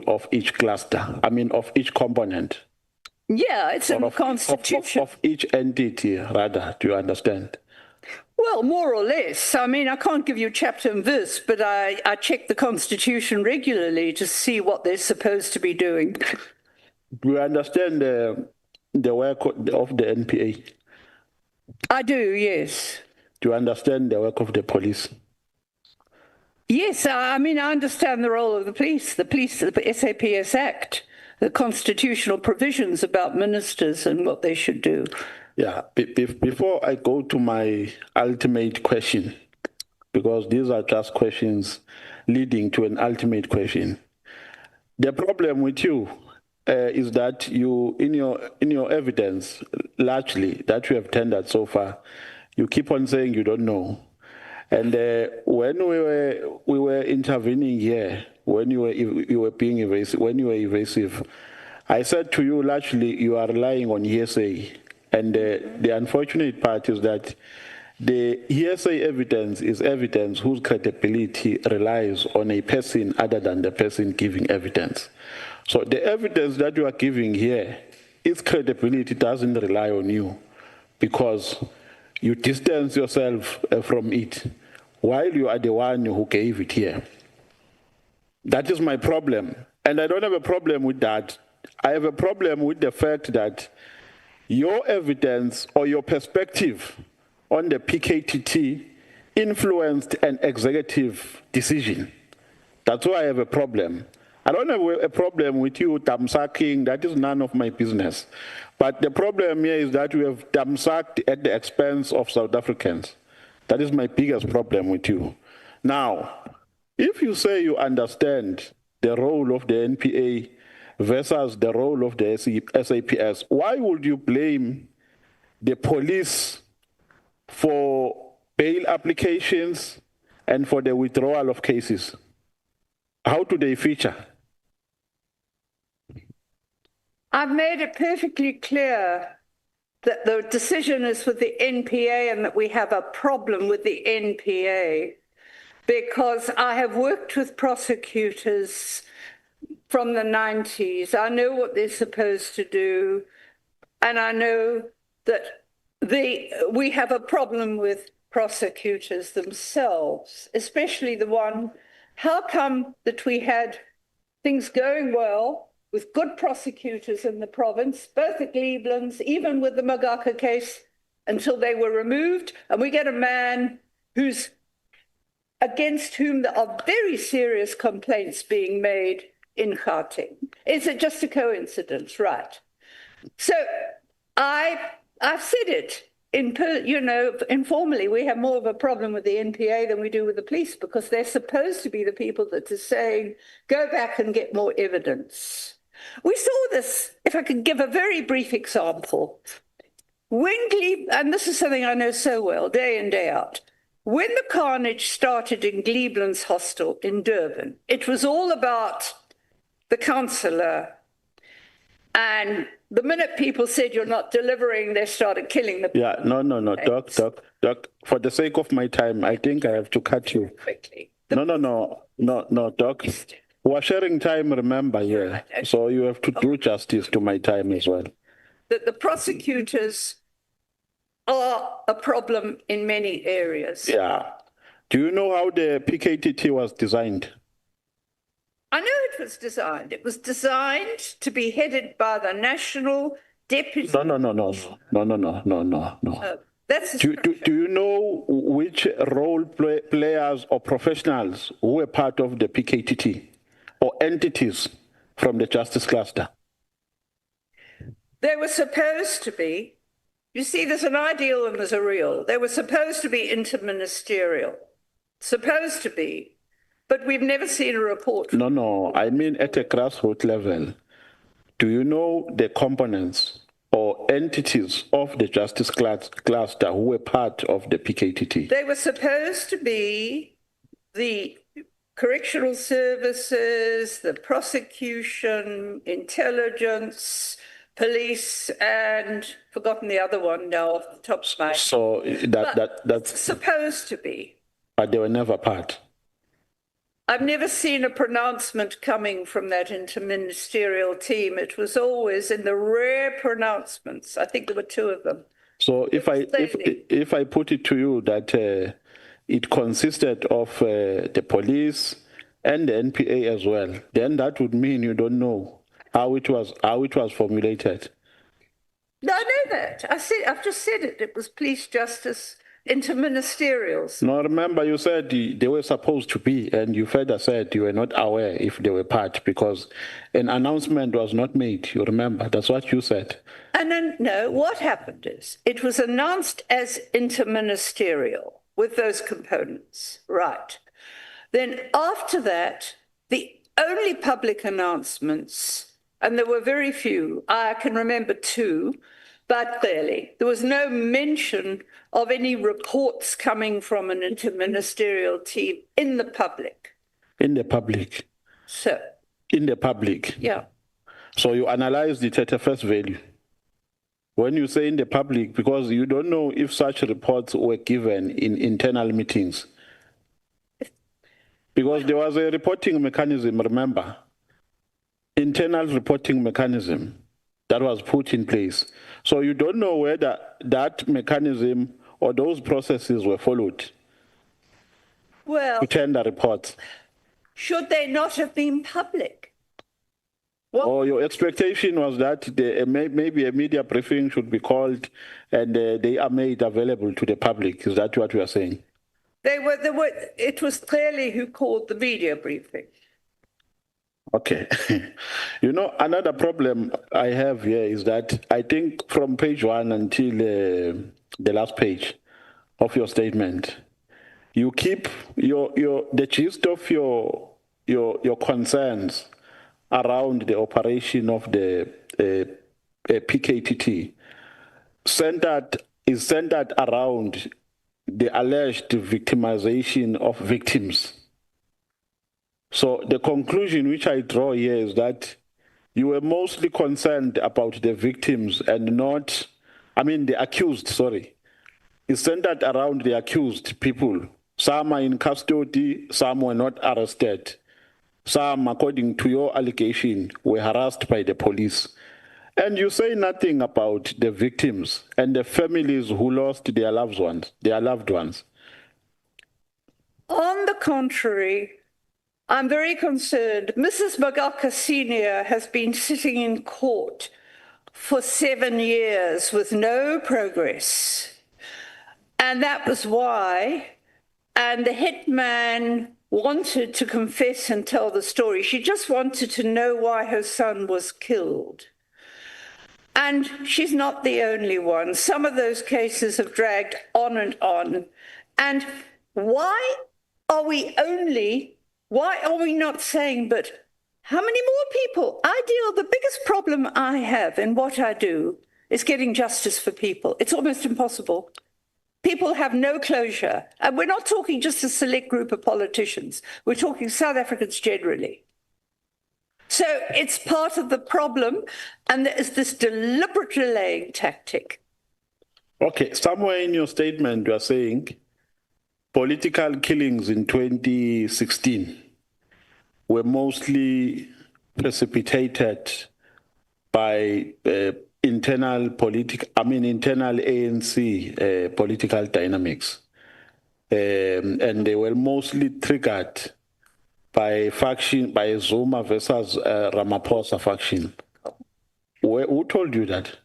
of each cluster, I mean, of each component. Yeah, it's in the Constitution. Of each entity, rather, do you understand? Well, more or less. I mean, I can't give you chapter and verse, but I check the Constitution regularly to see what they're supposed to be doing. Do you understand the work of the NPA? I do, yes. Do you understand the work of the police? Yes, I mean, I understand the role of the police, the SAPS Act, the constitutional provisions about ministers and what they should do. Yeah, before I go to my ultimate question, because these are just questions leading to an ultimate question. The problem with you is that you, in your evidence, largely that you have tendered so far, you keep on saying you don't know. And when we were intervening here, when you were being evasive, when you were evasive, I said to you, largely you are relying on hearsay. And the unfortunate part is that the hearsay evidence is evidence whose credibility relies on a person other than the person giving evidence. So the evidence that you are giving here, its credibility doesn't rely on you because you distance yourself from it while you are the one who gave it here. That is my problem. And I don't have a problem with that. I have a problem with the fact that your evidence or your perspective on the PKTT influenced an executive decision. That's why I have a problem. I don't have a problem with you damsacking. That is none of my business. But the problem here is that we have damsacked at the expense of South Africans. That is my biggest problem with you. Now, if you say you understand the role of the NPA versus the role of the SAPS, why would you blame the police for bail applications and for the withdrawal of cases? How do they feature? I've made it perfectly clear that the decision is with the NPA and that we have a problem with the NPA because I have worked with prosecutors from the 90s. I know what they're supposed to do, and I know that we have a problem with prosecutors themselves, especially the one, how come that we had things going well with good prosecutors in the province, both at Cleveland's, even with the Magaka case, until they were removed, and we get a man who's against whom there are very serious complaints being made in Gauteng. Is it just a coincidence? Right. So I've said it informally. We have more of a problem with the NPA than we do with the police because they're supposed to be the people that are saying, go back and get more evidence. We saw this, if I could give a very brief example. And this is something I know so well, day in, day out. When the carnage started in Cleveland's hostel in Durban, it was all about the councillor. And the minute people said you're not delivering, they started killing the people. Yeah, no. Doc, for the sake of my time, I think I have to cut you. Quickly. No, Doc. We're sharing time, remember, here. Yeah. So you have to do justice to my time as well. That the prosecutors are a problem in many areas. Yeah. Do you know how the PKTT was designed? I know it was designed. It was designed to be headed by the national deputy. No. Do you know which role players or professionals who were part of the PKTT or entities from the Justice Cluster? They were supposed to be. You see, there's an ideal and there's a real. They were supposed to be interministerial. Supposed to be. But we've never seen a report. No. I mean at a grassroots level. Do you know the components or entities of the Justice Cluster who were part of the PKTT? They were supposed to be the correctional services, the prosecution, intelligence, police, and forgotten the other one now off the top of my head. So that's supposed to be. But they were never part. I've never seen a pronouncement coming from that interministerial team. It was always in the rare pronouncements. I think there were two of them. So if I put it to you that it consisted of the police and the NPA as well, then that would mean you don't know how it was formulated. No, I know that. I've just said it. It was police, justice, interministerials. No, remember you said they were supposed to be, and you further said you were not aware if they were part because an announcement was not made. You remember? That's what you said. And then, no, what happened is it was announced as interministerial with those components, right? Then after that, the only public announcements, and there were very few, I can remember two, but clearly there was no mention of any reports coming from an interministerial team in the public. In the public. So. In the public. Yeah. So you analyzed it at a face value. When you say in the public, because you don't know if such reports were given in internal meetings. Because there was a reporting mechanism, remember? Internal reporting mechanism that was put in place. So you don't know whether that mechanism or those processes were followed. Well, to tender reports. Should they not have been public? Or your expectation was that maybe a media briefing should be called and they are made available to the public. Is that what you are saying? It was clearly who called the media briefing. Okay. You know, another problem I have here is that I think from page 1 until the last page of your statement, you keep the gist of your concerns around the operation of the PKTT is centered around the alleged victimization of victims. So the conclusion which I draw here is that you were mostly concerned about the victims and not, the accused, sorry. It's centered around the accused people. Some are in custody, some were not arrested. Some, according to your allegation, were harassed by the police. And you say nothing about the victims and the families who lost their loved ones. On the contrary, I'm very concerned. Mrs. Magaka Senior has been sitting in court for 7 years with no progress. And that was why, and the hitman wanted to confess and tell the story. She just wanted to know why her son was killed. And she's not the only one. Some of those cases have dragged on and on. And why are we not saying, but how many more people? The biggest problem I have in what I do is getting justice for people. It's almost impossible. People have no closure. And we're not talking just a select group of politicians. We're talking South Africans generally. So it's part of the problem, and there is this deliberate delaying tactic. Okay, somewhere in your statement you are saying political killings in 2016 were mostly precipitated by internal ANC political dynamics. And they were mostly triggered by Zuma versus Ramaphosa faction. Who told you that?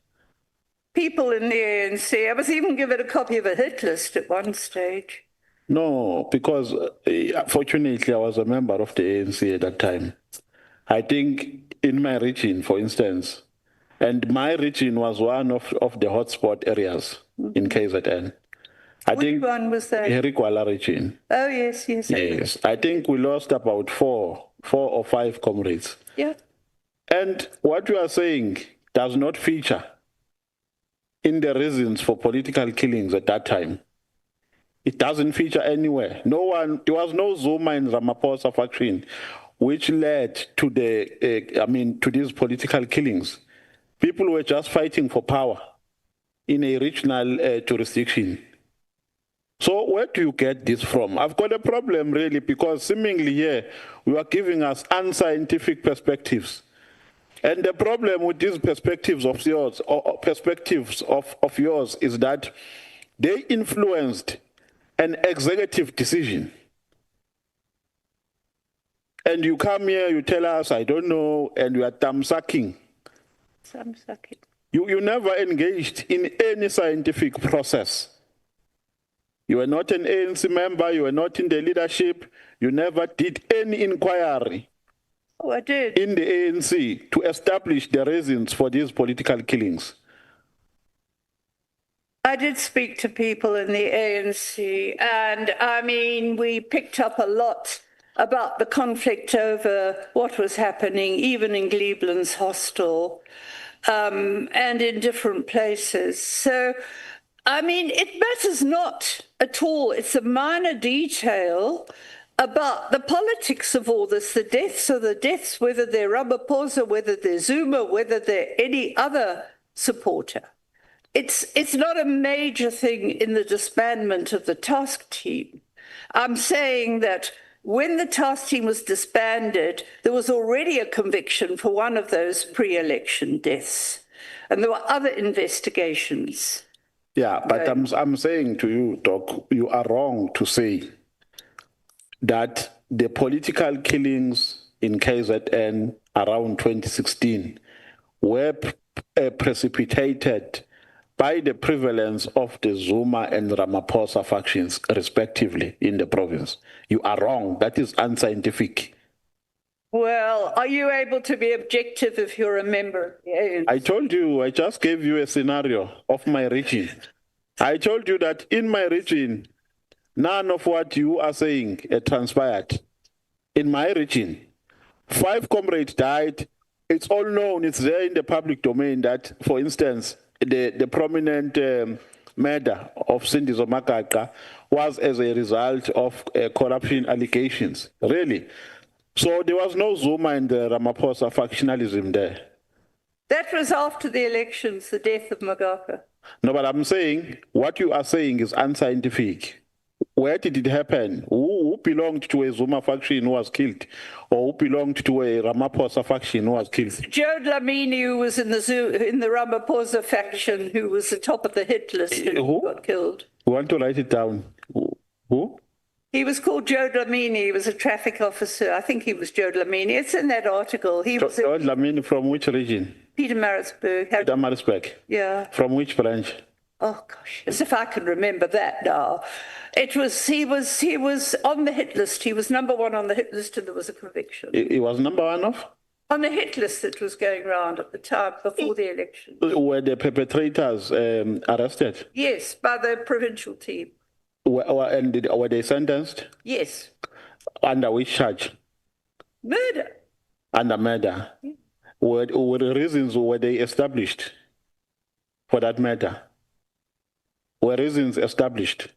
People in the ANC. I was even given a copy of a hit list at one stage. No, because fortunately I was a member of the ANC at that time. I think in my region, for instance, and my region was one of the hotspot areas in KZN. Which one was that? Herikwala region. Oh, yes. Yes. I think we lost about four or five comrades. Yeah. And what you are saying does not feature in the reasons for political killings at that time. It doesn't feature anywhere. There was no Zuma and Ramaphosa faction which led to to these political killings. People were just fighting for power in a regional jurisdiction. So where do you get this from? I've got a problem really, because seemingly here you are giving us unscientific perspectives. And the problem with these perspectives of yours, or perspectives of yours, is that they influenced an executive decision. And you come here, you tell us, I don't know, and you are thumb-sucking. Thumb-sucking. You never engaged in any scientific process. You were not an ANC member, you were not in the leadership, you never did any inquiry. Oh, I did. In the ANC to establish the reasons for these political killings. I did speak to people in the ANC, and I mean, we picked up a lot about the conflict over what was happening, even in Cleveland's hostel, and in different places. So, I mean, it matters not at all. It's a minor detail about the politics of all this. The deaths are the deaths, whether they're Ramaphosa, whether they're Zuma, whether they're any other supporter. It's not a major thing in the disbandment of the task team. I'm saying that when the task team was disbanded, there was already a conviction for one of those pre-election deaths, and there were other investigations. Yeah, but I'm saying to you, Doc, you are wrong to say that the political killings in KZN around 2016 were precipitated by the prevalence of the Zuma and Ramaphosa factions, respectively, in the province. You are wrong. That is unscientific. Well, are you able to be objective if you're a member? I told you, I just gave you a scenario of my region. I told you that in my region, none of what you are saying transpired. In my region, 5 comrades died. It's all known, it's there in the public domain that, for instance, the prominent murder of Cindy Zomakaka was as a result of corruption allegations, really. So there was no Zuma and Ramaphosa factionalism there. That was after the elections, the death of Magaka. No, but I'm saying, what you are saying is unscientific. Where did it happen? Who belonged to a Zuma faction who was killed? Or who belonged to a Ramaphosa faction who was killed? Joe Dlamini, who was in the Ramaphosa faction, who was the top of the hit list, who got killed. You want to write it down? Who? He was called Joe Dlamini. He was a traffic officer. I think he was Joe Dlamini. It's in that article. He was Joe Dlamini from which region? Pietermaritzburg. Pietermaritzburg. Yeah. From which branch? Oh gosh, as if I can remember that now. He was on the hit list. He was #1 on the hit list, and there was a conviction. He was #1 of? On the hit list that was going around at the time before the election. Were the perpetrators arrested? Yes, by the provincial team. Were they sentenced? Yes. Under which charge? Murder. Under murder. Yeah. Were the reasons were they established for that murder? Were reasons established?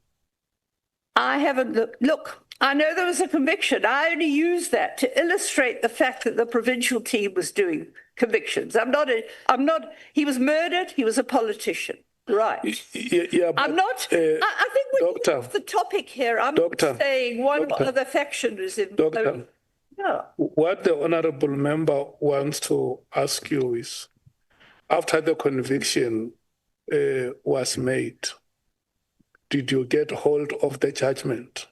I haven't looked. Look, I know there was a conviction. I only used that to illustrate the fact that the provincial team was doing convictions. He was murdered. He was a politician. Right. Yeah, but, I'm not. I think we're off the topic here. I'm not saying one other faction is involved. Doctor, yeah. What the honourable member wants to ask you is, after the conviction was made, did you get hold of the judgment?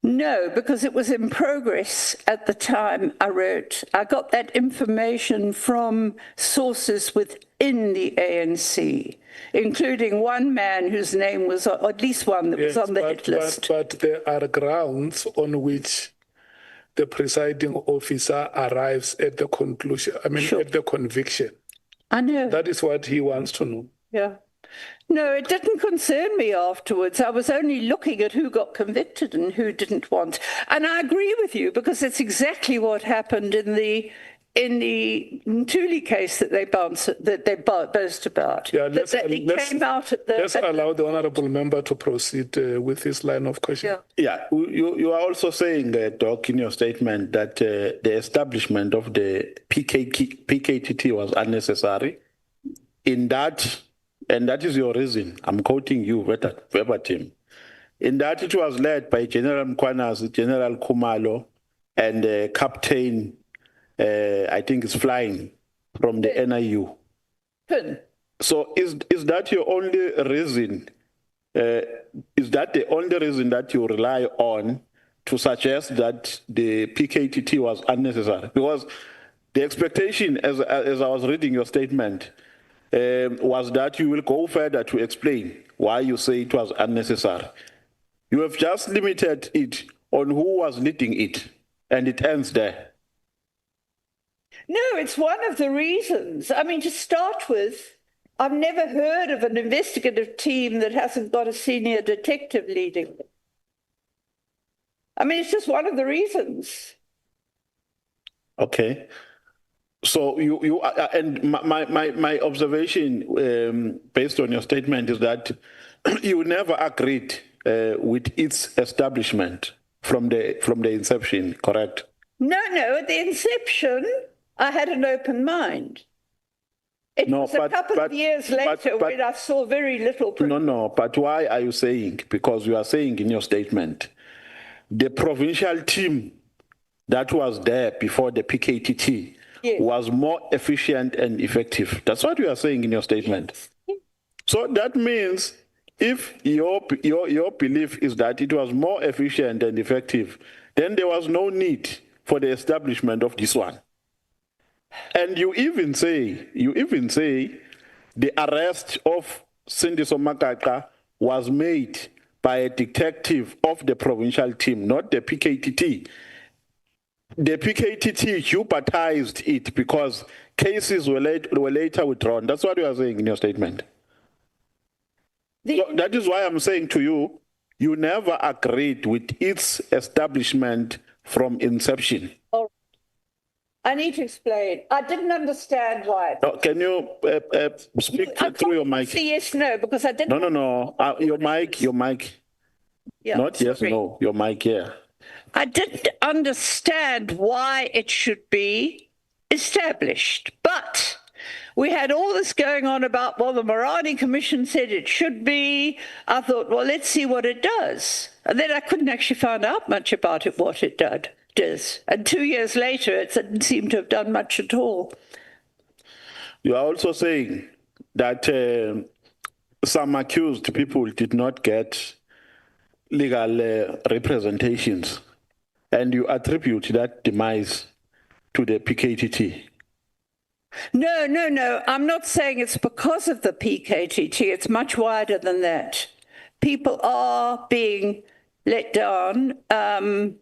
No, because it was in progress at the time I wrote. I got that information from sources within the ANC, including one man whose name was, or at least one that was on the hit list. But there are grounds on which the presiding officer arrives at the conclusion, at the conviction. I know. That is what he wants to know. Yeah. No, it didn't concern me afterwards. I was only looking at who got convicted and who didn't want. And I agree with you, because it's exactly what happened in the Ntuli case that they boast about. Yeah, let's allow the honourable member to proceed with his line of questioning. Yeah, you are also saying, Doc, in your statement that the establishment of the PKTT was unnecessary, in that and that is your reason. I'm quoting you verbatim. In that it was led by General Mkhwanazi, General Khumalo, and Captain, I think it's flying from the NIU. So is that your only reason? Is that the only reason that you rely on to suggest that the PKTT was unnecessary? Because the expectation, as I was reading your statement, was that you will go further to explain why you say it was unnecessary. You have just limited it on who was leading it, and it ends there. No, it's one of the reasons. I mean, to start with, I've never heard of an investigative team that hasn't got a senior detective leading it. I mean, it's just one of the reasons. Okay. So you and my observation based on your statement is that you never agreed with its establishment from the inception, correct? No, at the inception, I had an open mind. It was a couple of years later when I saw very little. No, but why are you saying? Because you are saying in your statement, the provincial team that was there before the PKTT was more efficient and effective. That's what you are saying in your statement. Yes. So that means if your belief is that it was more efficient and effective, then there was no need for the establishment of this one. And you even say the arrest of Sindiso Makaka was made by a detective of the provincial team, not the PKTT. The PKTT hubotized it because cases were later withdrawn. That's what you are saying in your statement. So that is why I'm saying to you, you never agreed with its establishment from inception. Oh, I need to explain. I didn't understand why. Can you speak through your mic? Yes, no, because I didn't. No. Your mic. Yeah, not yes, no. Your mic, yeah. I didn't understand why it should be established, but we had all this going on about, well, the Morani Commission said it should be. I thought, well, let's see what it does. And then I couldn't actually find out much about it, what it does. And 2 years later, it didn't seem to have done much at all. You are also saying that some accused people did not get legal representations, and you attribute that demise to the PKTT. No. I'm not saying it's because of the PKTT. It's much wider than that. People are being let down. The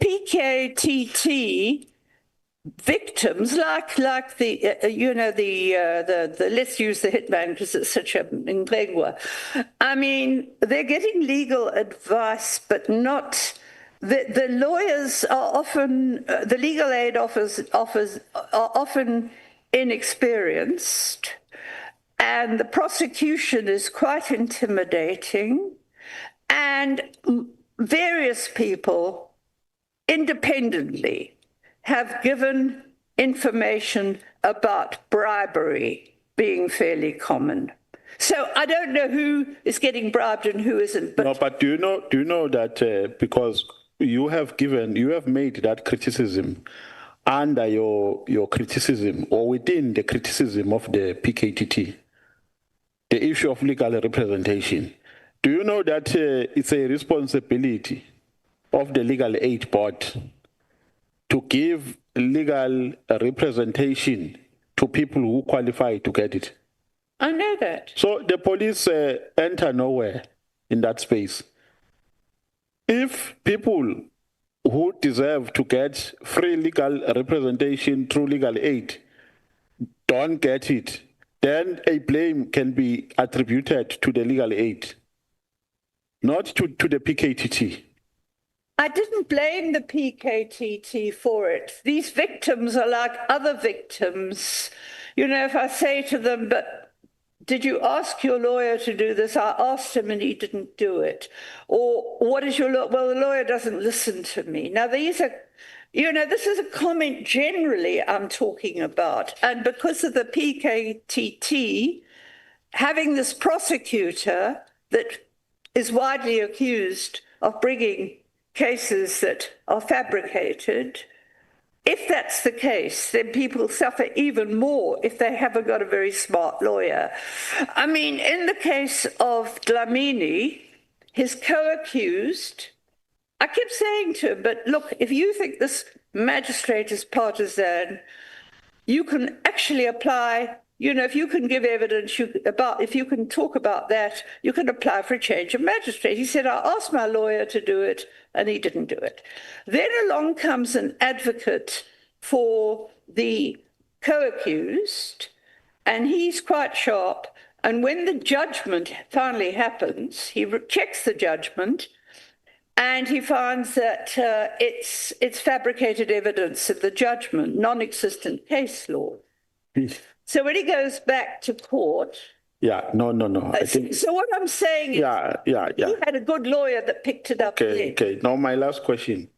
PKTT victims, like the let's use the hitman because it's such a Mkhwanazi. I mean, they're getting legal advice, but not. The lawyers are often, the legal aid offers are often inexperienced, and the prosecution is quite intimidating, and various people independently have given information about bribery being fairly common. So I don't know who is getting bribed and who isn't. But no, but do you know that because you have made that criticism under your criticism or within the criticism of the PKTT, the issue of legal representation. Do you know that it's a responsibility of the Legal Aid Board to give legal representation to people who qualify to get it? I know that. So the police enter nowhere in that space. If people who deserve to get free legal representation through legal aid don't get it, then a blame can be attributed to the legal aid, not to the PKTT. I didn't blame the PKTT for it. These victims are like other victims. You know, if I say to them, but did you ask your lawyer to do this? I asked him and he didn't do it. Or what is your lawyer? Well, the lawyer doesn't listen to me. Now, these are You know, this is a comment generally I'm talking about. And because of the PKTT having this prosecutor that is widely accused of bringing cases that are fabricated, if that's the case, then people suffer even more if they haven't got a very smart lawyer. I mean, in the case of Dlamini, his co-accused, I kept saying to him, but look, if you think this magistrate is partisan, you can actually apply, you know, if you can give evidence if you can talk about that, you can apply for a change of magistrate. He said, I asked my lawyer to do it, and he didn't do it. Then along comes an advocate for the co-accused, and he's quite sharp. And when the judgment finally happens, he checks the judgment, and he finds that it's fabricated evidence of the judgment, non-existent case law. So when he goes back to court... Yeah, no. I think, so what I'm saying is he had a good lawyer that picked it up. Okay. Now my last question.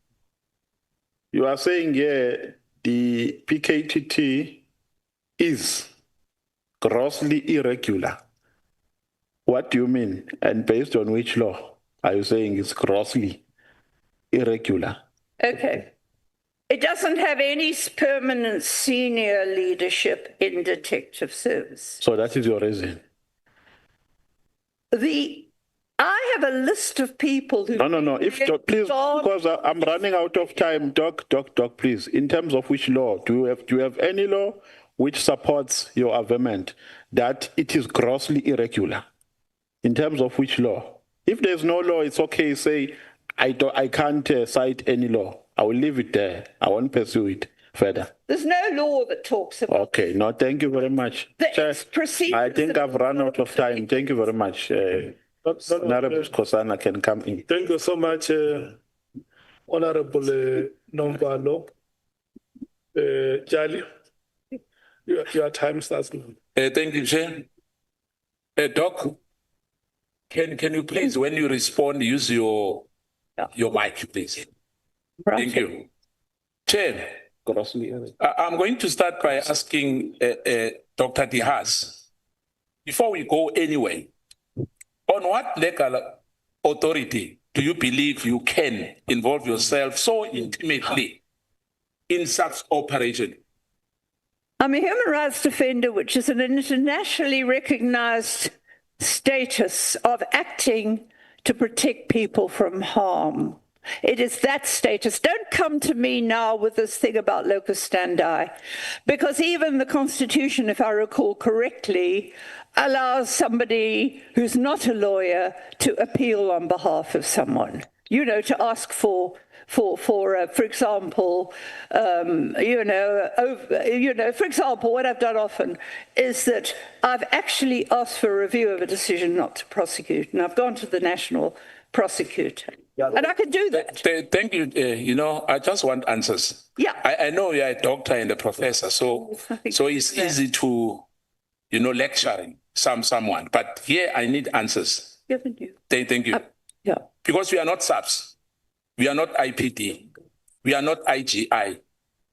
You are saying, the PKTT is grossly irregular. What do you mean? And based on which law are you saying it's grossly irregular? Okay. It doesn't have any permanent senior leadership in detective service. So that is your reason? I have a list of people who... No. Please, because I'm running out of time. Doc, please. In terms of which law, do you have any law which supports your argument that it is grossly irregular? In terms of which law? If there's no law, it's okay. Say, I can't cite any law. I will leave it there. I won't pursue it further. There's no law that talks about... Okay. No, thank you very much. I think I've run out of time. Thank you very much. Honorable Kosana can come in. Thank you so much, Honorable Nombalo. Jali, your time starts now. Thank you, Chair. Doc, can you please, when you respond, use your mic, please? Right. Thank you. Chair, I'm going to start by asking Dr. Dihas, before we go anywhere, on what legal authority do you believe you can involve yourself so intimately in such operation? I'm a human rights defender, which is an internationally recognized status of acting to protect people from harm. It is that status. Don't come to me now with this thing about locus standi, because even the Constitution, if I recall correctly, allows somebody who's not a lawyer to appeal on behalf of someone, you know, to ask for example, for example, what I've done often is that I've actually asked for a review of a decision not to prosecute, and I've gone to the national prosecutor. And I can do that. Thank you. I just want answers. Yeah. I know you're a doctor and a professor, so it's easy to, lecturing someone. But here I need answers. Yeah, thank you. Thank you. Yeah. Because we are not SAPS. We are not IPD. We are not IGI.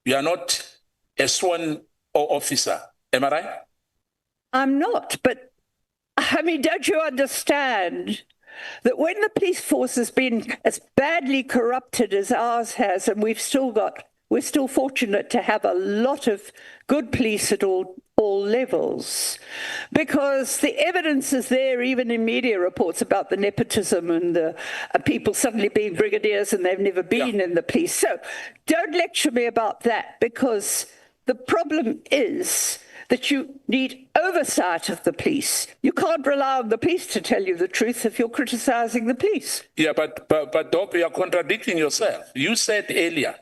We are not a sworn officer. Am I right? I'm not, but I mean, don't you understand that when the police force has been as badly corrupted as ours has, and we're still fortunate to have a lot of good police at all levels, because the evidence is there, even in media reports about the nepotism and the people suddenly being brigadiers and they've never been in the police. So don't lecture me about that, because the problem is that you need oversight of the police. You can't rely on the police to tell you the truth if you're criticizing the police. Yeah, but Doc, you are contradicting yourself. You said earlier,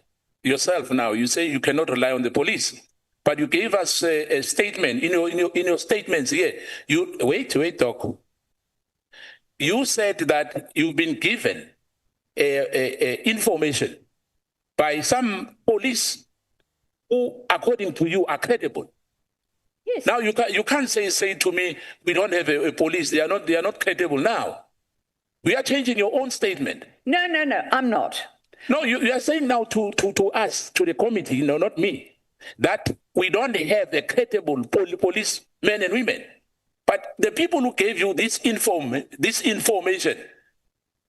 yourself now, you say you cannot rely on the police. But you gave us a statement, in your statements here. Wait, Doc. You said that you've been given information by some police who, according to you, are credible. Yes. Now you can't say to me, we don't have a police. They are not credible now. We are changing your own statement. No, I'm not. No, you are saying now to us, to the committee, no, not me, that we don't have a credible police men and women. But the people who gave you this information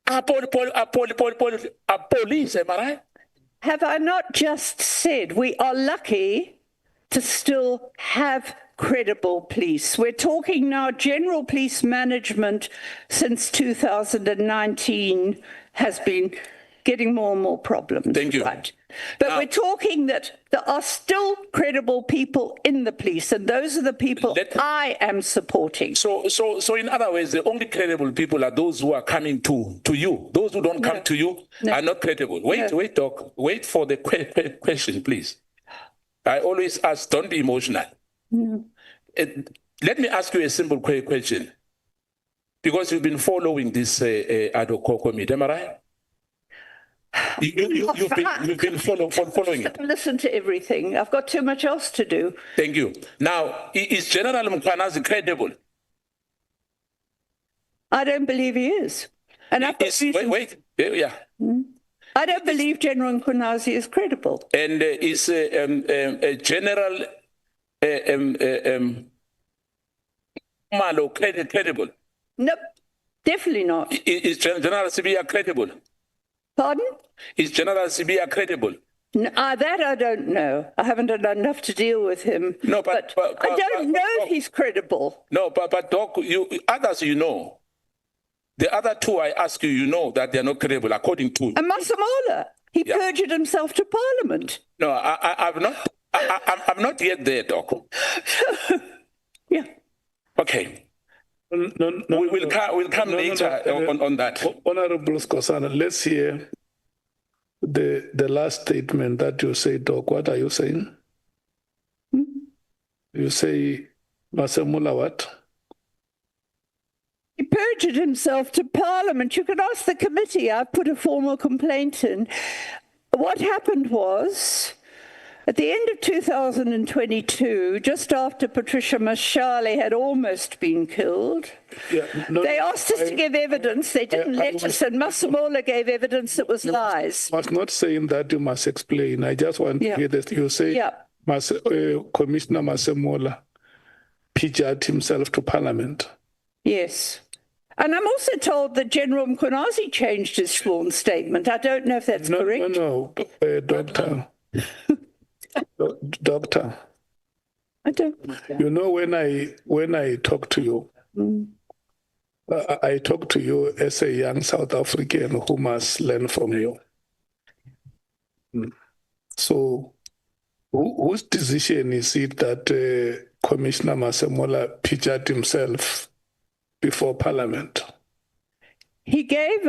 are police, am I right? Have I not just said we are lucky to still have credible police? We're talking now general police management since 2019 has been getting more and more problems. Thank you. Right. But we're talking that there are still credible people in the police, and those are the people I am supporting. So in other words, the only credible people are those who are coming to you. Those who don't come to you are not credible. Wait, Doc. Wait for the question, please. I always ask, don't be emotional. Let me ask you a simple question. Because you've been following this ad hoc committee, am I right? You've been following it. Listen to everything. I've got too much else to do. Thank you. Now, is General Mkhwanazi credible? I don't believe he is. And I don't believe General Mkhwanazi is credible. And is General Malo credible? Nope, definitely not. Is General Sibia credible? Pardon? Is General Sibia credible? No, that I don't know. I haven't done enough to deal with him. No, but I don't know if he's credible. No, but Doc, others you know. The other two I ask you, you know that they're not credible according to. And Masemola, he perjured himself to Parliament. No, I'm not yet there, Doc. Yeah. Okay. We'll come later on that. Honorable Skosana, let's hear the last statement that you say, Doc. What are you saying? You say Masemola what? He perjured himself to Parliament. You can ask the committee. I put a formal complaint in. What happened was, at the end of 2022, just after Patricia Mashale had almost been killed, they asked us to give evidence. They didn't let us, and Masemola gave evidence that was lies. I was not saying that. You must explain. I just want to hear this. You say Commissioner Masemola perjured himself to Parliament. Yes. And I'm also told that General Mkhwanazi changed his sworn statement. I don't know if that's correct. No, Doctor. Doctor, I don't. You know, when I talk to you, I talk to you as a young South African who must learn from you. So, whose decision is it that Commissioner Masemola perjured himself before Parliament? He gave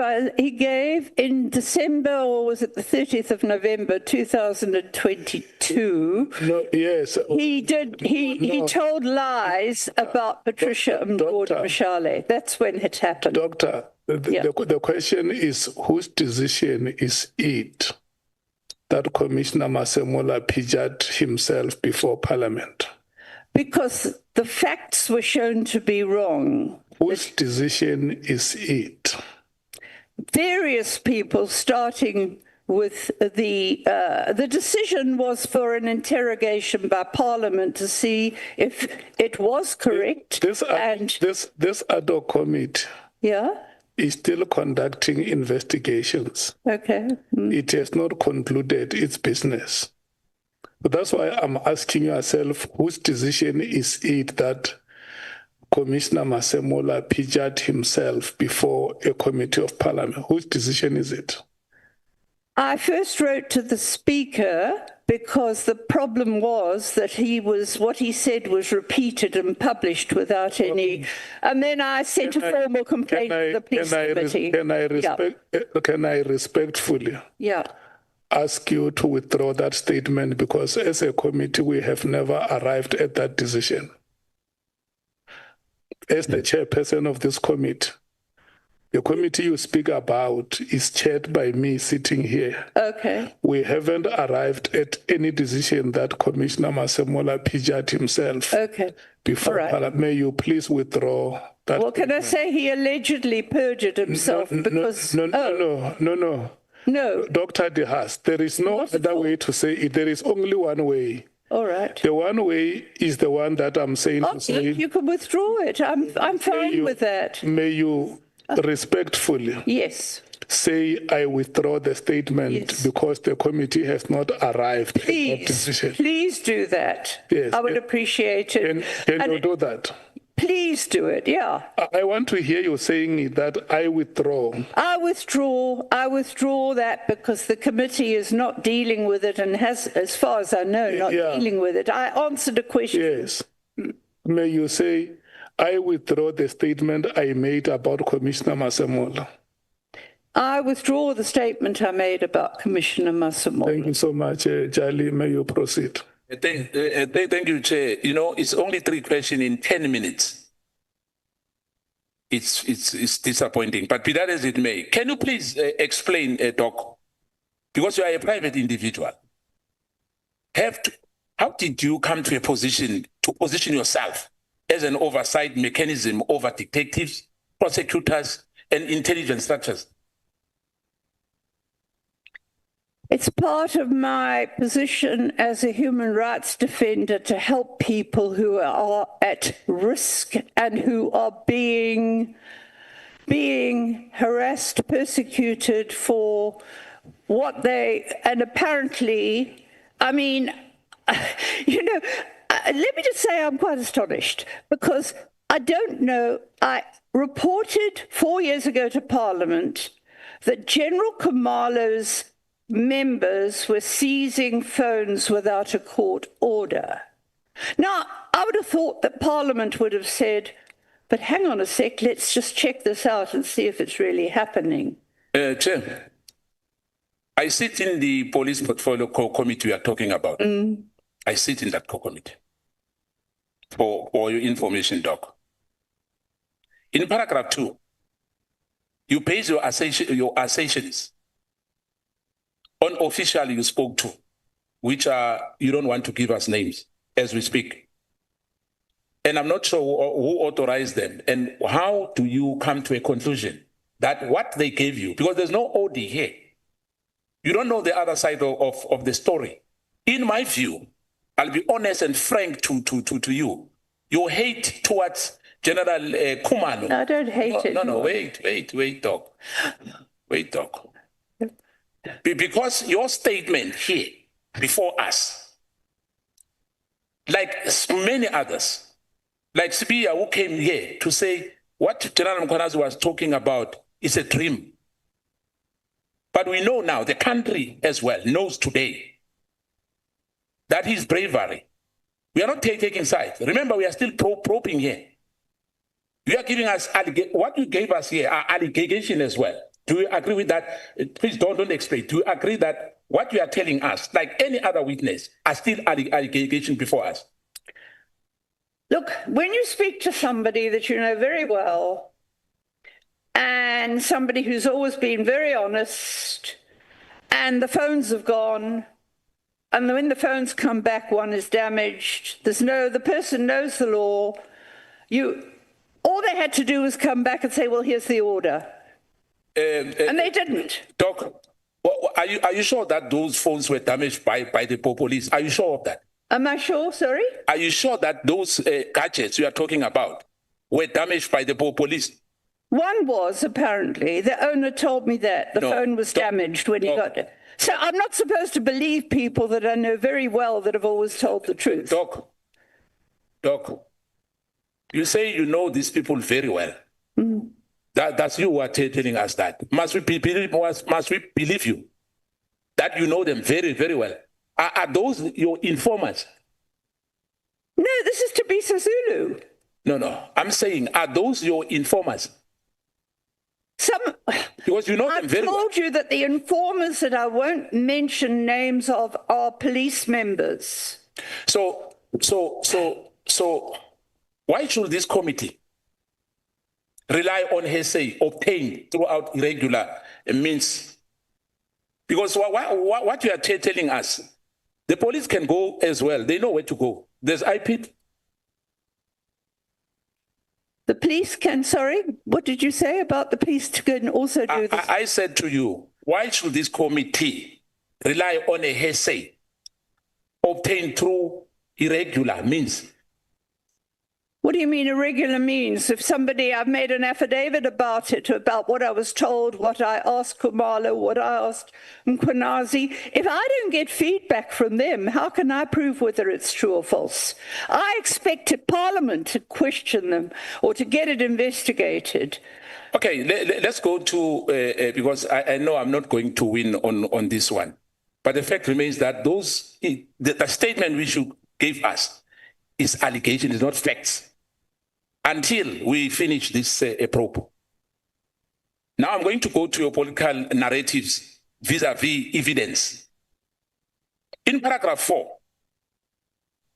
in December, or was it the 30th of November, 2022? No, yes. He did. He told lies about Patricia and Gordon Mashale. That's when it happened. Doctor, the question is, whose decision is it that Commissioner Masemola perjured himself before Parliament? Because the facts were shown to be wrong. Whose decision is it? Various people, starting with the decision was for an interrogation by Parliament to see if it was correct. This ad hoc committee is still conducting investigations. Okay. It has not concluded its business. But that's why I'm asking yourself, whose decision is it that Commissioner Masemola perjured himself before a committee of Parliament? Whose decision is it? I first wrote to the Speaker because the problem was that what he said was repeated and published without any. And then I sent a formal complaint to the police committee. Can I respectfully ask you to withdraw that statement, because as a committee we have never arrived at that decision. As the chairperson of this committee, the committee you speak about is chaired by me sitting here. Okay. We haven't arrived at any decision that Commissioner Masemola perjured himself before Parliament. May you please withdraw that? Well, can I say he allegedly perjured himself because... No. No. Dr. De Haas, there is no Not at other all. way to say it. There is only one way. All right. The one way is the one that I'm saying to say. You can withdraw it. I'm fine with that. May you respectfully Yes. say I withdraw the statement Yes. because the committee has not arrived at that Please, decision. please do that. Yes. I would appreciate it. Can And you do that? please do it. Yeah. I want to hear you saying that I withdraw. I withdraw that because the committee is not dealing with it and has, as far as I know, not Yeah. dealing with it. I answered a question. Yes. May you say I withdraw the statement I made about Commissioner Masemola. I withdraw the statement I made about Commissioner Masemola. Thank you so much, Jali. May you proceed. Thank you, Chair. You know, it's only 3 questions in 10 minutes. It's disappointing, but be that as it may, can you please explain, Doc, because you are a private individual, how did you come to a position to position yourself as an oversight mechanism over detectives, prosecutors, and intelligence structures? It's part of my position as a human rights defender to help people who are at risk and who are being harassed, persecuted for what they, and apparently, I mean, you know, let me just say I'm quite astonished because I don't know, I reported 4 years ago to Parliament that General Khumalo's members were seizing phones without a court order. Now, I would have thought that Parliament would have said, but hang on a sec, let's just check this out and see if it's really happening. Chair, I sit in the police portfolio committee we are talking about. I sit in that committee for your information, Doc. In paragraph 2, you base your assertions on official you spoke to, which you don't want to give us names as we speak. And I'm not sure who authorized them. And how do you come to a conclusion that what they gave you, because there's no OD here, you don't know the other side of the story. In my view, I'll be honest and frank to you. Your hate towards General Khumalo. I don't hate it. No, wait, Doc. Wait, Doc. Because your statement here before us, like many others, like Sibia who came here to say what General Mkhwanazi was talking about is a dream. But we know now, the country as well knows today that his bravery. We are not taking sides. Remember, we are still probing here. You are giving us, what you gave us here are allegations as well. Do you agree with that? Please don't explain. Do you agree that what you are telling us, like any other witness, are still allegations before us? Look, when you speak to somebody that you know very well, and somebody who's always been very honest, and the phones have gone, and when the phones come back, one is damaged, the person knows the law, all they had to do was come back and say, well, here's the order. And they didn't. Doc, are you sure that those phones were damaged by the police? Are you sure of that? Am I sure? Sorry? Are you sure that those gadgets you are talking about were damaged by the police? One was, apparently. The owner told me that. The phone was damaged when he got it. So I'm not supposed to believe people that I know very well that have always told the truth. Doc, you say you know these people very well. Mm-hmm. That's you who are telling us that. Must we believe you that you know them very, very well? Are those your informants? No, this is Tabisa Zulu. No. I'm saying, are those your informants? Because you know them very well. I've told you that the informers that I won't mention names of are police members. So why should this committee rely on hearsay obtained throughout irregular means? Because what you are telling us, the police can go as well. They know where to go. There's IPIT. The police can, sorry, what did you say about the police can also do this? I said to you, why should this committee rely on a hearsay obtained through irregular means? What do you mean irregular means? If somebody, I've made an affidavit about it, about what I was told, what I asked Khumalo, what I asked Mkhwanazi. If I don't get feedback from them, how can I prove whether it's true or false? I expected Parliament to question them or to get it investigated. Okay, let's go to, because I know I'm not going to win on this one. But the fact remains that the statement which you gave us is allegation, is not facts, until we finish this probe. Now I'm going to go to your political narratives vis-a-vis evidence. In paragraph 4,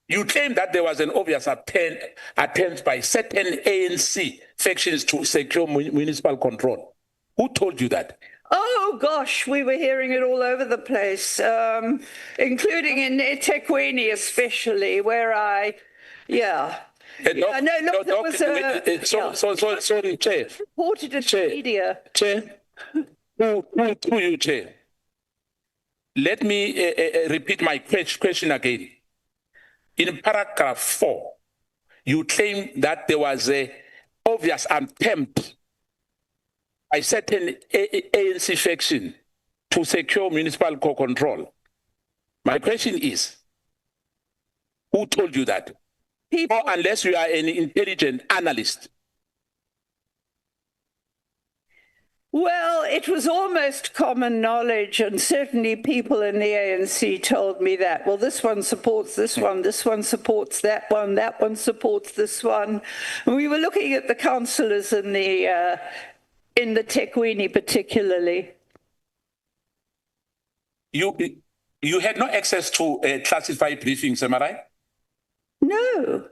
you claim that there was an obvious attempt by certain ANC factions to secure municipal control. Who told you that? Oh, gosh, we were hearing it all over the place, including in eThekwini especially, where there was sorry, Chair. reported in the media. Chair, through you, Chair. Let me repeat my question again. In paragraph 4, you claim that there was an obvious attempt by certain ANC faction to secure municipal control. My question is, who told you that? People, or unless you are an intelligent analyst. Well, it was almost common knowledge, and certainly people in the ANC told me that. Well, this one supports this one supports that one supports this one. And we were looking at the councillors in the eThekwini particularly. You had no access to classified briefings, am I right? No.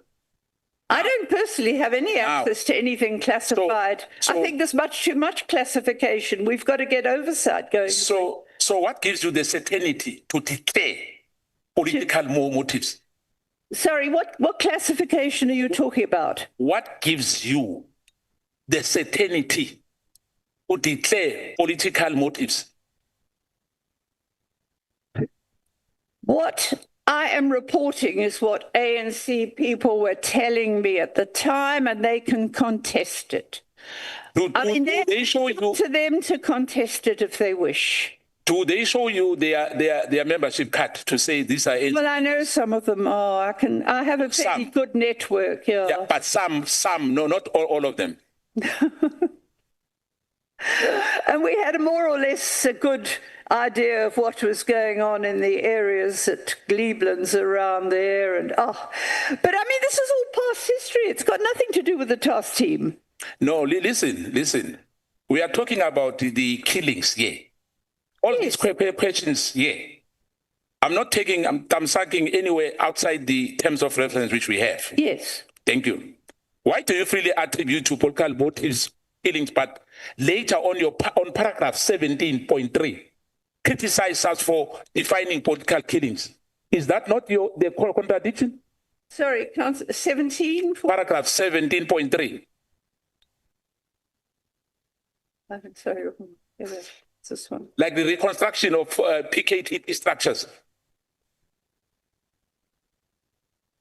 I don't personally have any access to anything classified. I think there's too much classification. We've got to get oversight going. So what gives you the certainty to declare political motives? Sorry, what classification are you talking about? What gives you the certainty to declare political motives? What I am reporting is what ANC people were telling me at the time, and they can contest it. They show you to them to contest it if they wish. Do they show you their membership card to say these are? Well, I know some of them are. I have a pretty good network. Yeah, but some, no, not all of them. And we had more or less a good idea of what was going on in the areas at Glebelands around there. But I mean, this is all past history. It's got nothing to do with the task team. No, listen. We are talking about the killings here. All these questions here. I'm sucking anywhere outside the terms of reference which we have. Yes. Thank you. Why do you freely attribute to political motives killings, but later on paragraph 17.3, criticize us for defining political killings? Is that not the contradiction? Sorry, 17? Paragraph 17.3. I'm sorry. It's this one. Like the reconstruction of PKT structures.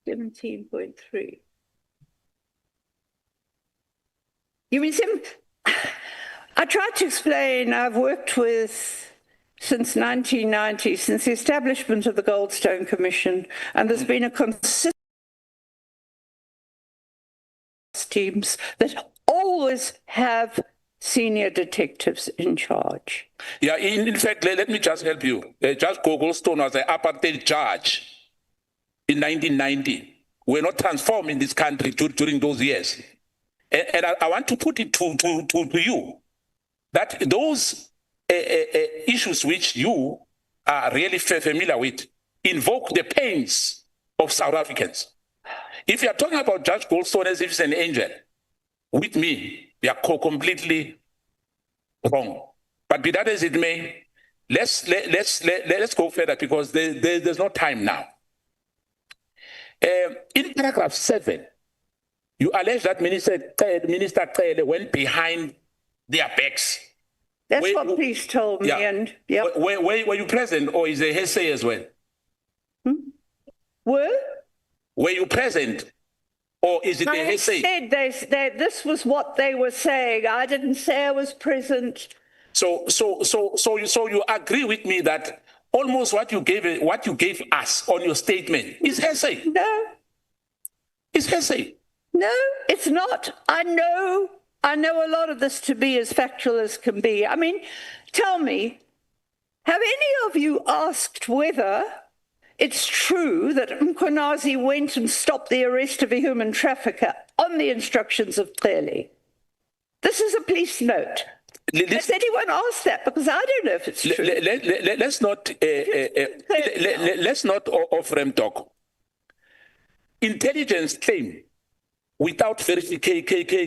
17.3. You mean I tried to explain, I've worked with since 1990, since the establishment of the Goldstone Commission, and there's been a consistent teams that always have senior detectives in charge. Yeah, in fact, let me just help you. Judge Goldstone was an apartheid judge in 1990. We're not transformed in this country during those years. And I want to put it to you that those issues which you are really familiar with invoke the pains of South Africans. If you are talking about Judge Goldstone as if he's an angel, with me, we are completely wrong. But be that as it may, let's go further because there's no time now. In paragraph 7, you allege that Minister Cele went behind their backs That's Wait, what who- police told me, yeah. and yeah. Were you present, or is it hearsay as well? Were? Were you present, or is it a I hearsay? said this was what they were saying. I didn't say I was present. So you agree with me that almost what you gave us on your statement is hearsay. No, It's hearsay. no, it's not. I know a lot of this to be as factual as can be. I mean, tell me, have any of you asked whether it's true that Mkhwanazi went and stopped the arrest of a human trafficker on the instructions of Clearly? This is a police note. Has anyone asked that? Because I don't know if it's true. Let's not off-ramp talk. Intelligence claim without verification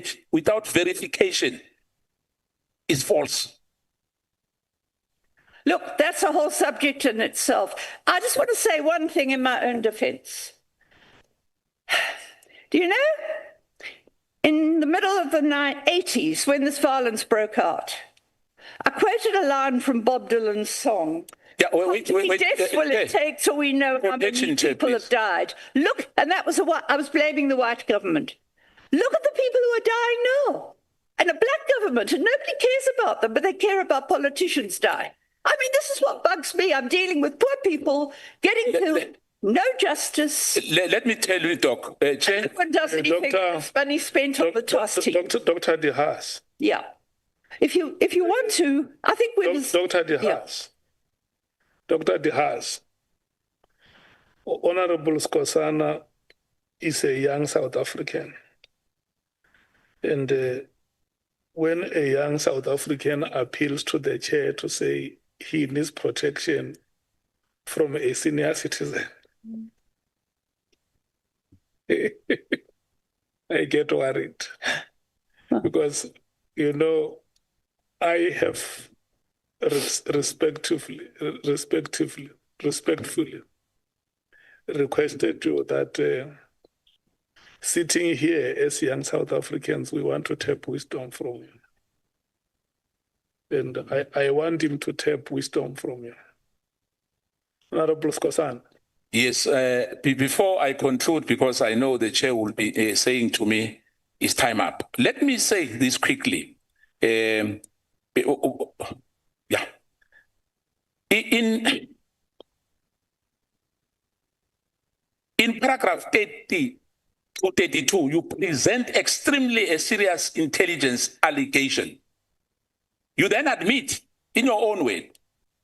is false. Look, that's a whole subject in itself. I just want to say one thing in my own defense. Do you know, in the middle of the 80s, when this violence broke out, I quoted a line from Bob Dylan's song. Yeah, wait. Death will it take till we know how many people have died. Look, and that was I was blaming the white government. Look at the people who are dying now. And a black government, and nobody cares about them, but they care about politicians dying. I mean, this is what bugs me. I'm dealing with poor people getting killed, no justice. Let me tell you, Doc. No one does anything. Money spent on the task team. Dr. De Haas. Yeah. If you want to, I think we Dr. De Haas. Yeah. Dr. De Haas. Honorable Skhosana is a young South African. And when a young South African appeals to the chair to say he needs protection from a senior citizen, I get worried. Because, you know, I have respectfully requested you that sitting here as young South Africans, we want to tap wisdom from you. And I want him to tap wisdom from you. Honorable Skhosana. Yes, before I conclude, because I know the chair will be saying to me, it's time up. Let me say this quickly. Yeah. In paragraph 30 to 32, you present extremely a serious intelligence allegation. You then admit in your own way,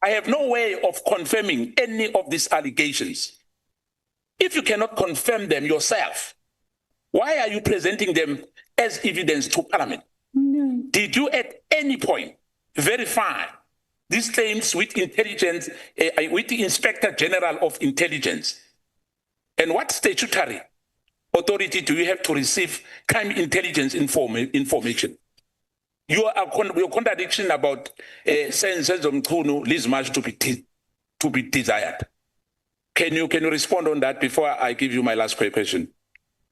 I have no way of confirming any of these allegations. If you cannot confirm them yourself, why are you presenting them as evidence to Parliament? No. Did you at any point verify these claims with intelligence, with the Inspector General of Intelligence? And what statutory authority do you have to receive crime intelligence information? Your contradiction about sense of Mkhunu leaves much to be desired. Can you respond on that before I give you my last question?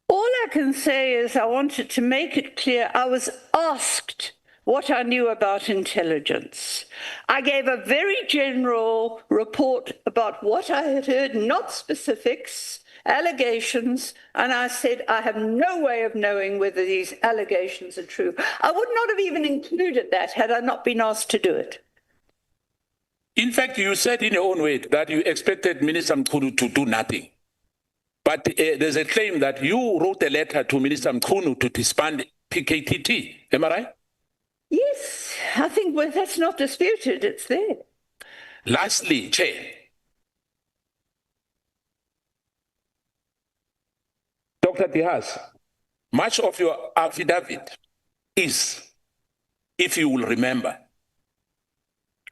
All I can say is I wanted to make it clear I was asked what I knew about intelligence. I gave a very general report about what I had heard, not specifics, allegations, and I said I have no way of knowing whether these allegations are true. I would not have even included that had I not been asked to do it. In fact, you said in your own way that you expected Minister Mkhunu to do nothing. But there's a claim that you wrote a letter to Minister Mkhunu to disband PKTT. Am I right? Yes, I think that's not disputed. It's there. Lastly, Chair, Dr. De Haas, much of your affidavit is, if you will remember,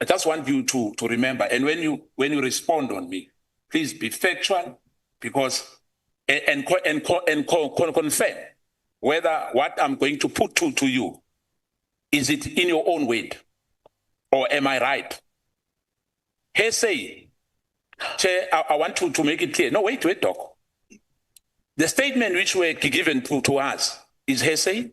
I just want you to remember, and when you respond on me, please be factual, because and confirm whether what I'm going to put to you, is it in your own weight, or am I right? Hearsay, Chair, I want to make it clear. No, wait, Doc. The statement which were given to us is hearsay,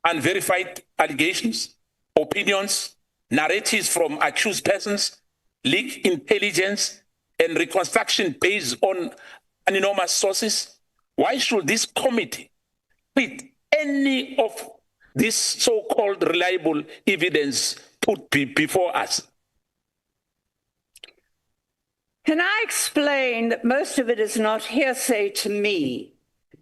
unverified allegations, opinions, narratives from accused persons, leak intelligence, and reconstruction based on anonymous sources? Why should this committee treat any of this so-called reliable evidence put before us? Can I explain that most of it is not hearsay to me?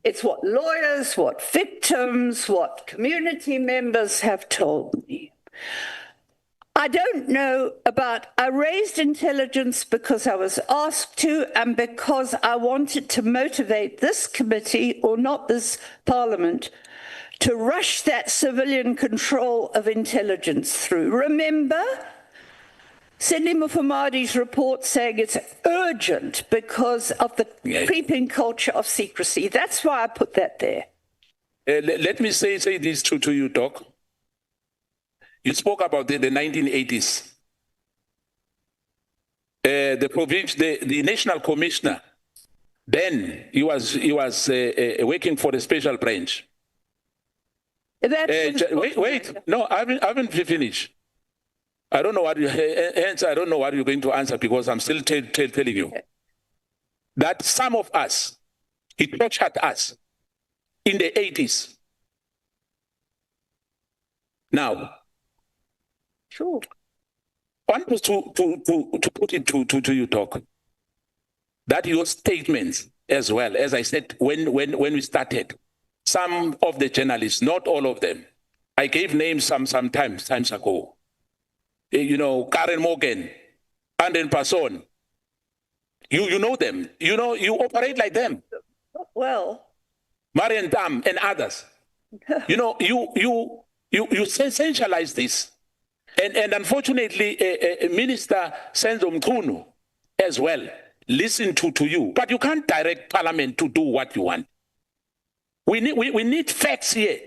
It's what lawyers, what victims, what community members have told me. I don't know about, I raised intelligence because I was asked to and because I wanted to motivate this committee, or not this parliament, to rush that civilian control of intelligence through. Remember, Cindy Mkhwanazi's report saying it's urgent because of the creeping culture of secrecy. That's why I put that there. Let me say this to you, Doc. You spoke about the 1980s. The national commissioner, then he was working for the special branch. Wait, no, I haven't finished. I don't know what hence I don't know what you're going to answer, because I'm still telling you that some of us, he tortured us in the 80s. Now, sure. I want to put it to you, Doc, that your statements as well, as I said when we started, some of the journalists, not all of them, I gave names times ago. You know, Karen Morgan, Anden Passon. You know them. You know, you operate like them. Well, Marian Tam and others. You know, you sensationalize this. And unfortunately, Minister Senzo Mkhunu as well listen to you. But you can't direct Parliament to do what you want. We need facts here.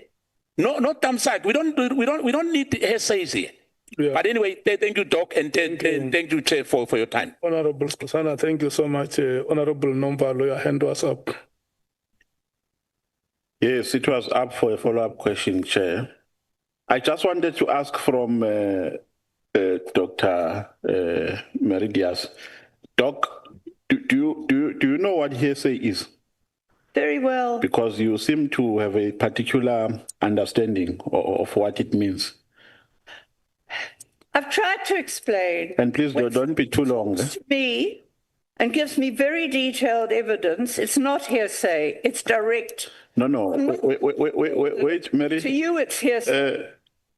No, not some side. We don't need essays here. Yeah. But anyway, thank you, Doc, and thank you, Chair, for your time. Honorable Skhosana, thank you so much. Honorable Nomvalo, your hand was up. Yes, it was up for a follow-up question, Chair. I just wanted to ask from Dr. Meridias. Doc, do you know what hearsay is? Very well. Because you seem to have a particular understanding of what it means. I've tried to explain. And please don't be too long. To me, and gives me very detailed evidence. It's not hearsay. It's direct. No. Wait, Mary. To you, it's hearsay.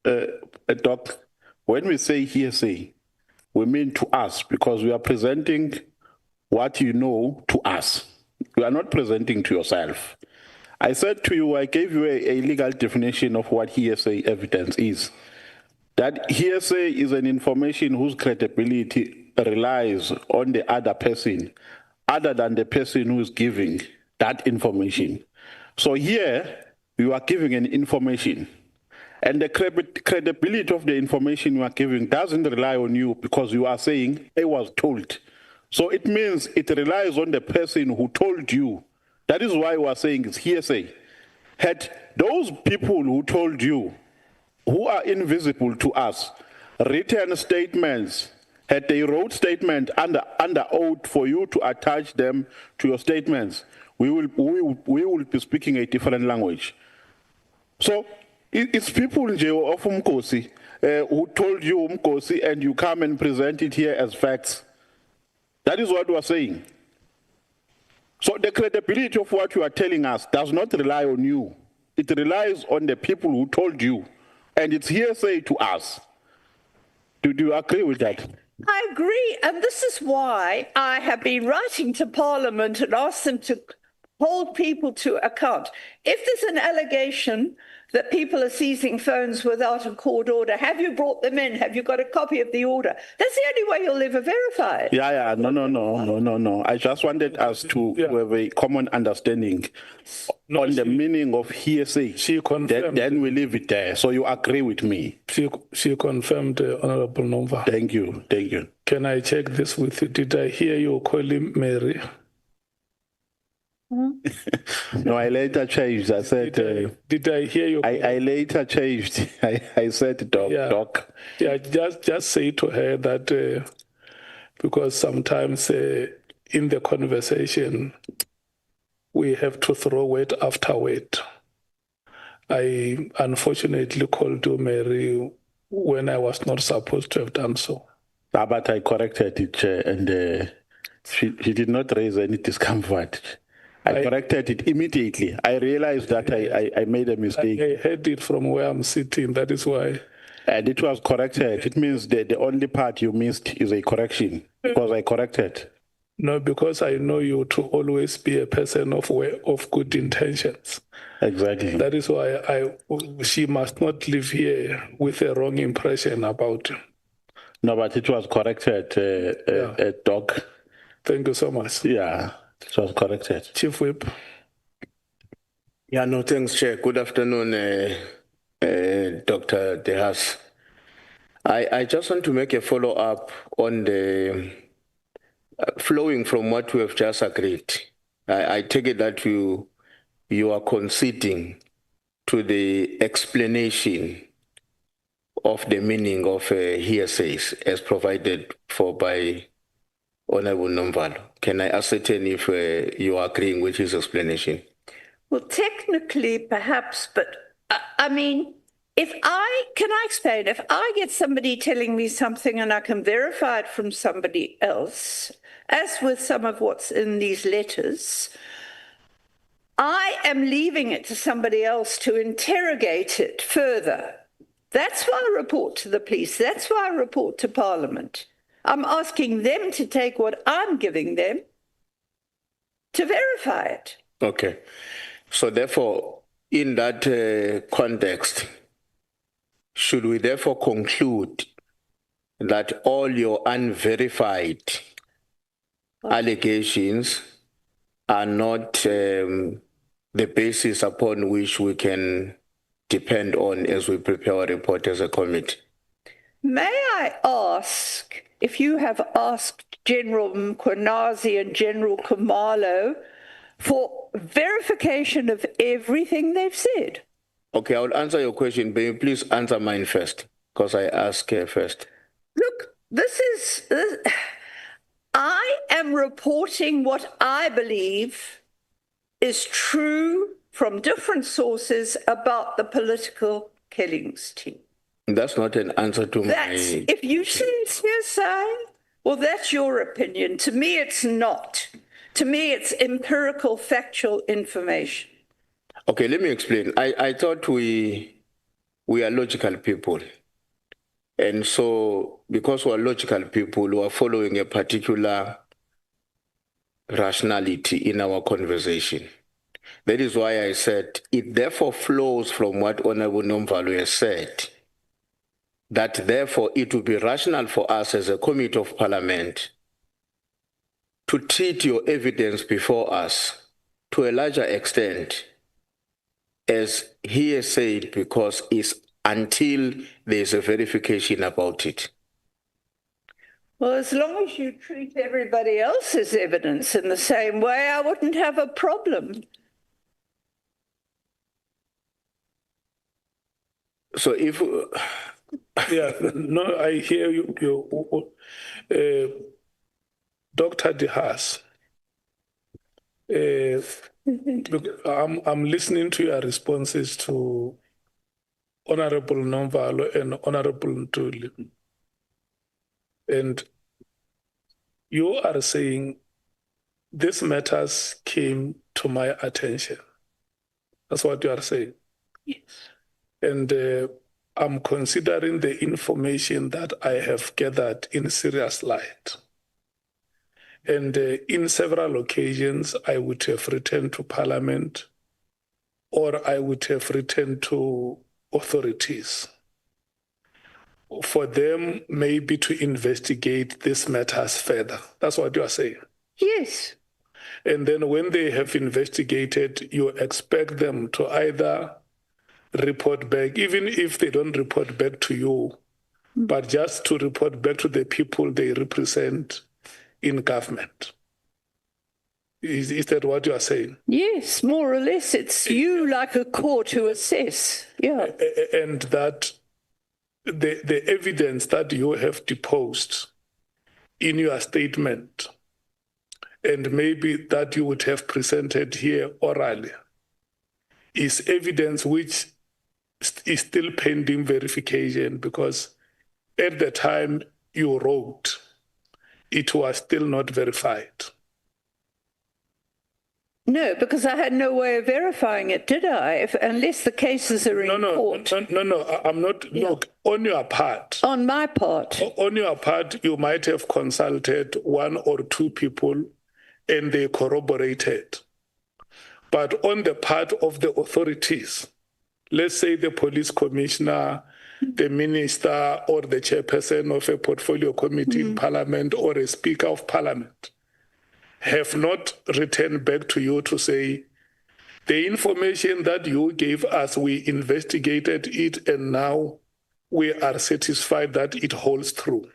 Doc, when we say hearsay, we mean to us, because we are presenting what you know to us. You are not presenting to yourself. I said to you, I gave you a legal definition of what hearsay evidence is. That hearsay is an information whose credibility relies on the other person, other than the person who is giving that information. So here, you are giving an information, and the credibility of the information you are giving doesn't rely on you, because you are saying, I was told. So it means it relies on the person who told you. That is why we are saying it's hearsay. Had those people who told you, who are invisible to us, written statements, had they wrote statement under oath for you to attach them to your statements, we will be speaking a different language. So it's people of Mkosi who told you Mkosi, and you come and present it here as facts. That is what we are saying. So the credibility of what you are telling us does not rely on you. It relies on the people who told you. And it's hearsay to us. Do you agree with that? I agree. And this is why I have been writing to Parliament and asked them to hold people to account. If there's an allegation that people are seizing phones without a court order, have you brought them in? Have you got a copy of the order? That's the only way you'll ever verify it. Yeah. No. I just wanted us to have a common understanding on the meaning of hearsay. She confirmed. Then we leave it there. So you agree with me? She confirmed, Honorable Nomva. Thank you. Can I check this with you? Did I hear you call him Mary? No, I later changed. I said, Did I hear you? I later changed. I said, doc. Yeah, just say to her that because sometimes in the conversation, we have to throw word after word. I unfortunately called you Mary when I was not supposed to have done so. But I corrected it, Chair, and she did not raise any discomfort. I corrected it immediately. I realized that I made a mistake. I heard it from where I'm sitting. That is why. And it was corrected. It means the only part you missed is a correction, because I corrected. No, because I know you to always be a person of good intentions. Exactly. That is why she must not live here with a wrong impression about you. No, but it was corrected, Doc. Thank you so much. Yeah, it was corrected. Chief Whip. Yeah, no, thanks, Chair. Good afternoon, Dr. De Haas. I just want to make a follow-up on the flowing from what we have just agreed. I take it that you are conceding to the explanation of the meaning of hearsays as provided for by Honorable Nomvalo. Can I ascertain if you are agreeing with his explanation? Well, technically, perhaps, but I mean, can I explain? If I get somebody telling me something and I can verify it from somebody else, as with some of what's in these letters, I am leaving it to somebody else to interrogate it further. That's why I report to the police. That's why I report to Parliament. I'm asking them to take what I'm giving them to verify it. Okay. So therefore, in that context, should we therefore conclude that all your unverified allegations are not the basis upon which we can depend on as we prepare our report as a committee? May I ask if you have asked General Mkhwanazi and General Khumalo for verification of everything they've said? Okay, I'll answer your question, but please answer mine first, because I asked her first. Look, I am reporting what I believe is true from different sources about the political killings team. That's not an answer to If you say it's hearsay, well, that's your opinion. To me, it's not. To me, it's empirical, factual information. Okay, let me explain. I thought we are logical people. And so, because we are logical people, we are following a particular rationality in our conversation. That is why I said it therefore flows from what Honorable Nomvalo has said, that therefore it would be rational for us as a committee of parliament to treat your evidence before us to a larger extent as he has said, because it's until there's a verification about it. Well, as long as you treat everybody else's evidence in the same way, I wouldn't have a problem. So if... Yeah, no, I hear you. Dr. De Haas, I'm listening to your responses to Honorable Nomvalo and Honorable Ntuli. And you are saying these matters came to my attention. That's what you are saying. Yes. And I'm considering the information that I have gathered in serious light. And in several occasions, I would have written to Parliament or I would have written to authorities for them maybe to investigate these matters further. That's what you are saying. Yes. And then when they have investigated, you expect them to either report back, even if they don't report back to you, but just to report back to the people they represent in government. Is that what you are saying? Yes, more or less. It's you like a court who assess. Yeah. And that the evidence that you have deposed in your statement, and maybe that you would have presented here orally, is evidence which is still pending verification, because at the time you wrote, it was still not verified. No, because I had no way of verifying it, did I? Unless the cases are in court. No, I'm not. Yeah. Look, on your part. On my part. On your part, you might have consulted one or two people and they corroborated. But on the part of the authorities, let's say the police commissioner, the minister, or the chairperson of a portfolio committee in parliament, or a speaker of parliament, have not returned back to you to say, the information that you gave us, we investigated it, and now we are satisfied that it holds true.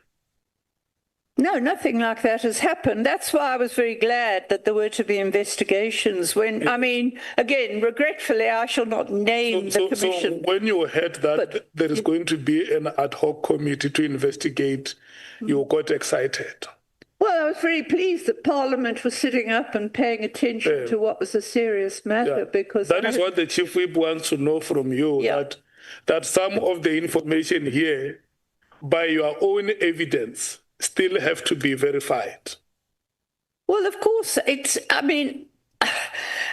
No, nothing like that has happened. That's why I was very glad that there were to be investigations. When, I mean, again, regretfully, I shall not name the commission. So when you heard that there is going to be an ad hoc committee to investigate, you got excited. Well, I was very pleased that Parliament was sitting up and paying attention to what was a serious matter, because that is what the Chief Whip wants to know from you, that some of the information here, by your own evidence, still have to be verified. Well, of course, I mean,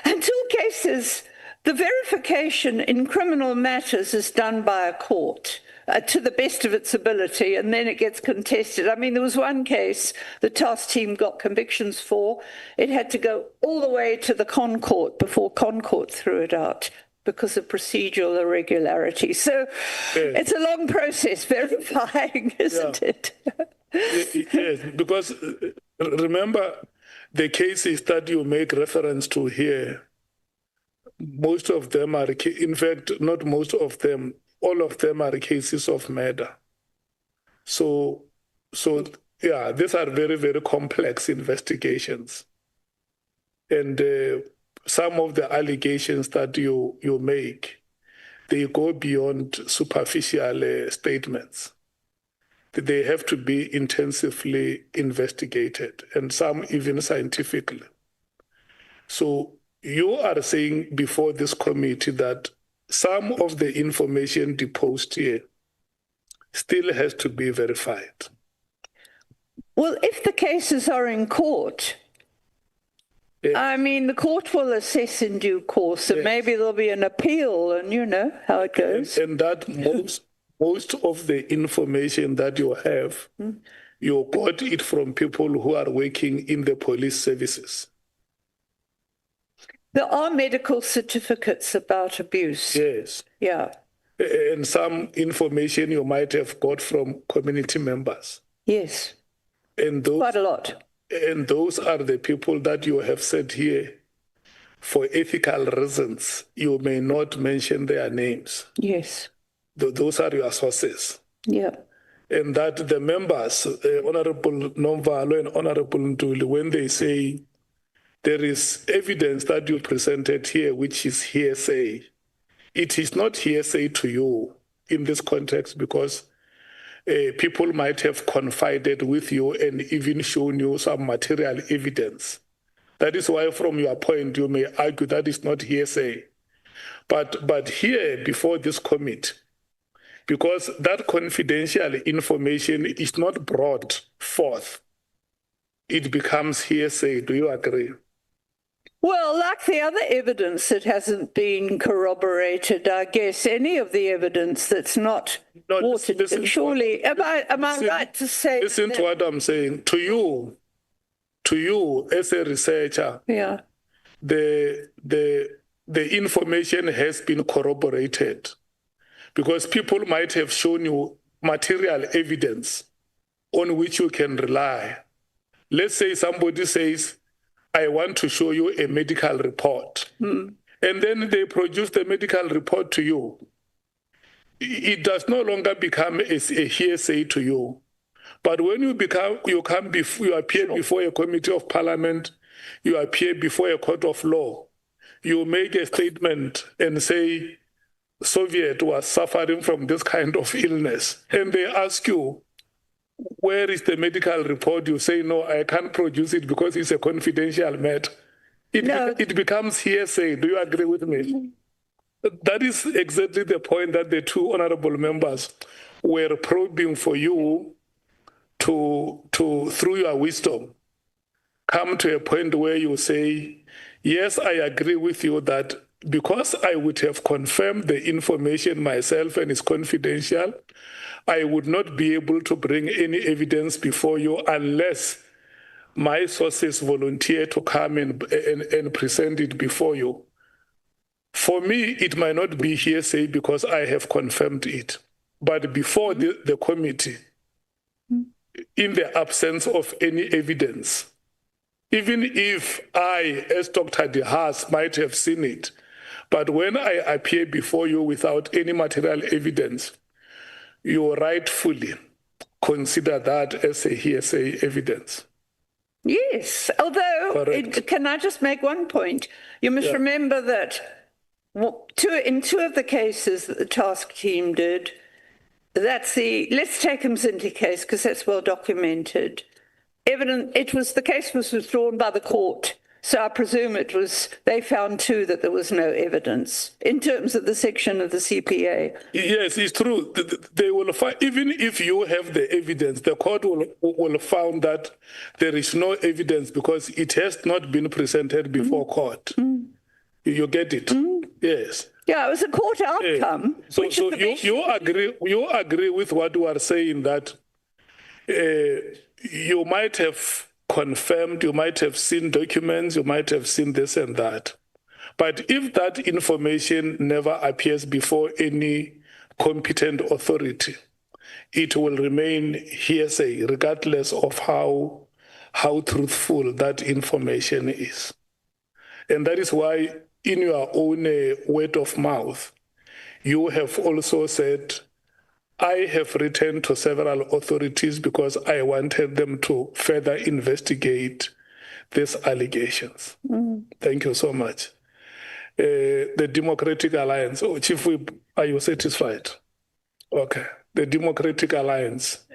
until cases, the verification in criminal matters is done by a court to the best of its ability, and then it gets contested. I mean, there was one case the task team got convictions for. It had to go all the way to the Concourt before Concourt threw it out because of procedural irregularity. So it's a long process verifying, isn't it? Yes, because remember the cases that you make reference to here, most of them are, in fact, not most of them, all of them are cases of murder. So yeah, these are very, very complex investigations. And some of the allegations that you make, they go beyond superficial statements. They have to be intensively investigated, and some even scientifically. So you are saying before this committee that some of the information deposed here still has to be verified. Well, if the cases are in court, I mean, the court will assess in due course, and maybe there'll be an appeal, and you know how it goes. And that most of the information that you have, you got it from people who are working in the police services. There are medical certificates about abuse. Yes. Yeah. And some information you might have got from community members. Yes. And those, quite a lot. And those are the people that you have said here, for ethical reasons, you may not mention their names. Yes. Those are your sources. Yeah. And that the members, Honorable Nomvalo and Honorable Ntuli, when they say there is evidence that you presented here, which is hearsay, it is not hearsay to you in this context, because people might have confided with you and even shown you some material evidence. That is why, from your point, you may argue that is not hearsay. But here, before this committee, because that confidential information is not brought forth, it becomes hearsay. Do you agree? Well, like the other evidence that hasn't been corroborated, I guess any of the evidence that's not watered, surely, am I right to say? Listen to what I'm saying. To you as a researcher, the information has been corroborated, because people might have shown you material evidence on which you can rely. Let's say somebody says, I want to show you a medical report. And then they produce the medical report to you. It does no longer become a hearsay to you. But when you appear before a committee of parliament you appear before a court of law, you make a statement and say, Soviet was suffering from this kind of illness, and they ask you, where is the medical report? You say, no, I can't produce it because it's a confidential matter. It becomes hearsay. Do you agree with me? That is exactly the point that the two honorable members were probing for you to through your wisdom, come to a point where you say, yes, I agree with you that because I would have confirmed the information myself and it's confidential, I would not be able to bring any evidence before you unless my sources volunteer to come and present it before you. For me, it might not be hearsay because I have confirmed it. But before the committee, in the absence of any evidence, even if I, as Dr. De Haas, might have seen it, but when I appear before you without any material evidence, you rightfully consider that as a hearsay evidence. Yes, although, can I just make one point? You must remember that in two of the cases that the task team did, let's take Mkhwanazi case because that's well documented. The case was withdrawn by the court, so I presume they found too that there was no evidence in terms of the section of the CPA. Yes, it's true. They will find, even if you have the evidence, the court will find that there is no evidence because it has not been presented before court. You get it? Yes. Yeah, it was a court outcome. So you agree with what you are saying that you might have confirmed, you might have seen documents, you might have seen this and that. But if that information never appears before any competent authority, it will remain hearsay regardless of how truthful that information is. And that is why in your own word of mouth, you have also said, I have written to several authorities because I wanted them to further investigate these allegations. Thank you so much. The Democratic Alliance, Chief Whip, are you satisfied? Okay. The Democratic Alliance.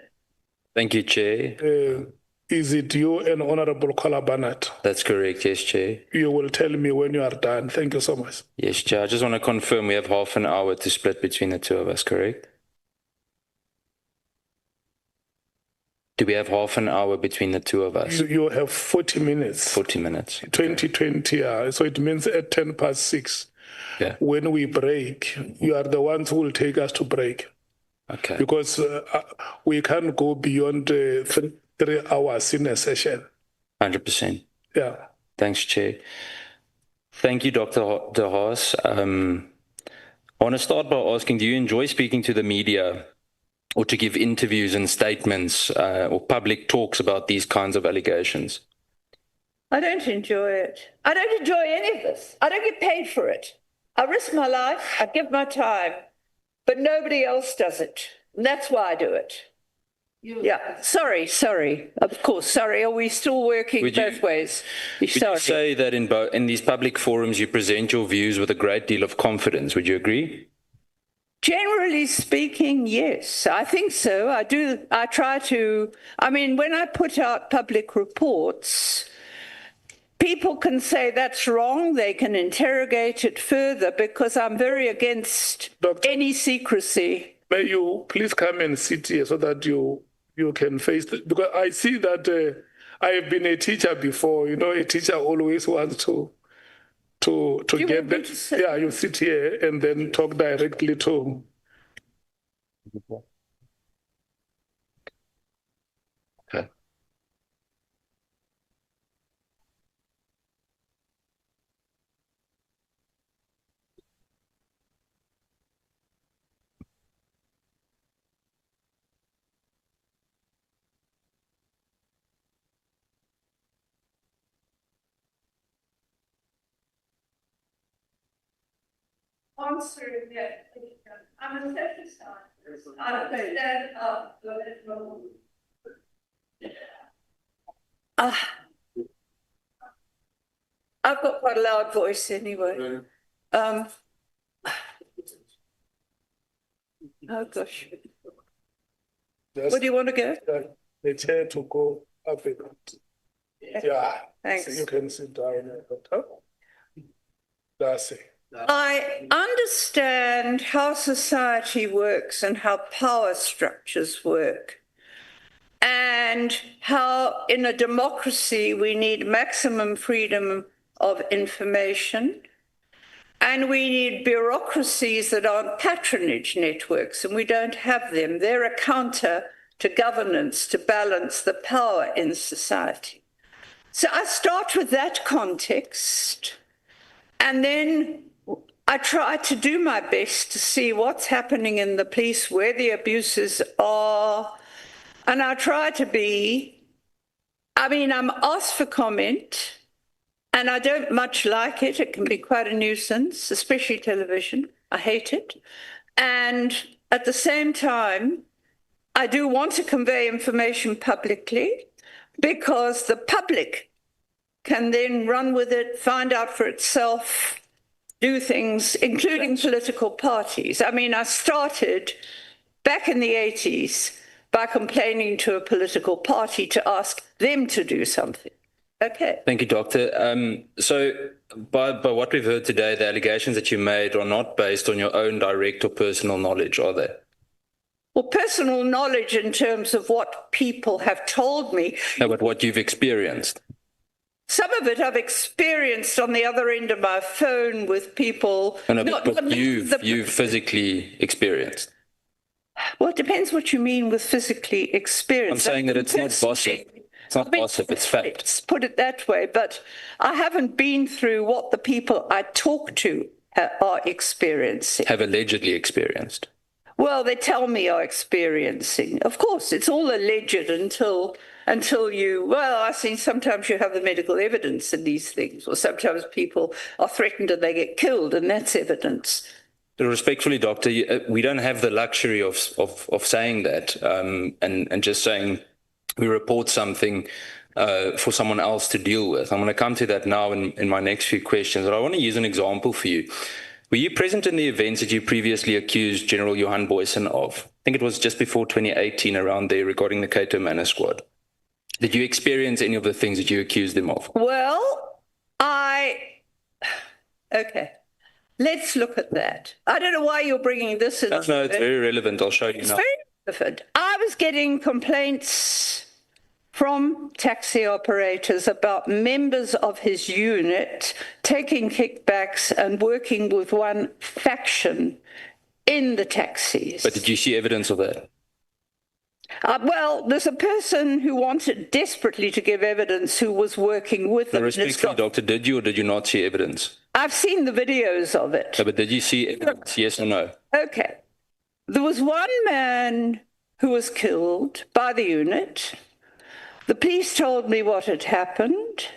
Thank you, Chair. Is it you and Honorable Kola Barnett? That's correct, yes, Chair. You will tell me when you are done. Thank you so much. Yes, Chair. I just want to confirm we have half an hour to split between the two of us, correct? Do we have half an hour between the two of us? You have 40 minutes. 40 minutes. Okay. 2020, so it means at 6:10, when we break, you are the ones who will take us to break. Okay. Because we can't go beyond 3 hours in a session. 100%. Yeah. Thanks, Chair. Thank you, Dr. De Haas. I want to start by asking, do you enjoy speaking to the media or to give interviews and statements or public talks about these kinds of allegations? I don't enjoy it. I don't enjoy any of this. I don't get paid for it. I risk my life. I give my time. But nobody else does it. And that's why I do it. Yeah, sorry. Of course, sorry. Are we still working both ways? Would you say that in these public forums you present your views with a great deal of confidence? Would you agree? Generally speaking, yes, I think so. I do. I try to. I mean, when I put out public reports, people can say that's wrong. They can interrogate it further because I'm very against any secrecy. May you please come and sit here so that you can face it? Because I see that I have been a teacher before. You know, a teacher always wants to get that. Yeah, you sit here and then talk directly to. Okay. Answering that, I'm a scientist. I understand. I've got quite a loud voice anyway. Oh gosh. Just Where do you want to go? the chair to go up a bit. Yeah. Thanks. So you can sit down. That's it. I understand how society works and how power structures work, and how in a democracy we need maximum freedom of information, and we need bureaucracies that aren't patronage networks, and we don't have them. They're a counter to governance to balance the power in society. So I start with that context, and then I try to do my best to see what's happening in the police, where the abuses are, and I try to be, I'm asked for comment, and I don't much like it. It can be quite a nuisance, especially television. I hate it. And at the same time, I do want to convey information publicly, because the public can then run with it, find out for itself, do things, including political parties. I started back in the 80s by complaining to a political party to ask them to do something. Okay. Thank you, Doctor. So by what we've heard today, the allegations that you made are not based on your own direct or personal knowledge, are they? Well, personal knowledge in terms of what people have told me. No, but what you've experienced. Some of it I've experienced on the other end of my phone with people. No, but you've physically experienced. Well, it depends what you mean with physically experienced. I'm saying that it's not gossip. It's not gossip, it's fact. Let's put it that way, but I haven't been through what the people I talk to are experiencing. Have allegedly experienced. Well, they tell me are experiencing. Of course, it's all alleged until I see sometimes you have the medical evidence in these things, or sometimes people are threatened and they get killed, and that's evidence. Respectfully, Doctor, we don't have the luxury of saying that and just saying we report something for someone else to deal with. I'm going to come to that now in my next few questions, but I want to use an example for you. Were you present in the events that you previously accused General Johan Boysen of? I think it was just before 2018, around there, regarding the Cato Manor Squad. Did you experience any of the things that you accused them of? Well, okay. Let's look at that. I don't know why you're bringing this in. No, it's very relevant. I'll show you now. It's very relevant. I was getting complaints from taxi operators about members of his unit taking kickbacks and working with one faction in the taxis. But did you see evidence of that? Well, there's a person who wanted desperately to give evidence who was working with them. Respectfully, Doctor, did you or did you not see evidence? I've seen the videos of it. No, but did you see evidence, yes or no? Okay. There was one man who was killed by the unit. The police told me what had happened,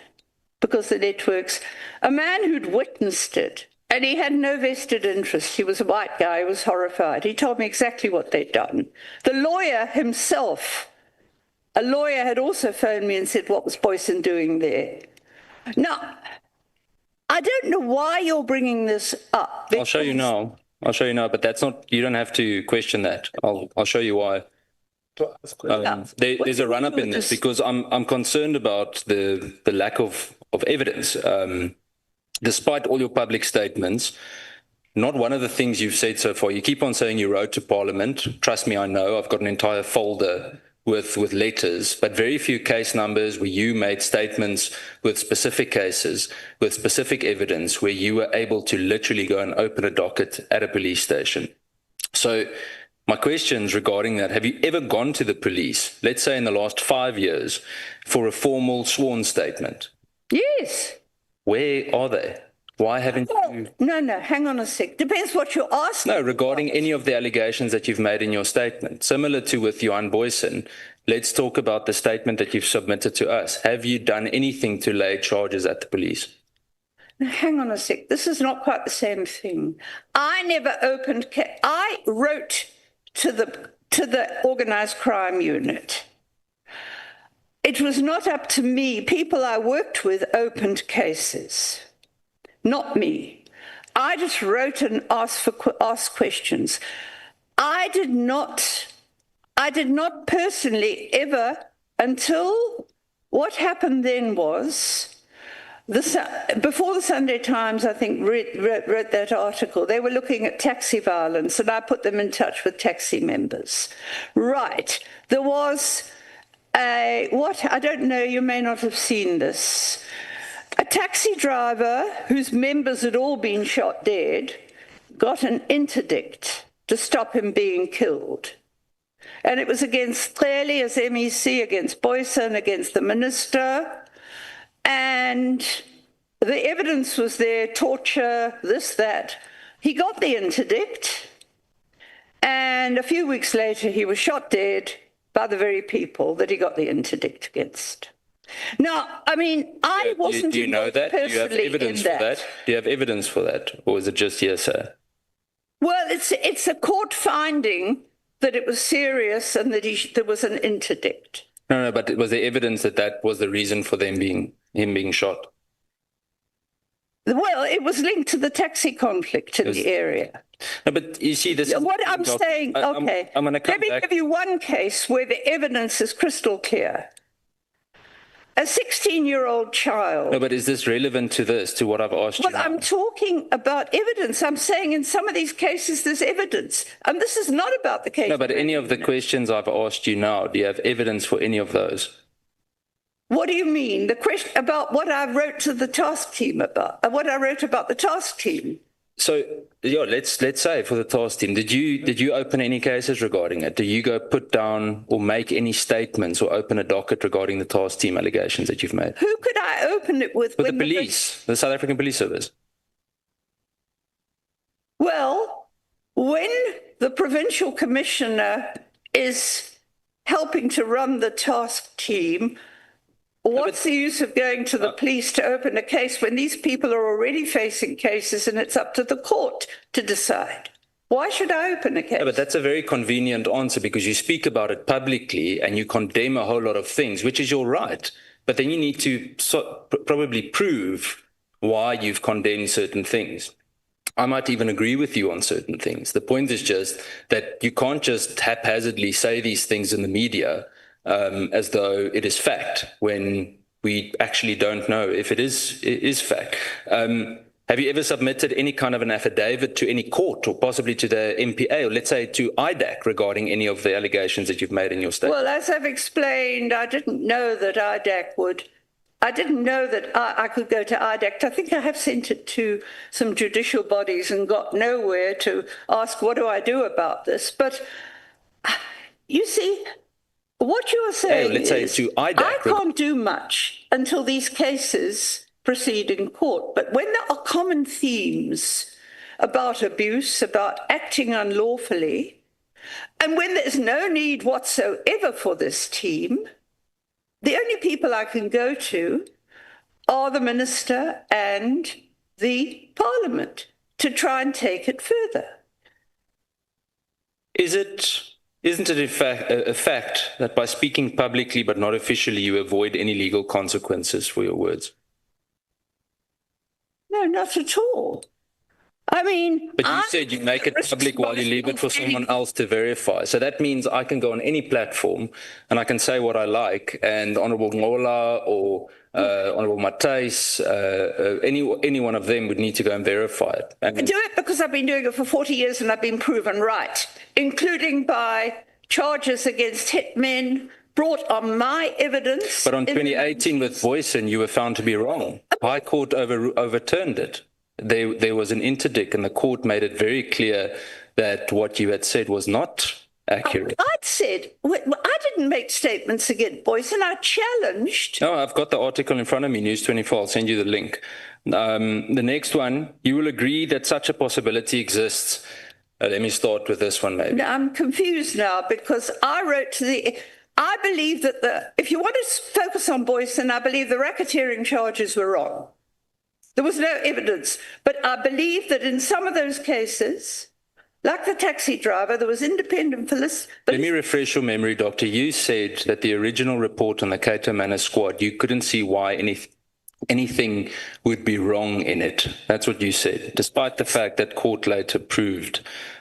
because the networks, a man who'd witnessed it, and he had no vested interest. He was a white guy, he was horrified. He told me exactly what they'd done. The lawyer himself, a lawyer had also phoned me and said, what was Boysen doing there? Now, I don't know why you're bringing this up. I'll show you now. But that's not, you don't have to question that. I'll show you why. There's a run-up in this because I'm concerned about the lack of evidence. Despite all your public statements, not one of the things you've said so far, you keep on saying you wrote to Parliament. Trust me, I know. I've got an entire folder with letters, but very few case numbers where you made statements with specific cases, with specific evidence, where you were able to literally go and open a docket at a police station. So my questions regarding that, have you ever gone to the police, let's say in the last 5 years, for a formal sworn statement? Yes. Where are they? Why haven't you? No, hang on a sec. Depends what you're asking. No, regarding any of the allegations that you've made in your statement. Similar to with Johan Boysen, let's talk about the statement that you've submitted to us. Have you done anything to lay charges at the police? Now, hang on a sec. This is not quite the same thing. I never opened. I wrote to the organised crime unit. It was not up to me. People I worked with opened cases. not me. I just wrote and asked questions. I did not personally ever, until what happened then was, before the Sunday Times, I think, wrote that article, they were looking at taxi violence, and I put them in touch with taxi members. Right. There was I don't know, you may not have seen this. A taxi driver whose members had all been shot dead got an interdict to stop him being killed. And it was against, clearly as MEC, against Boyson, against the minister. And the evidence was there, torture, this, that. He got the interdict. And a few weeks later, he was shot dead by the very people that he got the interdict against. Now, I mean, I wasn't. Do you know that? Do you have evidence for that? Do you have evidence for that, or is it just hearsay? Well, it's a court finding that it was serious and that there was an interdict. No, but was there evidence that that was the reason for him being shot? Well, it was linked to the taxi conflict in the area. No, but you see, this. What I'm saying, okay. I'm going to come back. Let me give you one case where the evidence is crystal clear. A 16-year-old child. No, but is this relevant to this, to what I've asked you? Well, I'm talking about evidence. I'm saying in some of these cases there's evidence. And this is not about the case. No, but any of the questions I've asked you now, do you have evidence for any of those? What do you mean? The question about what I wrote to the task team about, what I wrote about the task team. So, yeah, let's say for the task team, did you open any cases regarding it? Did you go put down or make any statements or open a docket regarding the task team allegations that you've made? Who could I open it with? With the police, the South African Police Service. Well, when the provincial commissioner is helping to run the task team, what's the use of going to the police to open a case when these people are already facing cases and it's up to the court to decide? Why should I open a case? Yeah, but that's a very convenient answer because you speak about it publicly and you condemn a whole lot of things, which is your right. But then you need to probably prove why you've condemned certain things. I might even agree with you on certain things. The point is just that you can't just haphazardly say these things in the media as though it is fact when we actually don't know if it is fact. Have you ever submitted any kind of an affidavit to any court or possibly to the MPA or let's say to IDAC regarding any of the allegations that you've made in your statement? Well, as I've explained, I didn't know that IDAC would. I didn't know that I could go to IDAC. I think I have sent it to some judicial bodies and got nowhere to ask, what do I do about this? But you see, what you're saying let's say to IDAC, I can't do much until these cases proceed in court. But when there are common themes about abuse, about acting unlawfully, and when there's no need whatsoever for this team, the only people I can go to are the minister and the parliament to try and take it further. Isn't it a fact that by speaking publicly but not officially, you avoid any legal consequences for your words? No, not at all. I mean, but you said you make it public while you leave it for someone else to verify. So that means I can go on any platform and I can say what I like, and Honourable Ngola or Honourable Matthys, any one of them would need to go and verify it. I do it because I've been doing it for 40 years and I've been proven right, including by charges against hitmen brought on my evidence. But on 2018 with Boyson, you were found to be wrong. High Court overturned it. There was an interdict and the court made it very clear that what you had said was not accurate. I'd said, I didn't make statements against Boyson, I challenged. No, I've got the article in front of me, News 24, I'll send you the link. The next one, you will agree that such a possibility exists. Let me start with this one maybe. No, I'm confused now because I wrote to I believe that if you want to focus on Boyson, I believe the racketeering charges were wrong. There was no evidence, but I believe that in some of those cases, like the taxi driver, there was independent police. Let me refresh your memory, Doctor. You said that the original report on the Cato Manor squad, you couldn't see why any anything would be wrong in it. That's what you said, despite the fact that court later proved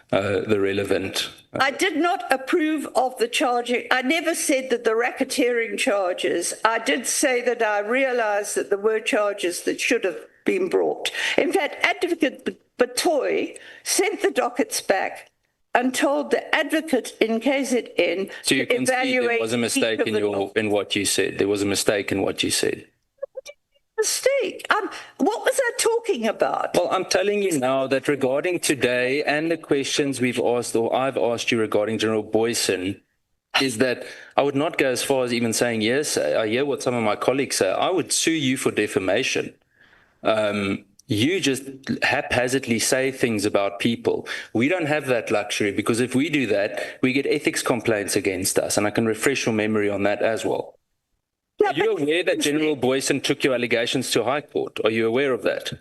the relevant. I did not approve of the charging. I never said that the racketeering charges. I did say that I realized that there were charges that should have been brought. In fact, Advocate Batoy sent the dockets back and told the advocate in KZN so you to can see evaluate. there was a mistake in what you said. There was a mistake in what you said. Mistake. What was I talking about? Well, I'm telling you now that regarding today and the questions we've asked, or I've asked you regarding General Boyson, is that I would not go as far as even saying, yes, I hear what some of my colleagues say. I would sue you for defamation. You just haphazardly say things about people. We don't have that luxury, because if we do that, we get ethics complaints against us. And I can refresh your memory on that as well. Yeah, are you aware that General Boyson took your allegations to High Court? Are you aware of that?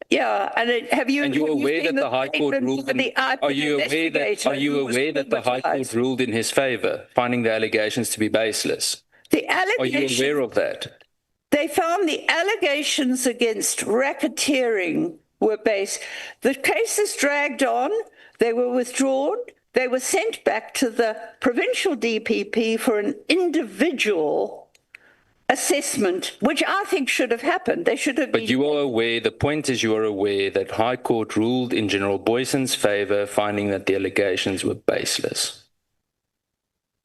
Yeah, and have you? And you're aware that the High Court ruled? Are you aware that the High Court ruled in his favour, finding the allegations to be baseless? Are you aware of that? They found the allegations against racketeering were based. The cases dragged on. They were withdrawn. They were sent back to the provincial DPP for an individual assessment, which I think should have happened. They should have been. But you are aware, the point is you are aware that High Court ruled in General Boyson's favour, finding that the allegations were baseless.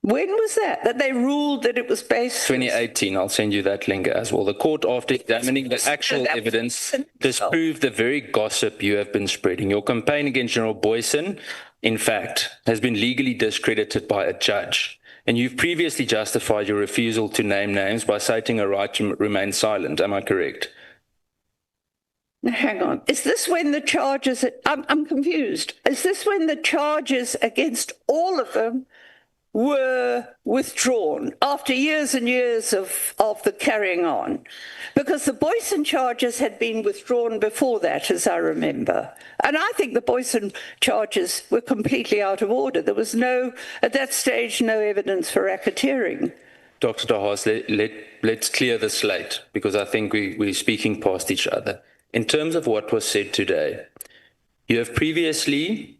When was that? That they ruled that it was baseless? 2018, I'll send you that link as well. The court, after examining the actual evidence, disproved the very gossip you have been spreading. Your campaign against General Boyson, in fact, has been legally discredited by a judge. And you've previously justified your refusal to name names by citing a right to remain silent. Am I correct? Hang on. Is this when the charges... I'm confused. Is this when the charges against all of them were withdrawn after years and years of the carrying on? Because the Boyson charges had been withdrawn before that, as I remember. And I think the Boyson charges were completely out of order. There was at that stage, no evidence for racketeering. Dr. De Haas, let's clear the slate, because I think we're speaking past each other. In terms of what was said today, you have previously,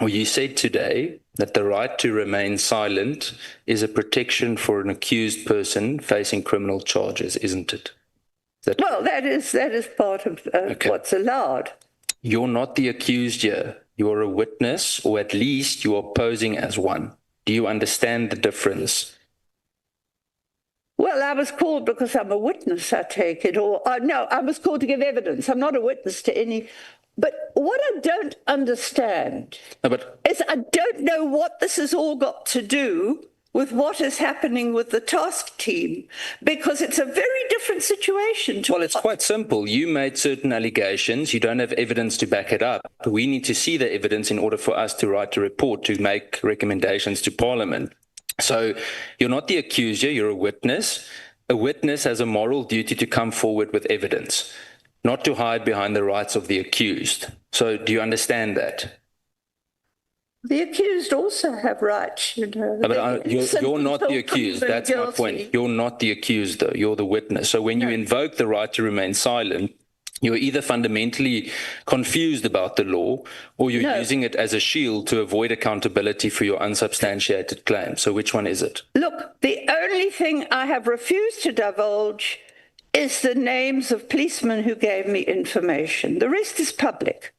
or you said today, that the right to remain silent is a protection for an accused person facing criminal charges, isn't it? That is part of what's allowed. You're not the accused here. You're a witness, or at least you are posing as one. Do you understand the difference? Well, I was called because I'm a witness, I take it. Or no, I was called to give evidence. I'm not a witness to any... But what I don't understand is I don't know what this has all got to do with what is happening with the task team, because it's a very different situation. Well, it's quite simple. You made certain allegations. You don't have evidence to back it up. We need to see the evidence in order for us to write a report, to make recommendations to Parliament. So you're not the accuser, you're a witness. A witness has a moral duty to come forward with evidence, not to hide behind the rights of the accused. So do you understand that? The accused also have rights, you know. But you're not the accused. That's my point. You're not the accused, though. You're the witness. So when you invoke the right to remain silent, you're either fundamentally confused about the law, or you're using it as a shield to avoid accountability for your unsubstantiated claim. So which one is it? Look, the only thing I have refused to divulge is the names of policemen who gave me information. The rest is public.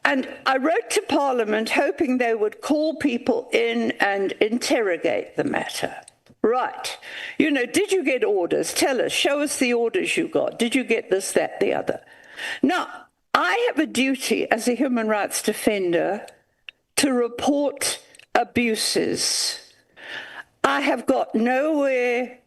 And I wrote to Parliament hoping they would call people in and interrogate the matter. Right. You know, did you get orders? Tell us. Show us the orders you got. Did you get this, that, the other? Now, I have a duty as a human rights defender to report abuses. I have got nowhere,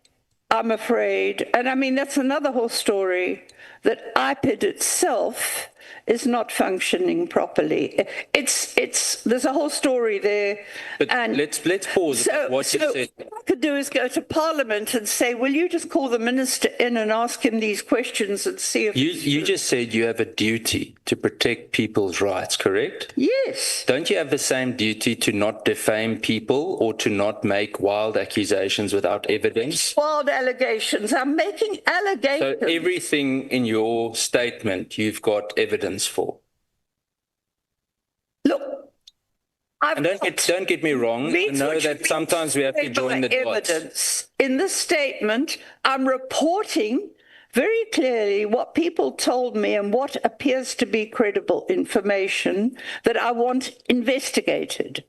I'm afraid, and I mean, that's another whole story, that IPID itself is not functioning properly. There's a whole story there. But and let's pause. What you said. What I could do is go to Parliament and say, will you just call the minister in and ask him these questions and see if... You just said you have a duty to protect people's rights, correct? Yes. Don't you have the same duty to not defame people or to not make wild accusations without evidence? Wild allegations. I'm making allegations. So everything in your statement you've got evidence for. Look, and don't get me wrong. I know that sometimes we have to join the dots. Evidence. In this statement, I'm reporting very clearly what people told me and what appears to be credible information that I want investigated.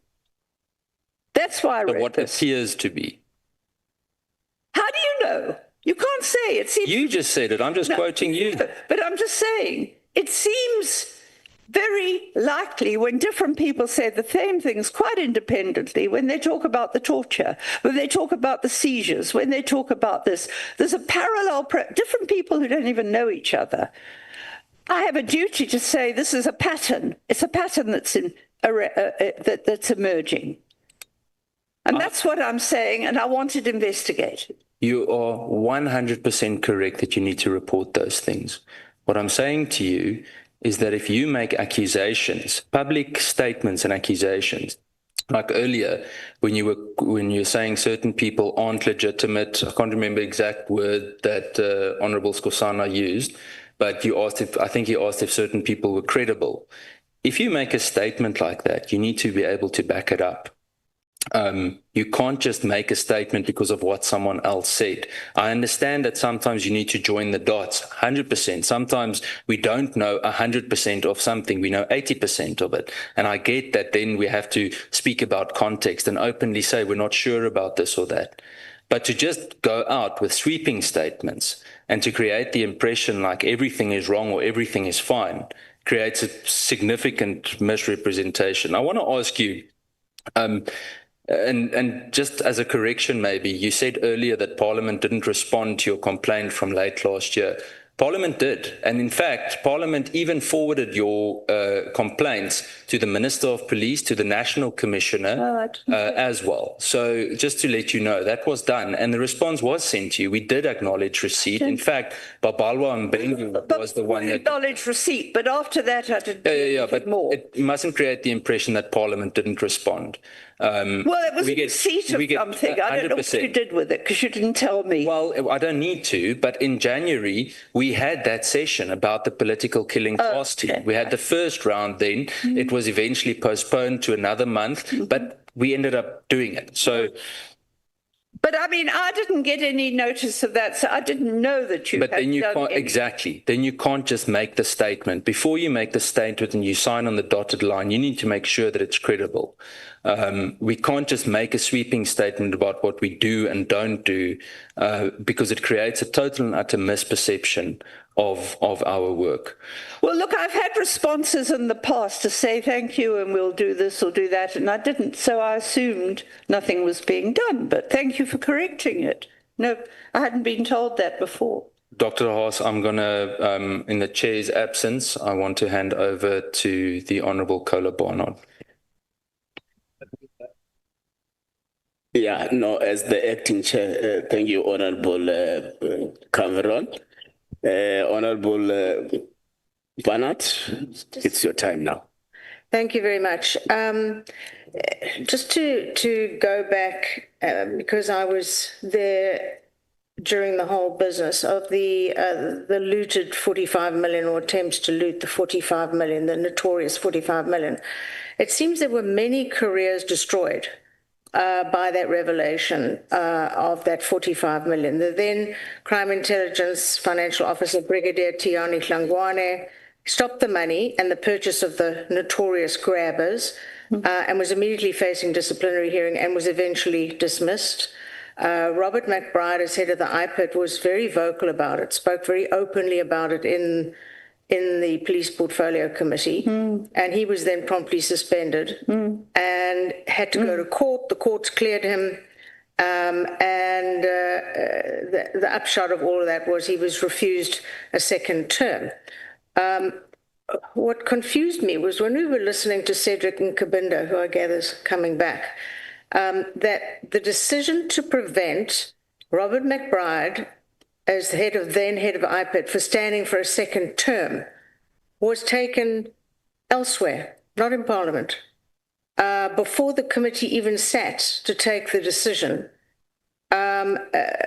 That's why I read what this. Appears to be. How do you know? You can't say. It seems you just said it. I'm just quoting you. But I'm just saying, it seems very likely when different people say the same things quite independently, when they talk about the torture, when they talk about the seizures, when they talk about this, there's a parallel, different people who don't even know each other. I have a duty to say this is a pattern. It's a pattern that's that's emerging. And that's what I'm saying, and I want it investigated. You are 100% correct that you need to report those things. What I'm saying to you is that if you make accusations, public statements and accusations, like earlier when you were saying certain people aren't legitimate, I can't remember the exact word that Honourable Skosana used, but I think you asked if certain people were credible. If you make a statement like that, you need to be able to back it up. You can't just make a statement because of what someone else said. I understand that sometimes you need to join the dots, 100%. Sometimes we don't know 100% of something. We know 80% of it. And I get that then we have to speak about context and openly say we're not sure about this or that. But to just go out with sweeping statements and to create the impression like everything is wrong or everything is fine creates a significant misrepresentation. I want to ask you, and just as a correction, maybe, you said earlier that Parliament didn't respond to your complaint from late last year. Parliament did. And in fact, Parliament even forwarded your complaints to the Minister of Police, to the National Commissioner as well. So just to let you know, that was done. And the response was sent to you. We did acknowledge receipt. In fact, Babalwa Mbengu was the one that... Acknowledged receipt, but after that I did but more. It mustn't create the impression that Parliament didn't respond. Well, it was a receipt of something. I don't know what you did with it because you didn't tell me. Well, I don't need to, but in January, we had that session about the political killing task team. We had the first round then. It was eventually postponed to another month, but we ended up doing it. So... But I mean, I didn't get any notice of that, so I didn't know that you. But then you can't exactly. Then you can't just make the statement. Before you make the statement and you sign on the dotted line, you need to make sure that it's credible. We can't just make a sweeping statement about what we do and don't do, because it creates a total and utter misperception of our work. Well, look, I've had responses in the past to say thank you and we'll do this or do that, and I didn't, so I assumed nothing was being done, but thank you for correcting it. No, I hadn't been told that before. Dr. Haas, I'm going to, in the chair's absence, I want to hand over to the Honourable Kola Barnard. Yeah, no, as the acting chair, thank you, Honourable Cameron. Honourable Barnard, it's your time now. Thank you very much. Just to go back, because I was there during the whole business of the looted 45 million, or attempts to loot the 45 million, the notorious 45 million. It seems there were many careers destroyed by that revelation of that 45 million. The then Crime Intelligence Financial Officer, Brigadier Tiani Hlangwane, stopped the money and the purchase of the notorious grabbers, and was immediately facing disciplinary hearing and was eventually dismissed. Robert McBride, as head of the IPID, was very vocal about it, spoke very openly about it in the Police Portfolio Committee, and he was then promptly suspended and had to go to court. The courts cleared him, and the upshot of all of that was he was refused a second term. what confused me was when we were listening to Cedric and Kabinda, who I gather is coming back, that the decision to prevent Robert McBride as the then head of IPID for standing for a second term was taken elsewhere, not in Parliament, before the committee even sat to take the decision,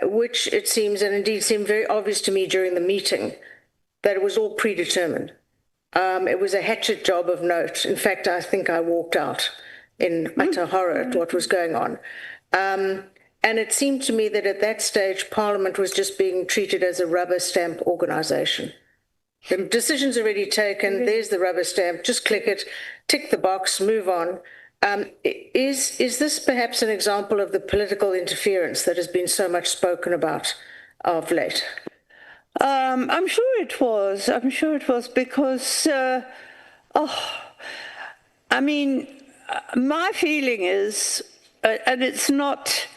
which it seems, and indeed seemed very obvious to me during the meeting, that it was all predetermined. It was a hatchet job of note. In fact, I think I walked out in utter horror at what was going on. And it seemed to me that at that stage, Parliament was just being treated as a rubber stamp organisation. The decision's already taken, there's the rubber stamp, just click it, tick the box, move on. Is this perhaps an example of the political interference that has been so much spoken about of late? I'm sure it was. I'm sure it was because, I mean, my feeling is, and it's not,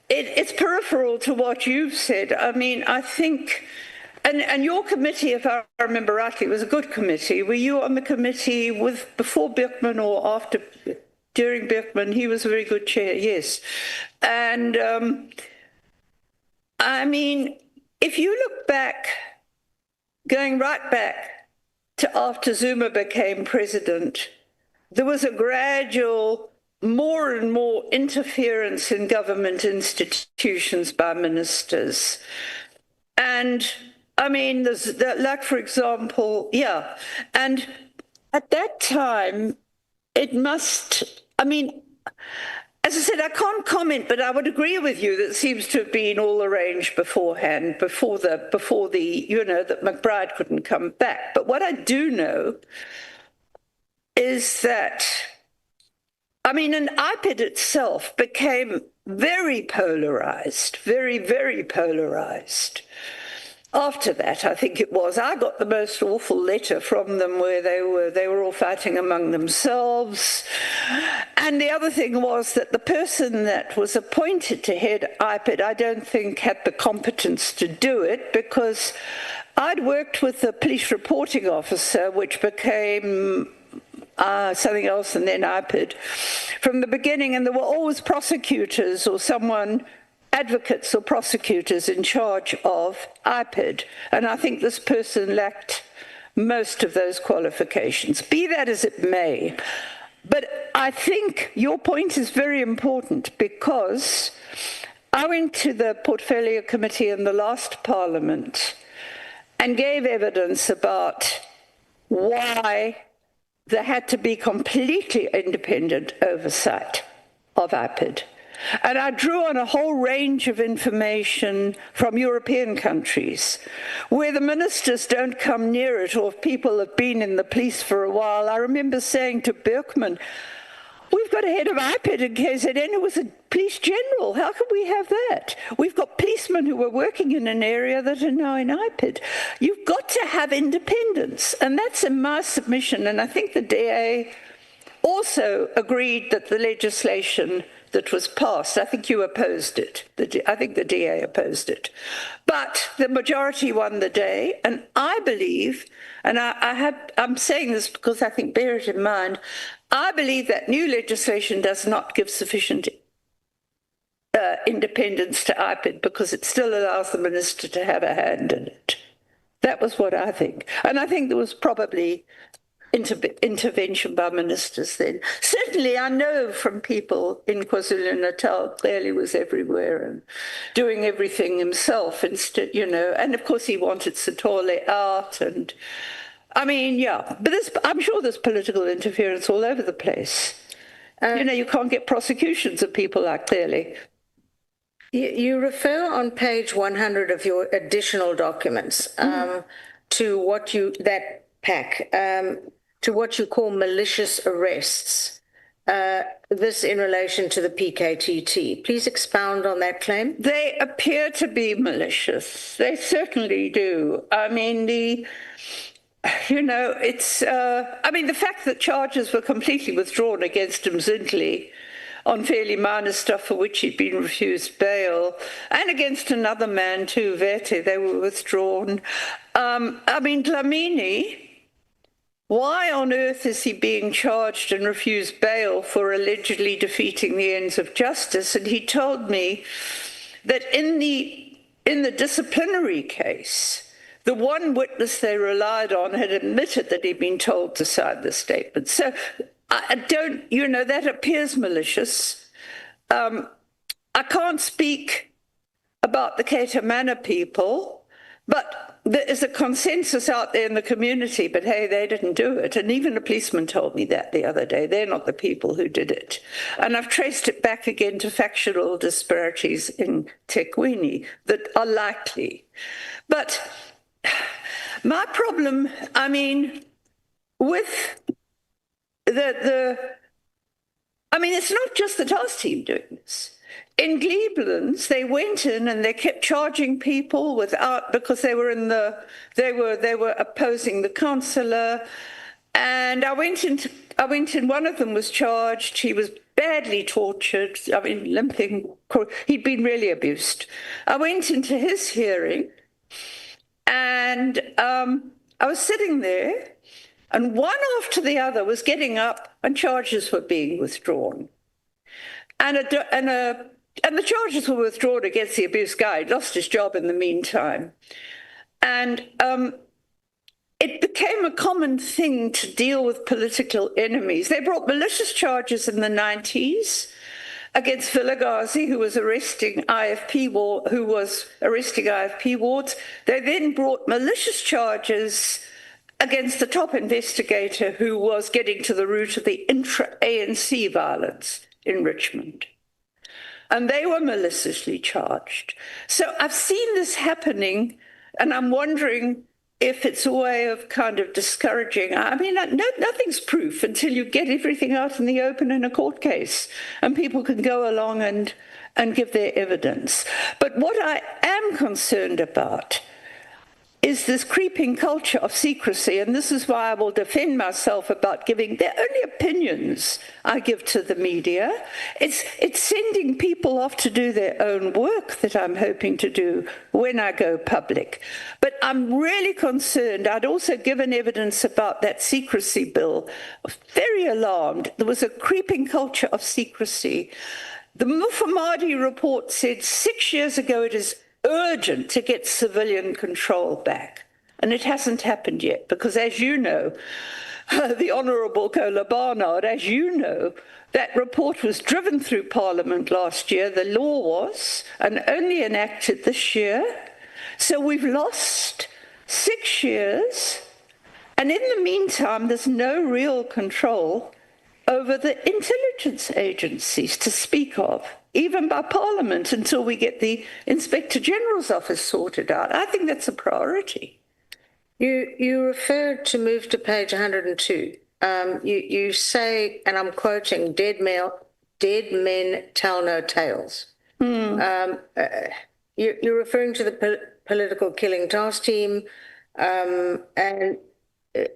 it's peripheral to what you've said. I mean, I think, and your committee, if I remember rightly, was a good committee. Were you on the committee before Birkman or after, during Birkman? He was a very good chair, yes. And I mean, if you look back, going right back to after Zuma became president, there was a gradual, more and more interference in government institutions by ministers. And I mean, like, for example, yeah. And at that time, it must, I mean, as I said, I can't comment, but I would agree with you that it seems to have been all arranged beforehand, before the, you know, that McBride couldn't come back. But what I do know is that, I mean, an IPID itself became very polarized, very, very polarized. After that, I think it was, I got the most awful letter from them where they were all fighting among themselves. And the other thing was that the person that was appointed to head IPID, I don't think had the competence to do it, because I'd worked with the police reporting officer, which became something else and then IPID from the beginning, and there were always prosecutors or advocates or prosecutors in charge of IPID, and I think this person lacked most of those qualifications. Be that as it may, but I think your point is very important, because I went to the Portfolio Committee in the last Parliament and gave evidence about why there had to be completely independent oversight of IPID. And I drew on a whole range of information from European countries where the ministers don't come near it, or if people have been in the police for a while. I remember saying to Birkman, we've got a head of IPID in KZN who was a police general. How can we have that? We've got policemen who were working in an area that are now in IPID. You've got to have independence. And that's in my submission. And I think the DA also agreed that the legislation that was passed, I think you opposed it. I think the DA opposed it. But the majority won the day, and I believe, and I'm saying this because I think, bear it in mind, I believe that new legislation does not give sufficient independence to IPID, because it still allows the minister to have a hand in it. That was what I think. And I think there was probably intervention by ministers then. Certainly, I know from people in KwaZulu-Natal, clearly was everywhere and doing everything himself instead, you know, and of course he wanted Sithole out, and I mean, yeah, but I'm sure there's political interference all over the place. You know, you can't get prosecutions of people like Clearly. You refer on page 100 of your additional documents to what that pack, to what you call malicious arrests, this in relation to the PKTT. Please expound on that claim. They appear to be malicious. They certainly do. I mean, you know, it's, I mean, the fact that charges were completely withdrawn against Mzindli on fairly minor stuff for which he'd been refused bail, and against another man too, Vete, they were withdrawn. I mean, Dlamini, why on earth is he being charged and refused bail for allegedly defeating the ends of justice? And he told me that in the disciplinary case, the one witness they relied on had admitted that he'd been told to sign the statement. So I don't, that appears malicious. I can't speak about the Cato Manor people, but there is a consensus out there in the community, but hey, they didn't do it. And even a policeman told me that the other day. They're not the people who did it. And I've traced it back again to factual disparities in Tekwini that are likely. But my problem, with it's not just the task team doing this. In Glebelands, they went in and they kept charging people because they were opposing the councillor. And I went in, one of them was charged. He was badly tortured, limping. He'd been really abused. I went into his hearing and I was sitting there, and one after the other was getting up and charges were being withdrawn. And the charges were withdrawn against the abuse guy. He'd lost his job in the meantime. And it became a common thing to deal with political enemies. They brought malicious charges in the 90s against Vilagazi, who was arresting IFP wards. They then brought malicious charges against the top investigator who was getting to the root of the intra-ANC violence in Richmond. And they were maliciously charged. So I've seen this happening, and I'm wondering if it's a way of kind of discouraging. Nothing's proof until you get everything out in the open in a court case, and people can go along and give their evidence. But what I am concerned about is this creeping culture of secrecy, and this is why I will defend myself about giving the only opinions I give to the media. It's sending people off to do their own work that I'm hoping to do when I go public. But I'm really concerned. I'd also given evidence about that secrecy bill. Very alarmed. There was a creeping culture of secrecy. The Mkhwanazi report said 6 years ago it is urgent to get civilian control back. And it hasn't happened yet because, as you know, the Honourable Kola Barnard, as you know, that report was driven through Parliament last year, the law was, and only enacted this year. So we've lost 6 years, and in the meantime, there's no real control over the intelligence agencies to speak of, even by Parliament, until we get the Inspector General's office sorted out. I think that's a priority. You referred to move to page 102. You say, and I'm quoting, dead men tell no tales. You're referring to the political killing task team, and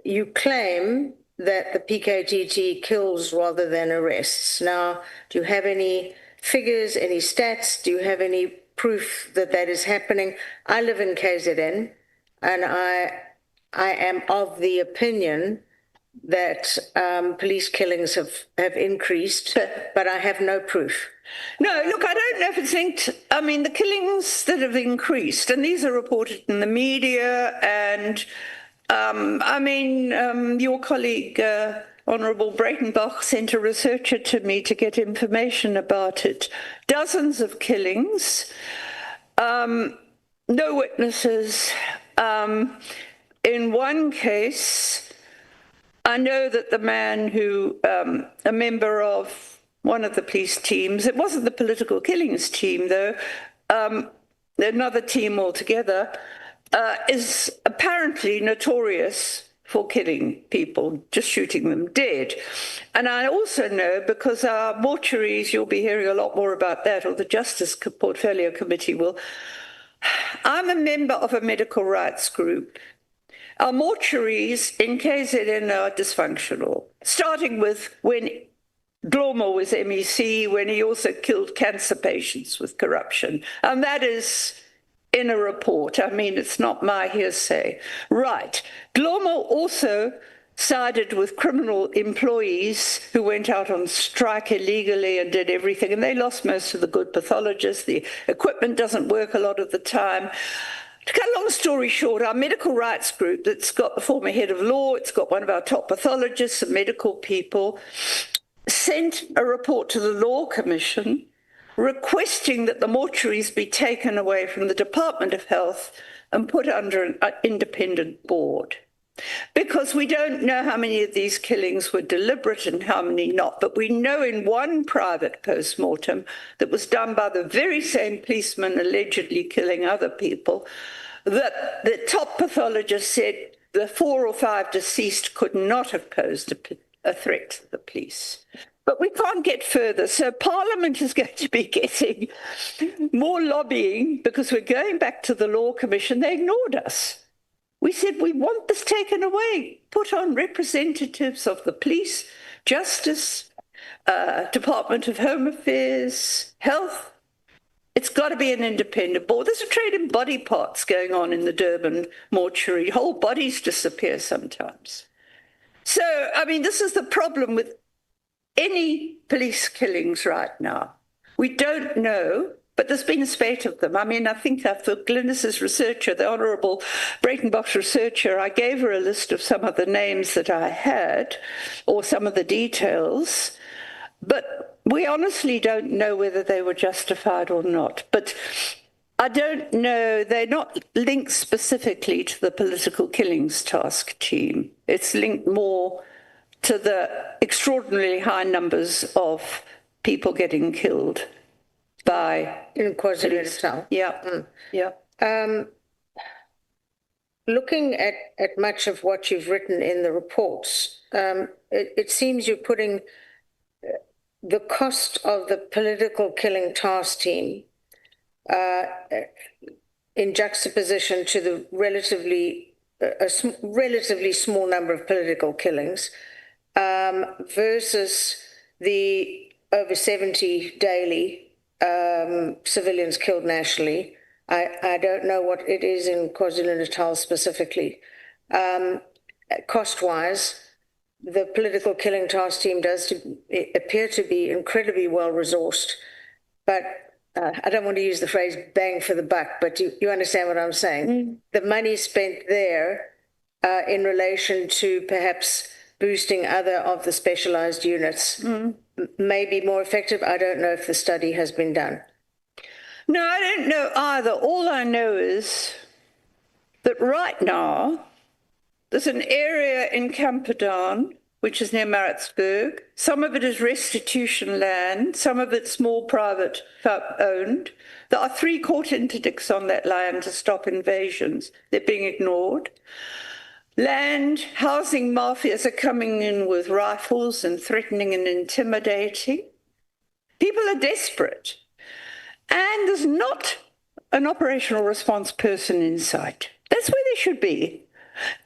you claim that the PKTT kills rather than arrests. Now, do you have any figures, any stats? Do you have any proof that that is happening? I live in KZN, and I am of the opinion that police killings have increased, but I have no proof. No, look, I don't know if it's linked. The killings that have increased, and these are reported in the media, and your colleague, Honourable Breitenbach, sent a researcher to me to get information about it. Dozens of killings, no witnesses. In one case, I know that the man who, a member of one of the police teams, it wasn't the political killings team though, another team altogether, is apparently notorious for killing people, just shooting them dead. And I also know, because our mortuaries, you'll be hearing a lot more about that, or the Justice Portfolio Committee will. I'm a member of a medical rights group. Our mortuaries in KZN are dysfunctional, starting with when Dlomo was MEC, when he also killed cancer patients with corruption. And that is in a report. It's not my hearsay. Right. Dlomo also sided with criminal employees who went out on strike illegally and did everything, and they lost most of the good pathologists. The equipment doesn't work a lot of the time. To cut a long story short, our medical rights group that's got the former head of law, it's got one of our top pathologists and medical people, sent a report to the Law Commission requesting that the mortuaries be taken away from the Department of Health and put under an independent board. Because we don't know how many of these killings were deliberate and how many not, but we know in one private post-mortem that was done by the very same policeman allegedly killing other people, that the top pathologist said the 4 or 5 deceased could not have posed a threat to the police. But we can't get further. So Parliament is going to be getting more lobbying because we're going back to the Law Commission. They ignored us. We said, we want this taken away. Put on representatives of the police, justice, Department of Home Affairs, health. It's got to be an independent board. There's a trade in body parts going on in the Durban mortuary. Whole bodies disappear sometimes. So, I mean, this is the problem with any police killings right now. We don't know, but there's been a spate of them. I mean, I think for Glynis's researcher, the Honourable Breitenbach's researcher, I gave her a list of some of the names that I had, or some of the details, but we honestly don't know whether they were justified or not. But I don't know, they're not linked specifically to the political killings task team. It's linked more to the extraordinarily high numbers of people getting killed by in KwaZulu-Natal. Yeah, yeah. Looking at much of what you've written in the reports, it seems you're putting the cost of the political killing task team in juxtaposition to the relatively small number of political killings versus the over 70 daily civilians killed nationally. I don't know what it is in KwaZulu-Natal specifically. Cost-wise, the political killing task team does appear to be incredibly well-resourced, but I don't want to use the phrase bang for the buck, but you understand what I'm saying. Mm. The money spent there in relation to perhaps boosting other of the specialized units may be more effective. I don't know if the study has been done. No, I don't know either. All I know is that right now there's an area in Camperdown, which is near Maritzburg. Some of it is restitution land, some of it's small private owned. There are 3 court interdicts on that land to stop invasions. They're being ignored. Land, housing mafias are coming in with rifles and threatening and intimidating. People are desperate. And there's not an operational response person in sight. That's where they should be.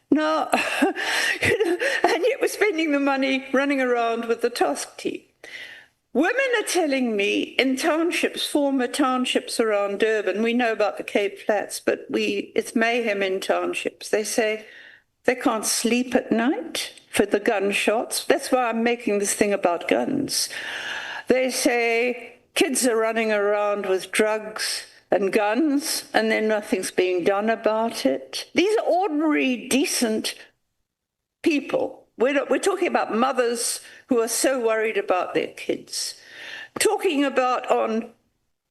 Now, and yet we're spending the money running around with the task team. Women are telling me in townships, former townships around Durban, we know about the Cape Flats, but it's mayhem in townships. They say they can't sleep at night for the gunshots. That's why I'm making this thing about guns. They say kids are running around with drugs and guns, and then nothing's being done about it. These are ordinary, decent people. We're talking about mothers who are so worried about their kids. Talking about on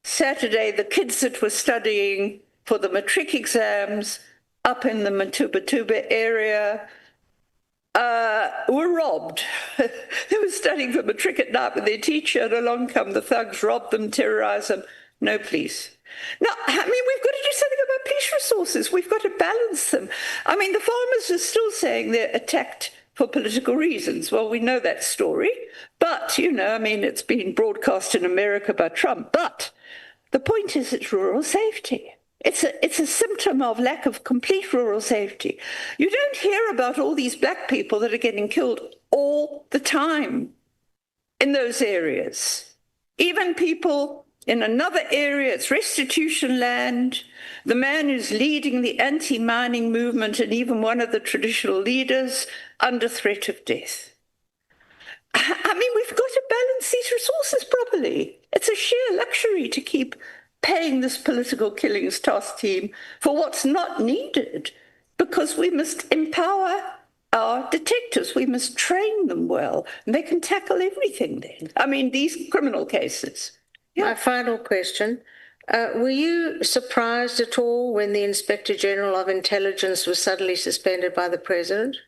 Saturday, the kids that were studying for the matric exams up in the Matuba area were robbed. They were studying for matric at night with their teacher, and along come the thugs, rob them, terrorize them. No police. No, I mean, we've got to do something about police resources. We've got to balance them. I mean, the farmers are still saying they're attacked for political reasons. Well, we know that story. But, you know, I mean, it's been broadcast in America by Trump. But the point is it's rural safety. It's a symptom of lack of complete rural safety. You don't hear about all these black people that are getting killed all the time in those areas. Even people in another area, it's restitution land. The man who's leading the anti-mining movement and even one of the traditional leaders under threat of death. I mean, we've got to balance these resources properly. It's a sheer luxury to keep paying this political killings task team for what's not needed, because we must empower our detectives. We must train them well, and they can tackle everything then. I mean, these criminal cases. Yeah. My final question. Were you surprised at all when the Inspector General of Intelligence was suddenly suspended by the President?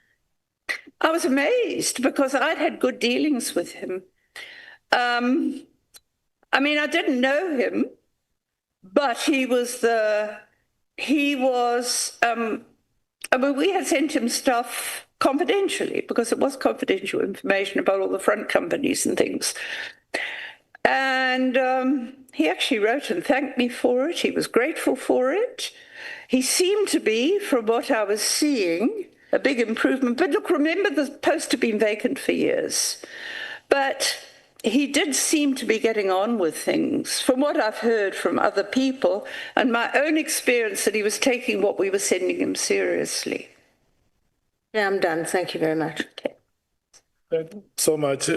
I was amazed because I'd had good dealings with him. I mean, I didn't know him, but I mean, we had sent him stuff confidentially because it was confidential information about all the front companies and things. And he actually wrote and thanked me for it. He was grateful for it. He seemed to be, from what I was seeing, a big improvement. But look, remember, the post had been vacant for years. But he did seem to be getting on with things, from what I've heard from other people and my own experience, that he was taking what we were sending him seriously. Yeah, I'm done. Thank you very much. Okay. Thank you so much,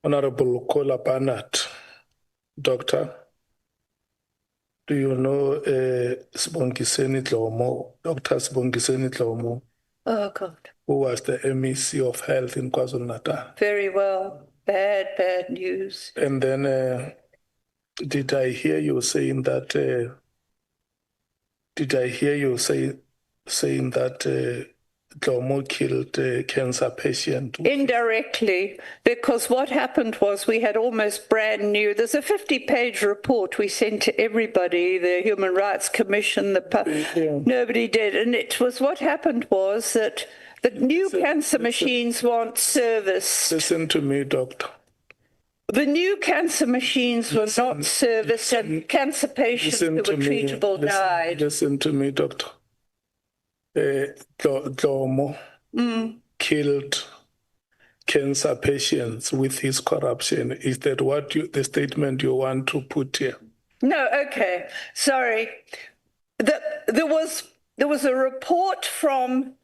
Honorable Kola Barnett. Doctor, do you know Sibongiseni Dlomo, Dr. Sibongiseni Dlomo? Oh, God. Who was the MEC of Health in KwaZulu-Natal? Very well. Bad news. And then did I hear you saying that Dlomo killed a cancer patient? Indirectly, because what happened was we had almost brand new, there's a 50-page report we sent to everybody, the Human Rights Commission, nobody did. And it was, what happened was that the new cancer machines weren't serviced. Listen to me, doctor. The new cancer machines were not serviced, and cancer patients who were treatable died. Listen to me, doctor. Dlomo killed cancer patients with his corruption. Is that what the statement you want to put here? No, okay. Sorry. There was a report from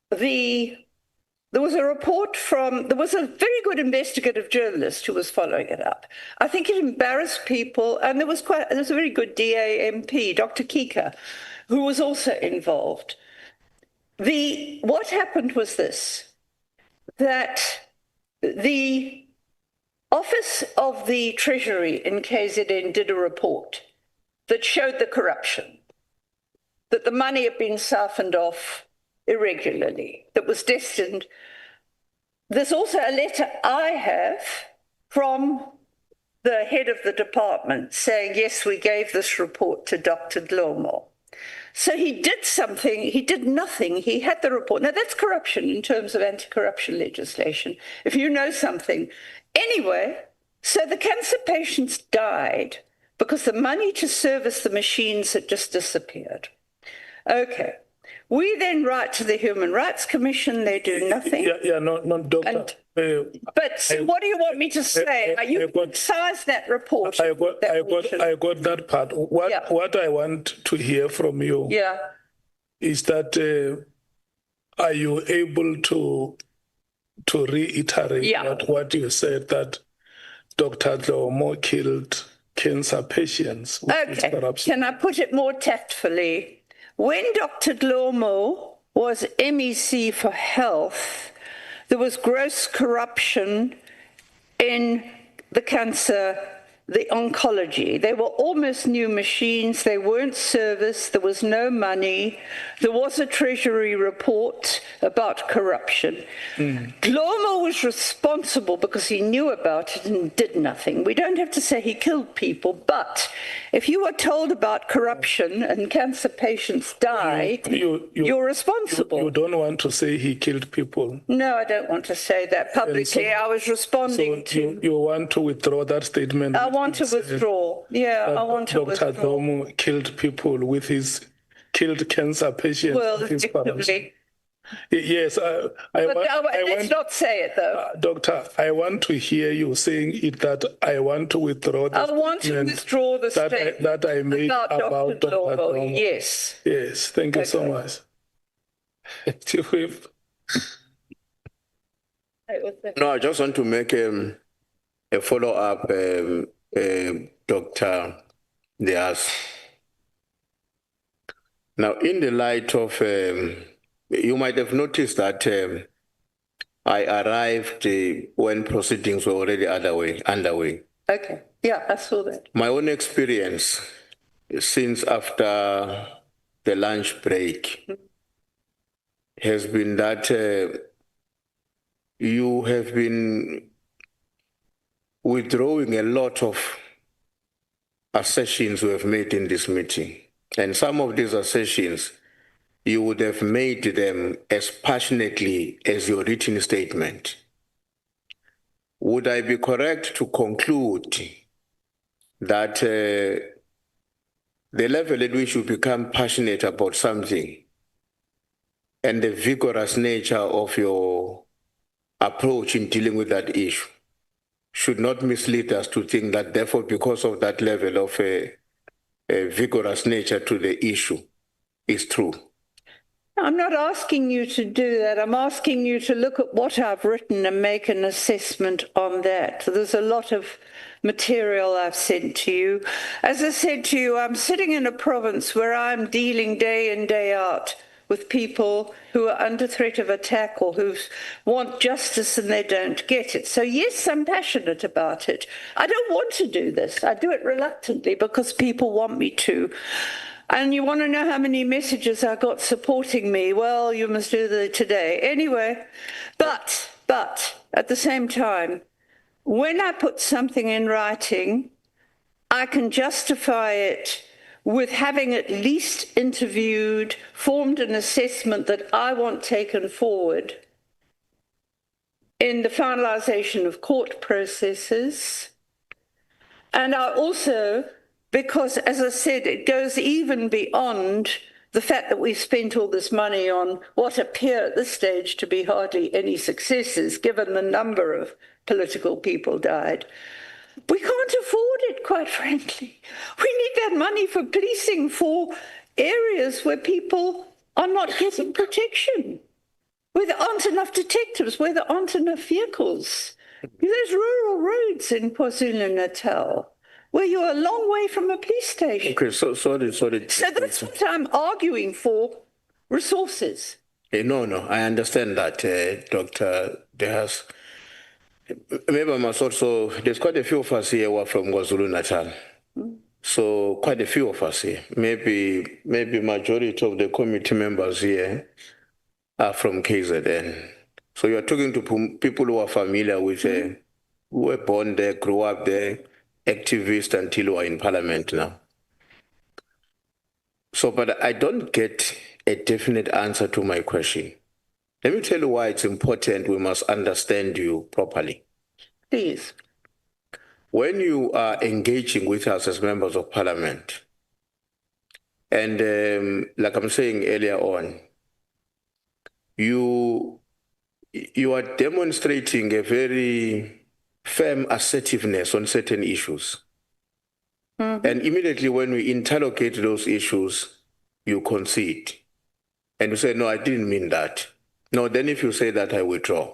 there was a very good investigative journalist who was following it up. I think it embarrassed people, and there was a very good DA MP, Dr. Kika, who was also involved. What happened was this, that the Office of the Treasury in KZN did a report that showed the corruption, that the money had been siphoned off irregularly, that was destined. There's also a letter I have from the head of the department saying, yes, we gave this report to Dr. Dlomo. So he did something, he did nothing, he had the report. Now that's corruption in terms of anti-corruption legislation, if you know something. Anyway, so the cancer patients died because the money to service the machines had just disappeared. Okay. We then write to the Human Rights Commission, they do nothing. No, doctor. But what do you want me to say? You criticize that report. I got that part. What I want to hear from you is that are you able to reiterate what you said, that Dr. Dlomo killed cancer patients with his corruption? Can I put it more tactfully? When Dr. Dlomo was MEC for Health, there was gross corruption in the cancer, the oncology. They were almost new machines. They weren't serviced. There was no money. There was a Treasury report about corruption. Dlomo was responsible because he knew about it and did nothing. We don't have to say he killed people, but if you are told about corruption and cancer patients die, you're responsible. You don't want to say he killed people. No, I don't want to say that publicly. I was responding to... You want to withdraw that statement? I want to withdraw. Yeah, I want to withdraw. Dr. Dlomo killed people with his... killed cancer patients with his corruption. Yes, let's not say it though. Doctor, I want to hear you saying it, that I want to withdraw the statement that I made about Dr. Dlomo. Yes. Yes, thank you so much. Chief Whip, No, I just want to make a follow-up, Dr. Diaz. Now, in the light of, you might have noticed that I arrived when proceedings were already underway. Okay. Yeah, I saw that. My own experience since after the lunch break has been that you have been withdrawing a lot of assertions we have made in this meeting. And some of these assertions, you would have made them as passionately as your written statement. Would I be correct to conclude that the level at which you become passionate about something and the vigorous nature of your approach in dealing with that issue should not mislead us to think that therefore because of that level of a vigorous nature to the issue is true? I'm not asking you to do that. I'm asking you to look at what I've written and make an assessment on that. There's a lot of material I've sent to you. As I said to you, I'm sitting in a province where I'm dealing day in, day out with people who are under threat of attack or who want justice and they don't get it. So yes, I'm passionate about it. I don't want to do this. I do it reluctantly because people want me to. And you want to know how many messages I got supporting me? Well, you must do that today. Anyway, but at the same time, when I put something in writing, I can justify it with having at least interviewed, formed an assessment that I want taken forward in the finalization of court processes. And I also, because as I said, it goes even beyond the fact that we've spent all this money on what appear at this stage to be hardly any successes, given the number of political people died. We can't afford it, quite frankly. We need that money for policing for areas where people are not getting protection, where there aren't enough detectives, where there aren't enough vehicles. There's rural roads in KwaZulu-Natal where you're a long way from a police station. Okay, sorry. So that's what I'm arguing for, resources. No, I understand that, Dr. Dehas. Maybe I must also, there's quite a few of us here who are from KwaZulu-Natal. So quite a few of us here. Maybe majority of the committee members here are from KZN. So you're talking to people who are familiar with, who were born there, grew up there, activists until you are in parliament now. So, but I don't get a definite answer to my question. Let me tell you why it's important we must understand you properly. Please. When you are engaging with us as members of parliament, and like I'm saying earlier on, you are demonstrating a very firm assertiveness on certain issues. And immediately when we interrogate those issues, you concede. And you say, no, I didn't mean that. No, then if you say that, I withdraw.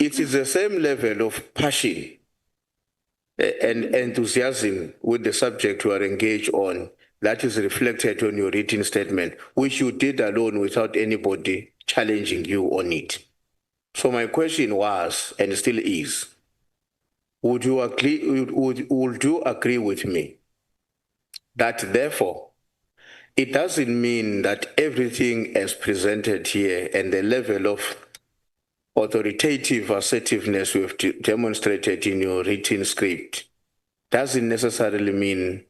It is the same level of passion and enthusiasm with the subject you are engaged on that is reflected on your written statement, which you did alone without anybody challenging you on it. So my question was, and still is, would you agree with me that therefore it doesn't mean that everything as presented here and the level of authoritative assertiveness you have demonstrated in your written script doesn't necessarily mean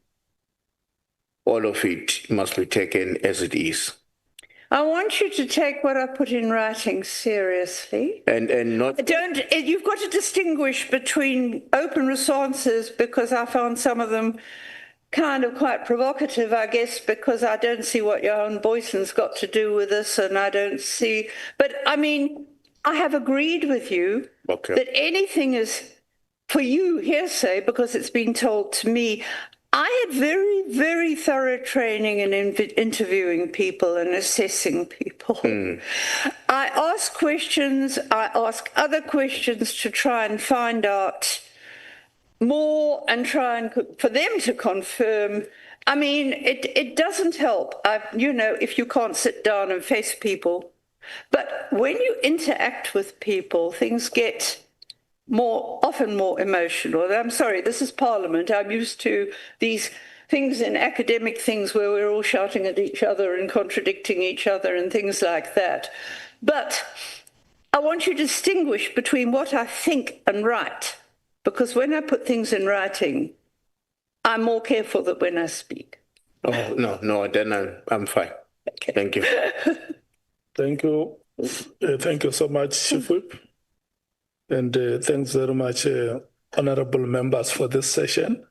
all of it must be taken as it is? I want you to take what I put in writing seriously. And not... You've got to distinguish between open responses, because I found some of them kind of quite provocative, I guess, because I don't see what Johan Boyson's got to do with this, and I don't see... But, I mean, I have agreed with you that anything is, for you, hearsay, because it's been told to me. I had very, very thorough training in interviewing people and assessing people. I ask questions, I ask other questions to try and find out more and try and for them to confirm. I mean, it doesn't help, if you can't sit down and face people. But when you interact with people, things get often more emotional. I'm sorry, this is Parliament. I'm used to these things in academic things where we're all shouting at each other and contradicting each other and things like that. But I want you to distinguish between what I think and write, because when I put things in writing, I'm more careful than when I speak. Oh, no, then I'm fine. Okay. Thank you. Thank you. Thank you so much, Chief Whip. And thanks very much, honorable members, for this session.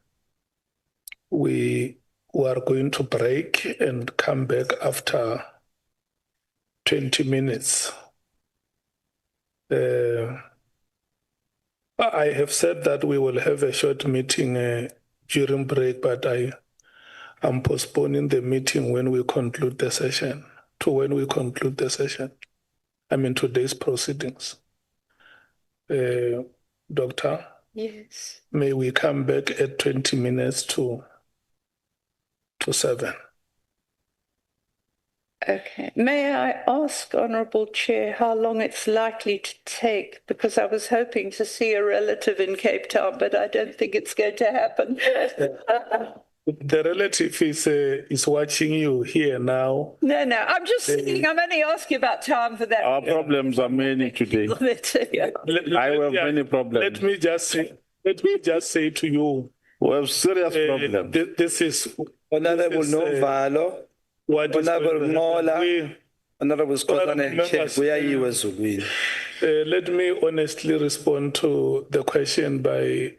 We are going to break and come back after 20 minutes. I have said that we will have a short meeting during break, but I am postponing the meeting when we conclude the session, I mean, today's proceedings. Doctor? Yes. May we come back at 20 minutes to 7. Okay. May I ask, Honourable Chair, how long it's likely to take? Because I was hoping to see a relative in Cape Town, but I don't think it's going to happen. The relative is watching you here now. No, I'm just saying, I'm only asking about time for that. Our problems are many today. Yeah. I have many problems. Let me just say to you, We have serious problems. this is Honorable Novalo, what is Honorable going to Mola, happen. Honorable Skotane, Let me honestly respond to the question by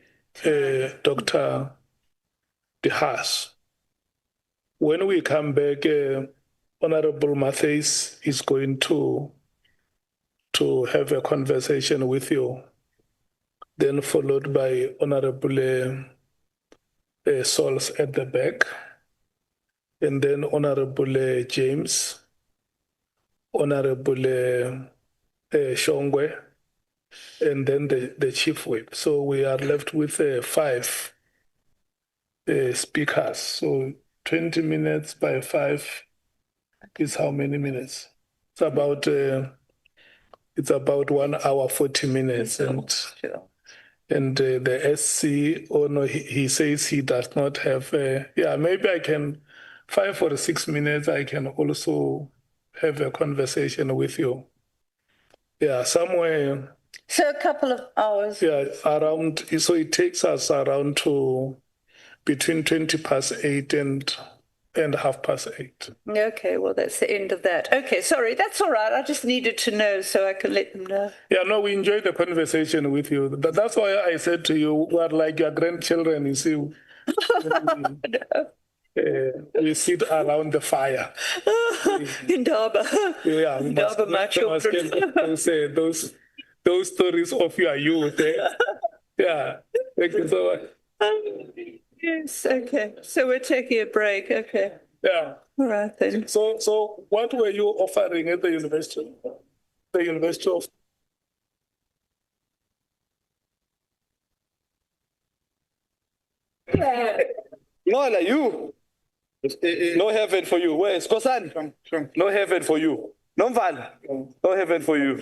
Dr. De Haas. When we come back, Honorable Matthys is going to have a conversation with you, then followed by Honorable Sols at the back, and then Honorable James, Honorable Shongwe, and then the Chief Whip. So we are left with 5 speakers. So 20 minutes by 5 is how many minutes? It's about 1 hour 40 minutes, and the SC, he says he does not have. Maybe I can 5 or 6 minutes. I can also have a conversation with you. Yeah, somewhere. So a couple of hours. Yeah, around. So it takes us around to between 8:20 and 8:30. Okay, well, that's the end of that. Okay, sorry, that's all right. I just needed to know so I can let them know. Yeah, no, we enjoyed the conversation with you. That's why I said to you, we are like your grandchildren, you see. We sit around the fire. Indaba. Yeah, Indaba, my children. Those stories of your youth. Yeah, thank you so much. Yes, okay. So we're taking a break, okay. Yeah. All right then. So what were you offering at the university? The University of... Mola, you. No heaven for you. Where is Kosan? No heaven for you. No Val. No heaven for you.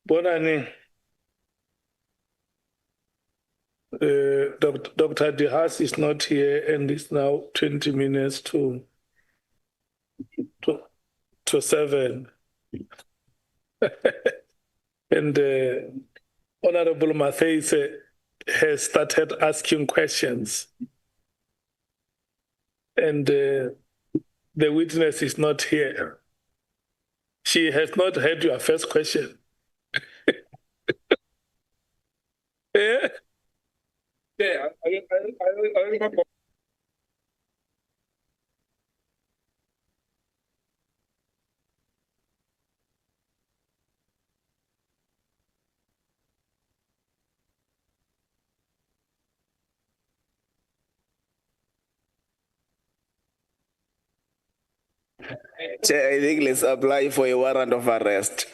Bonani, Dr. De Haas is not here and it's now 20 minutes to 7. And Honorable Matthews has started asking questions. And the witness is not here. She has not heard your first question. Yeah. Yeah, I remember. Chair, I think let's apply for a warrant of arrest.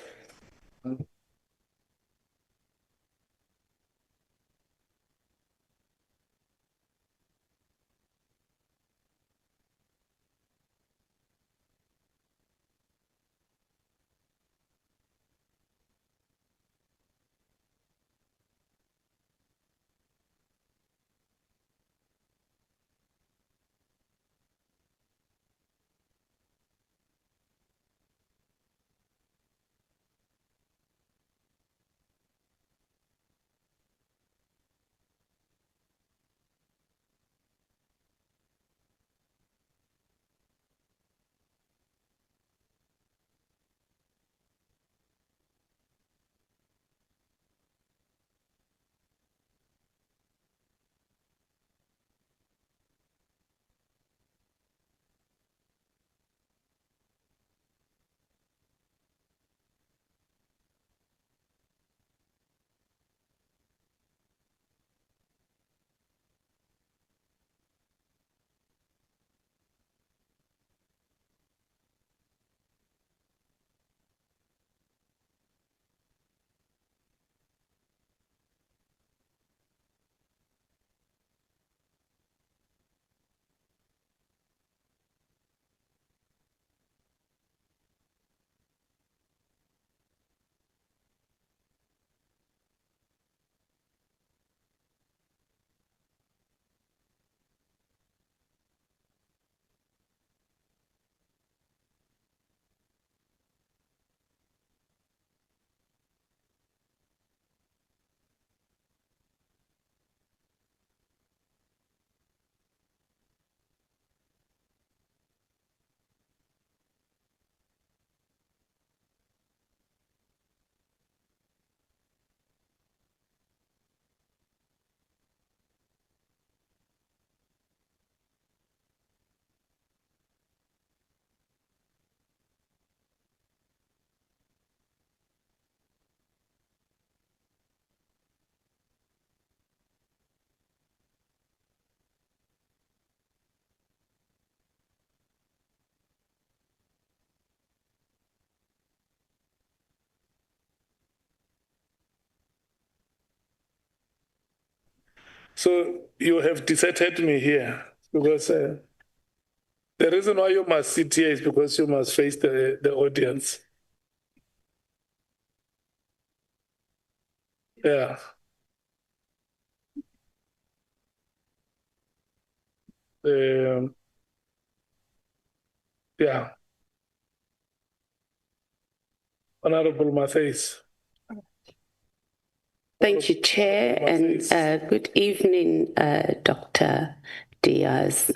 So you have deserted me here because the reason why you must sit here is because you must face the audience. Yeah. Yeah. Honorable Matthews. Thank you, Chair, and good evening, Dr. Diaz.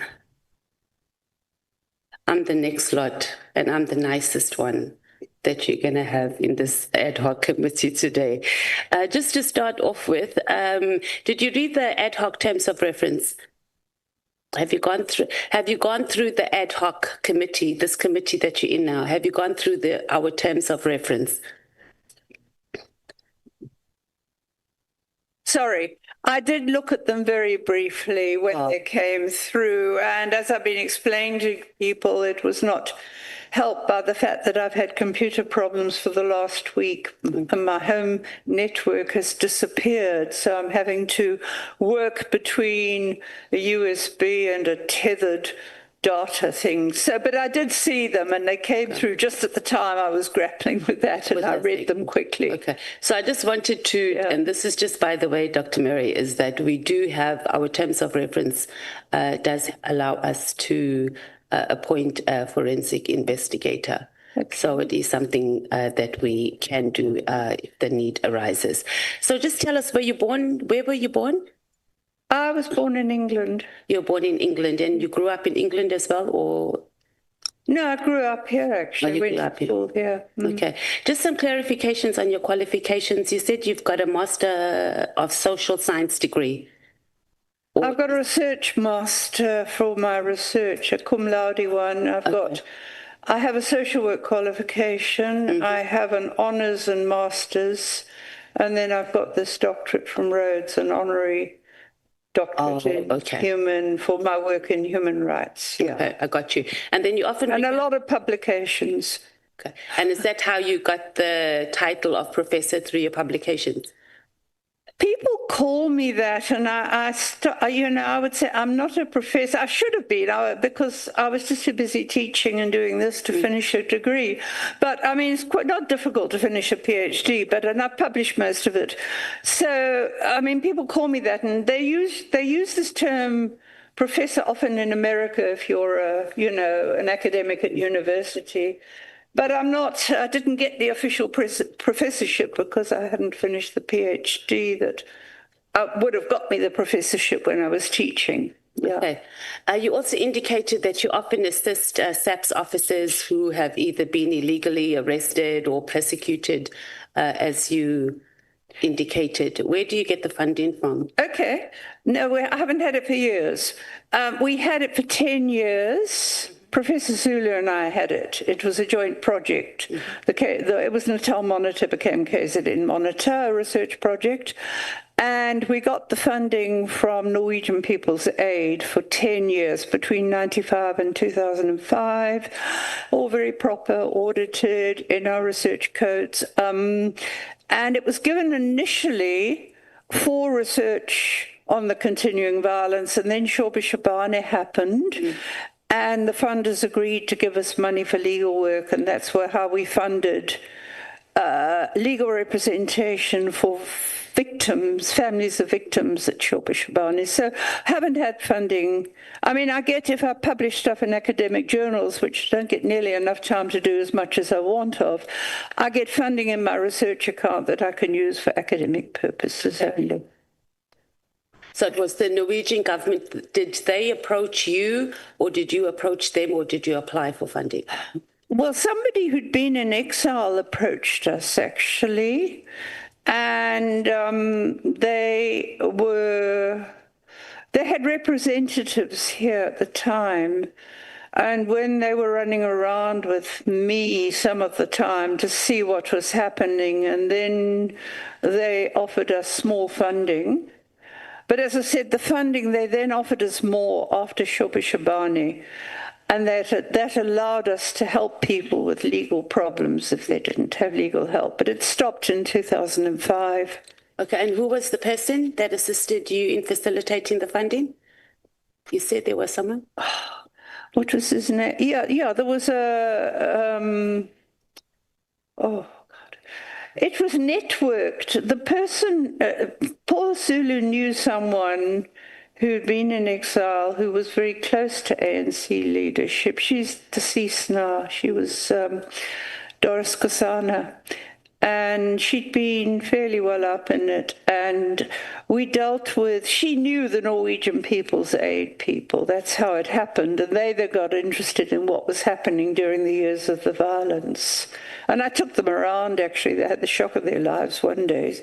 I'm the next lot, and I'm the nicest one that you're going to have in this ad hoc committee today. Just to start off with, did you read the ad hoc terms of reference? Have you gone through the ad hoc committee, this committee that you're in now? Have you gone through our terms of reference? Sorry, I did look at them very briefly when they came through, and as I've been explaining to people, it was not helped by the fact that I've had computer problems for the last week, and my home network has disappeared, so I'm having to work between a USB and a tethered data things. So, but I did see them, and they came through just at the time I was grappling with that, and I read them quickly. Okay. So I just wanted to, and this is just by the way, Dr. Mary, is that we do have our terms of reference does allow us to appoint a forensic investigator. Okay. So it is something that we can do if the need arises. So just tell us, where were you born? I was born in England. You were born in England, and you grew up in England as well, or? No, I grew up here, actually. Oh, you grew up here. School here. Okay. Just some clarifications on your qualifications. You said you've got a Master of Social Science degree. I've got a research master for my research, a cum laude one. I have a social work qualification. Mm-hmm. I have an honours and masters, and then I've got this doctorate from Rhodes, an honorary doctorate in for my work in human rights. Yeah, okay, I got you. And then you often... And a lot of publications. Okay. And is that how you got the title of professor through your publications? People call me that, and I would say I'm not a professor. I should have been, because I was just too busy teaching and doing this to finish a degree. But I mean, it's quite not difficult to finish a PhD, and I've published most of it. So I mean, people call me that, and they use this term professor often in America if you're an academic at university. But I didn't get the official professorship because I hadn't finished the PhD that would have got me the professorship when I was teaching. Yeah. Okay. You also indicated that you often assist SAPS officers who have either been illegally arrested or persecuted, as you indicated. Where do you get the funding from? Okay. No, I haven't had it for years. We had it for 10 years. Professor Zulu and I had it. It was a joint project. It was Natal Monitor, became KZN Monitor, a research project. And we got the funding from Norwegian People's Aid for 10 years, between 1995 and 2005, all very proper, audited in our research codes. And it was given initially for research on the continuing violence, and then Shobi Shabane happened. And the funders agreed to give us money for legal work, and that's how we funded legal representation for victims, families of victims at Shobi Shabane. So haven't had funding. I mean, if I publish stuff in academic journals, which don't get nearly enough time to do as much as I want of, I get funding in my research account that I can use for academic purposes only. So it was the Norwegian government. Did they approach you, or did you approach them, or did you apply for funding? Well, somebody who'd been in exile approached us, actually, and they had representatives here at the time. And when they were running around with me some of the time to see what was happening, and then they offered us small funding. But as I said, the funding, they then offered us more after Shobi Shabane, and that allowed us to help people with legal problems if they didn't have legal help. But it stopped in 2005. Okay, and who was the person that assisted you in facilitating the funding? You said there was someone? What was his name? Yeah, there was it was networked. The person, Paul Zulu knew someone who'd been in exile who was very close to ANC leadership. She's deceased now. She was Doris Kosana. And she'd been fairly well up in it. And she knew the Norwegian People's Aid people. That's how it happened. And they got interested in what was happening during the years of the violence. And I took them around, actually. They had the shock of their lives one day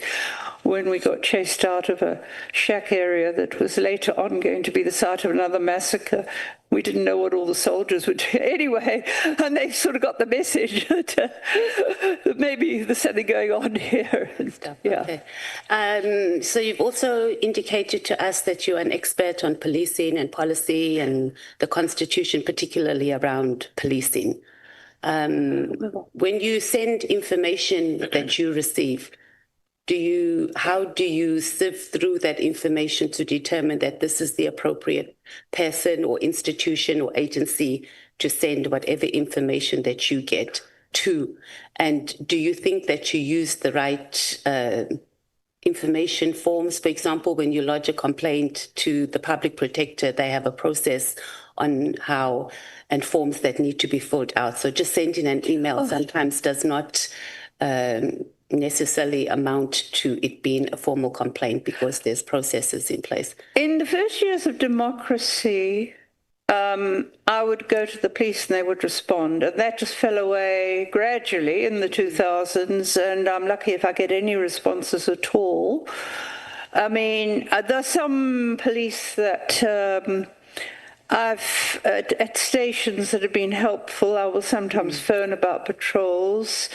when we got chased out of a shack area that was later on going to be the site of another massacre. We didn't know what all the soldiers would do anyway, and they sort of got the message that maybe there's something going on here. And stuff. Yeah. Okay. So you've also indicated to us that you're an expert on policing and policy and the Constitution, particularly around policing. When you send information that you receive, how do you sift through that information to determine that this is the appropriate person or institution or agency to send whatever information that you get to? And do you think that you use the right information forms? For example, when you lodge a complaint to the public protector, they have a process on how and forms that need to be filled out. So just sending an email sometimes does not necessarily amount to it being a formal complaint because there's processes in place. In the first years of democracy, I would go to the police and they would respond, and that just fell away gradually in the 2000s, and I'm lucky if I get any responses at all. I mean, there's some police that I've at stations that have been helpful. I will sometimes phone about patrols.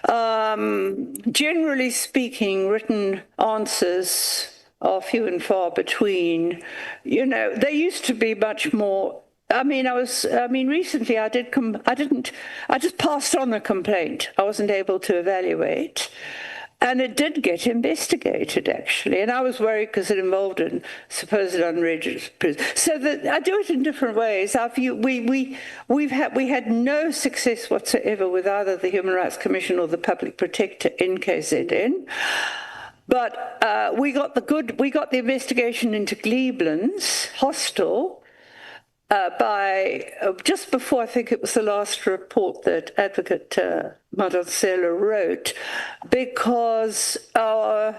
Generally speaking, written answers are few and far between. You know, they used to be much more. I mean, recently I just passed on a complaint. I wasn't able to evaluate. And it did get investigated, actually. And I was worried because it involved a supposed unregistered prison. So I do it in different ways. We had no success whatsoever with either the Human Rights Commission or the Public Protector in KZN. But we got the investigation into Glebeland's hostel by just before, I think it was the last report that Advocate Madonsela wrote, because a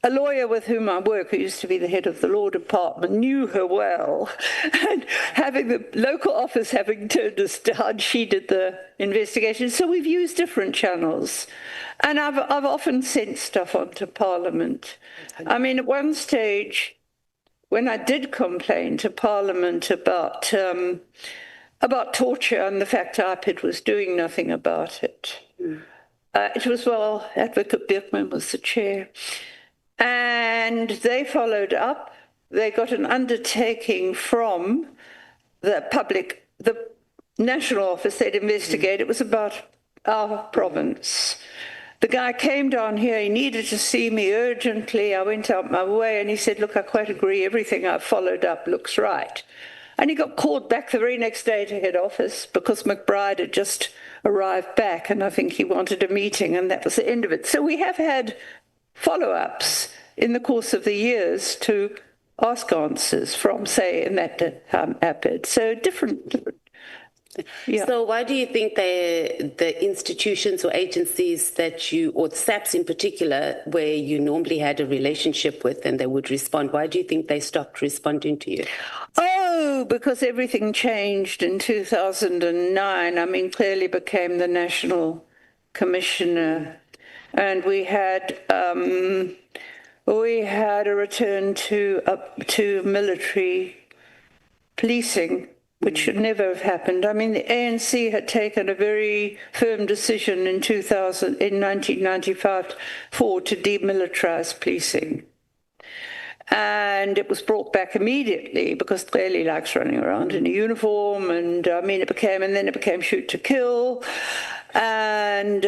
lawyer with whom I work, who used to be the head of the law department, knew her well. And having the local office having turned us down, she did the investigation. So we've used different channels. And I've often sent stuff on to Parliament. I mean, at one stage, when I did complain to Parliament about torture and the fact IPID was doing nothing about it, it was, well, Advocate Birkman was the chair. And they followed up. They got an undertaking from the national office. They'd investigate. It was about our province. The guy came down here. He needed to see me urgently. I went out my way, and he said, look, I quite agree. Everything I've followed up looks right. And he got called back the very next day to head office because McBride had just arrived back, and I think he wanted a meeting, and that was the end of it. So we have had follow-ups in the course of the years to ask answers from, say, in that APID. So different. Yeah. So why do you think the institutions or agencies that or SAPS in particular, where you normally had a relationship with and they would respond, why do you think they stopped responding to you? Oh, because everything changed in 2009. I mean, clearly became the National Commissioner, and we had a return to military policing, which should never have happened. I mean, the ANC had taken a very firm decision in 1995 to demilitarize policing. And it was brought back immediately because clearly likes running around in a uniform. And I mean, it became shoot to kill. And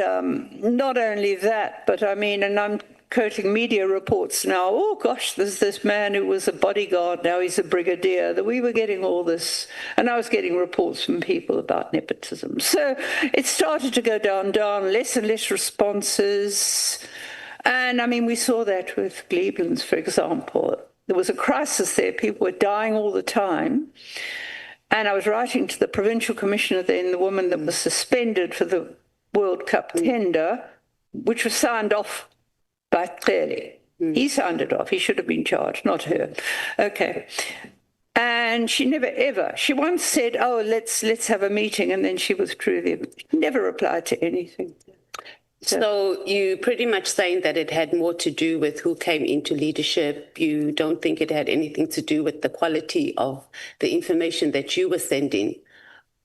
not only that, but I mean, and I'm quoting media reports now, oh gosh, there's this man who was a bodyguard, now he's a brigadier, that we were getting all this, and I was getting reports from people about nepotism. So it started to go down, less and less responses. And I mean, we saw that with Glebeland's, for example. There was a crisis there, people were dying all the time. And I was writing to the provincial commissioner then, the woman that was suspended for the World Cup tender, which was signed off by clearly. He signed it off. He should have been charged, not her. Okay. And she never ever, she once said, oh, let's have a meeting, and then she withdrew. Never replied to anything. So you pretty much saying that it had more to do with who came into leadership. You don't think it had anything to do with the quality of the information that you were sending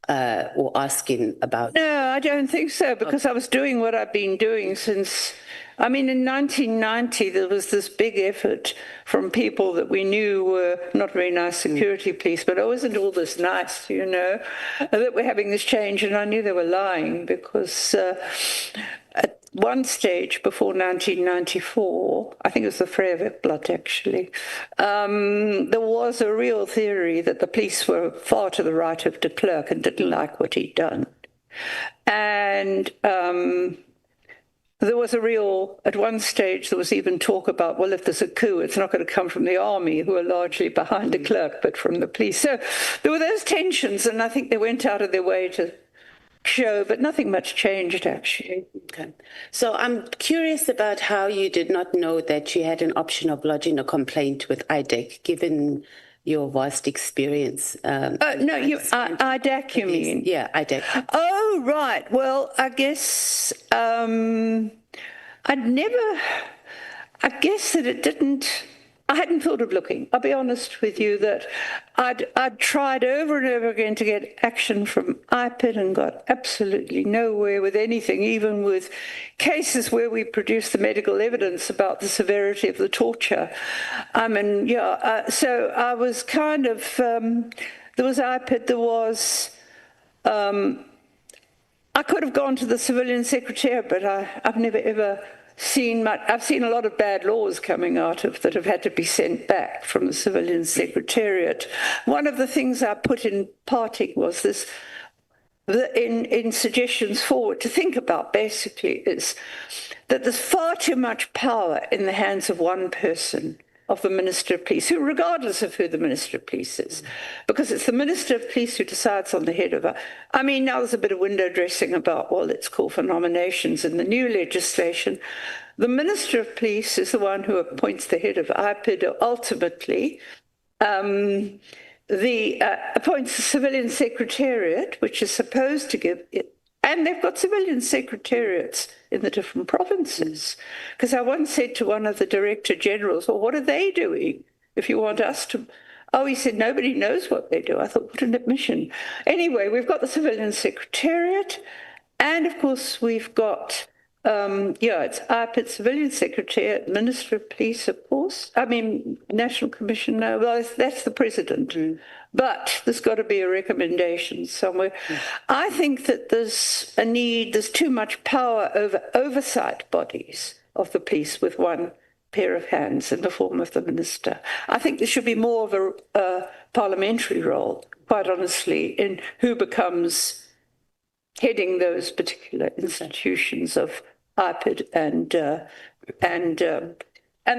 or asking about? No, I don't think so, because I was doing what I've been doing since, I mean, in 1990, there was this big effort from people that we knew were not very nice security police, but it wasn't all this nice, you know, that we're having this change, and I knew they were lying because one stage before 1994, I think it was the Vryburg actually, there was a real theory that the police were far to the right of de Klerk and didn't like what he'd done. And there was at one stage, there was even talk about, well, if there's a coup, it's not going to come from the army, who are largely behind de Klerk, but from the police. So there were those tensions, and I think they went out of their way to show, but nothing much changed, actually. Okay. So I'm curious about how you did not know that you had an option of lodging a complaint with IDEC, given your vast experience. No, IDEC, you mean? Yeah, IDEC. Oh, right. Well, I guess I guess that it didn't. I hadn't thought of looking. I'll be honest with you that I'd tried over and over again to get action from IPID and got absolutely nowhere with anything, even with cases where we produced the medical evidence about the severity of the torture. I mean, so I was kind of, there was IPID, there was, I could have gone to the civilian secretariat, but I've never ever seen much. I've seen a lot of bad laws coming out of that have had to be sent back from the civilian secretariat. One of the things I put in parting was this, in suggestions forward to think about basically is that there's far too much power in the hands of one person, of the Minister of Police, who, regardless of who the Minister of Police is, because it's the Minister of Police who decides on the head of I mean, now there's a bit of window dressing about, well, let's call for nominations in the new legislation. The Minister of Police is the one who appoints the head of IPID ultimately. Appoints the civilian secretariat, which is supposed to give it, and they've got civilian secretariats in the different provinces. Because I once said to one of the Director Generals, well, what are they doing if you want us to? Oh, he said, nobody knows what they do. I thought, what an admission. Anyway, we've got the civilian secretariat, and of course we've got, it's IPID civilian secretariat, Minister of Police, of course. I mean, National Commission, no, well, that's the President. But there's got to be a recommendation somewhere. I think that there's a need, there's too much power over oversight bodies of the police with one pair of hands in the form of the minister. I think there should be more of a parliamentary role, quite honestly, in who becomes heading those particular institutions of IPID and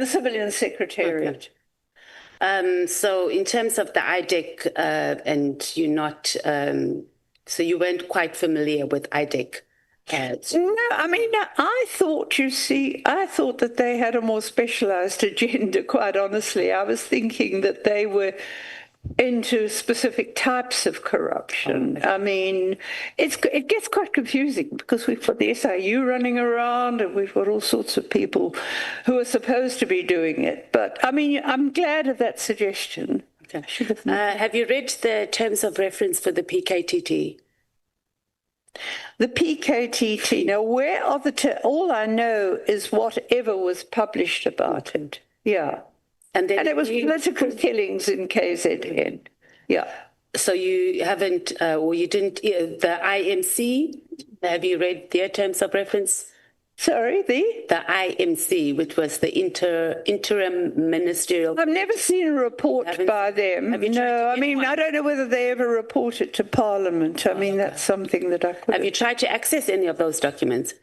the civilian secretariat. Okay. So in terms of the IDEC, and you're not, so you weren't quite familiar with IDEC? No, I mean, I thought that they had a more specialized agenda, quite honestly. I was thinking that they were into specific types of corruption. I mean, it gets quite confusing because we've got the SIU running around and we've got all sorts of people who are supposed to be doing it. But, I mean, I'm glad of that suggestion. Okay. Have you read the terms of reference for the PKTT? The PKTT. Now, where are all I know is whatever was published about it. Yeah. And it was political killings in KZN. Yeah. So you haven't, or you didn't, the IMC, have you read their terms of reference? Sorry, the IMC, which was the interim ministerial. I've never seen a report by them. No, I mean, I don't know whether they ever report it to Parliament. I mean, that's something that I could. Have you tried to access any of those documents?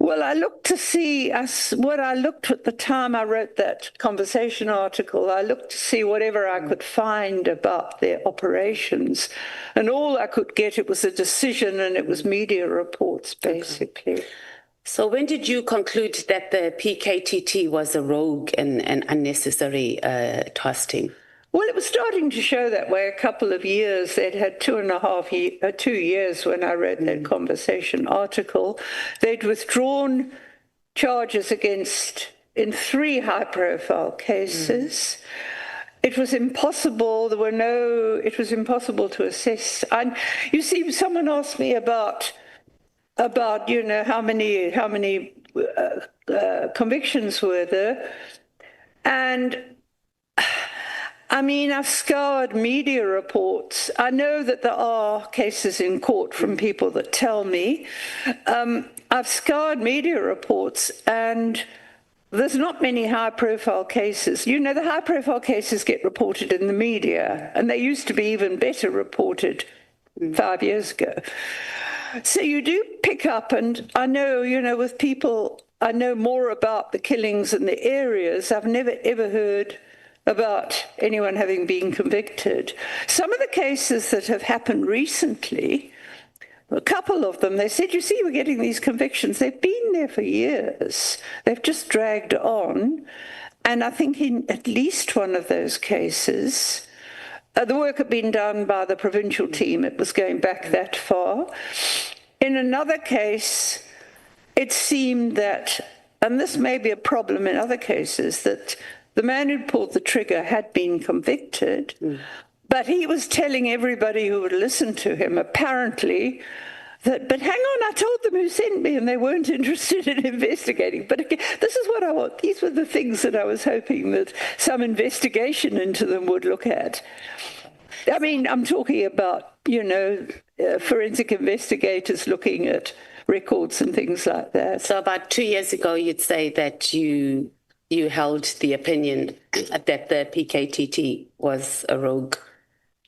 Well, I looked to see what I looked at the time I wrote that conversation article. I looked to see whatever I could find about their operations. And all I could get, it was a decision and it was media reports, basically. Okay. So when did you conclude that the PKTT was a rogue and unnecessary trusting? Well, it was starting to show that way a couple of years. They'd had 2 years when I wrote that conversation article. They'd withdrawn charges in 3 high-profile cases. It was impossible. It was impossible to assess. And you see, someone asked me about how many convictions were there, and I mean, I've scoured media reports. I know that there are cases in court from people that tell me. I've scoured media reports, and there's not many high-profile cases. You know, the high-profile cases get reported in the media, and they used to be even better reported 5 years ago. So you do pick up, and I know, you know, with people, I know more about the killings in the areas. I've never, ever heard about anyone having been convicted. Some of the cases that have happened recently, a couple of them, they said, you see, we're getting these convictions. They've been there for years. They've just dragged on. And I think in at least one of those cases, the work had been done by the provincial team. It was going back that far. In another case, it seemed that, and this may be a problem in other cases, that the man who pulled the trigger had been convicted, but he was telling everybody who would listen to him, apparently, that, but hang on, I told them who sent me, and they weren't interested in investigating. But again, this is what I want. These were the things that I was hoping that some investigation into them would look at. I mean, I'm talking about, you know, forensic investigators looking at records and things like that. So about 2 years ago, you'd say that you held the opinion that the PKTT was a rogue.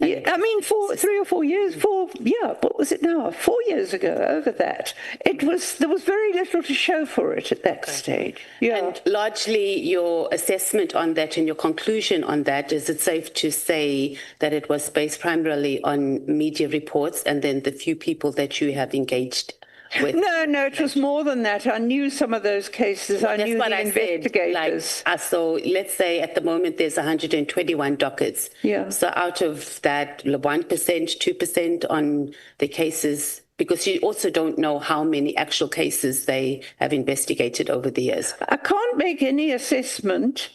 Yeah, I mean, 3 or 4 years, what was it now? 4 years ago, over that. There was very little to show for it at that stage. Yeah. And largely your assessment on that and your conclusion on that, is it safe to say that it was based primarily on media reports and then the few people that you have engaged with? No, it was more than that. I knew some of those cases. I knew the investigators. So let's say at the moment there's 121 dockets. Yeah. So out of that, 1%, 2% on the cases, because you also don't know how many actual cases they have investigated over the years. I can't make any assessment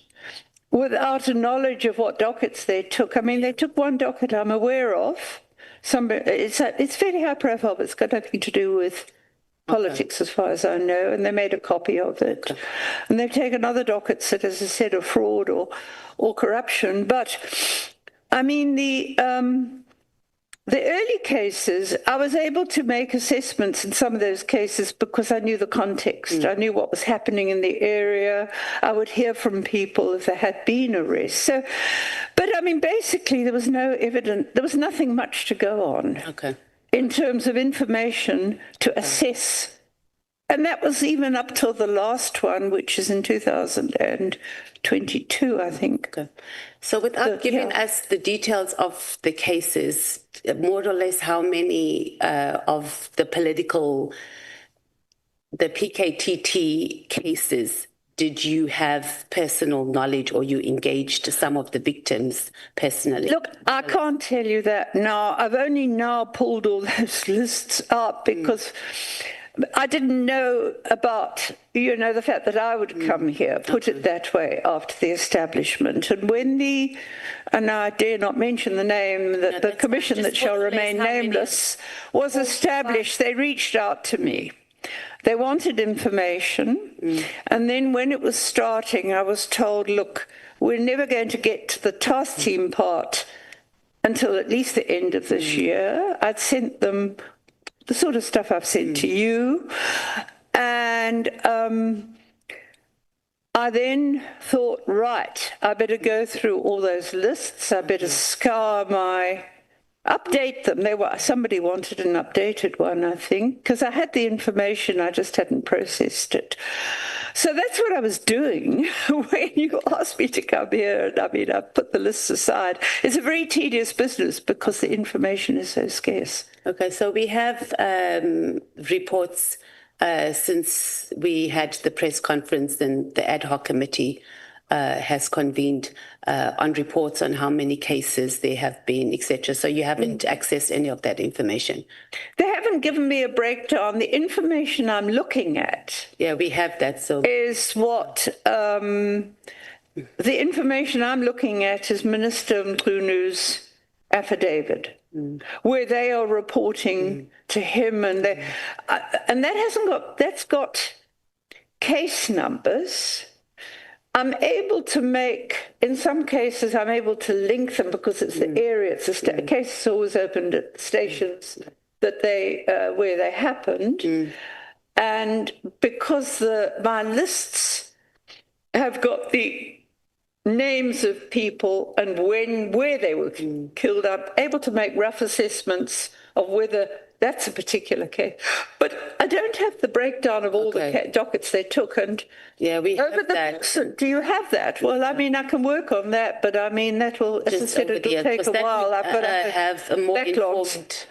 without a knowledge of what dockets they took. I mean, they took one docket I'm aware of. It's fairly high profile, but it's got nothing to do with politics, as far as I know, and they made a copy of it. And they've taken other dockets that, as I said, are fraud or corruption. But, I mean, the early cases, I was able to make assessments in some of those cases because I knew the context. I knew what was happening in the area. I would hear from people if there had been arrests. So, but, I mean, basically, there was no evidence. There was nothing much to go on. Okay. In terms of information to assess. And that was even up till the last one, which is in 2022, I think. Okay. So without giving us the details of the cases, more or less how many of the PKTT cases did you have personal knowledge, or you engaged some of the victims personally? Look, I can't tell you that now. I've only now pulled all those lists up because I didn't know about, you know, the fact that I would come here, put it that way, after the establishment. And when and I dare not mention the name, that the commission that shall remain nameless was established, they reached out to me. They wanted information, and then when it was starting, I was told, look, we're never going to get to the task team part until at least the end of this year. I'd sent them the sort of stuff I've sent to you, and I then thought, right, I better go through all those lists, I better scour update them. Somebody wanted an updated one, I think, because I had the information, I just hadn't processed it. So that's what I was doing when you asked me to come here. And I mean, I put the lists aside. It's a very tedious business because the information is so scarce. Okay, so we have reports since we had the press conference and the ad hoc committee has convened on reports on how many cases there have been, etc. So you haven't accessed any of that information? They haven't given me a breakdown. The information I'm looking at... Yeah, we have that. So is what... the information I'm looking at is Minister Mkhwanazi's affidavit, where they are reporting to him, and that's got case numbers. I'm able to make, in some cases, I'm able to link them because it's the area. It's the cases always opened at stations that where they happened, and because my lists have got the names of people and where they were killed, I'm able to make rough assessments of whether that's a particular case. But I don't have the breakdown of all the dockets they took. And yeah, we have that. Do you have that? Well, I mean, I can work on that, but I mean, that will, as I said, it'll take a while. I've got to have a more informed,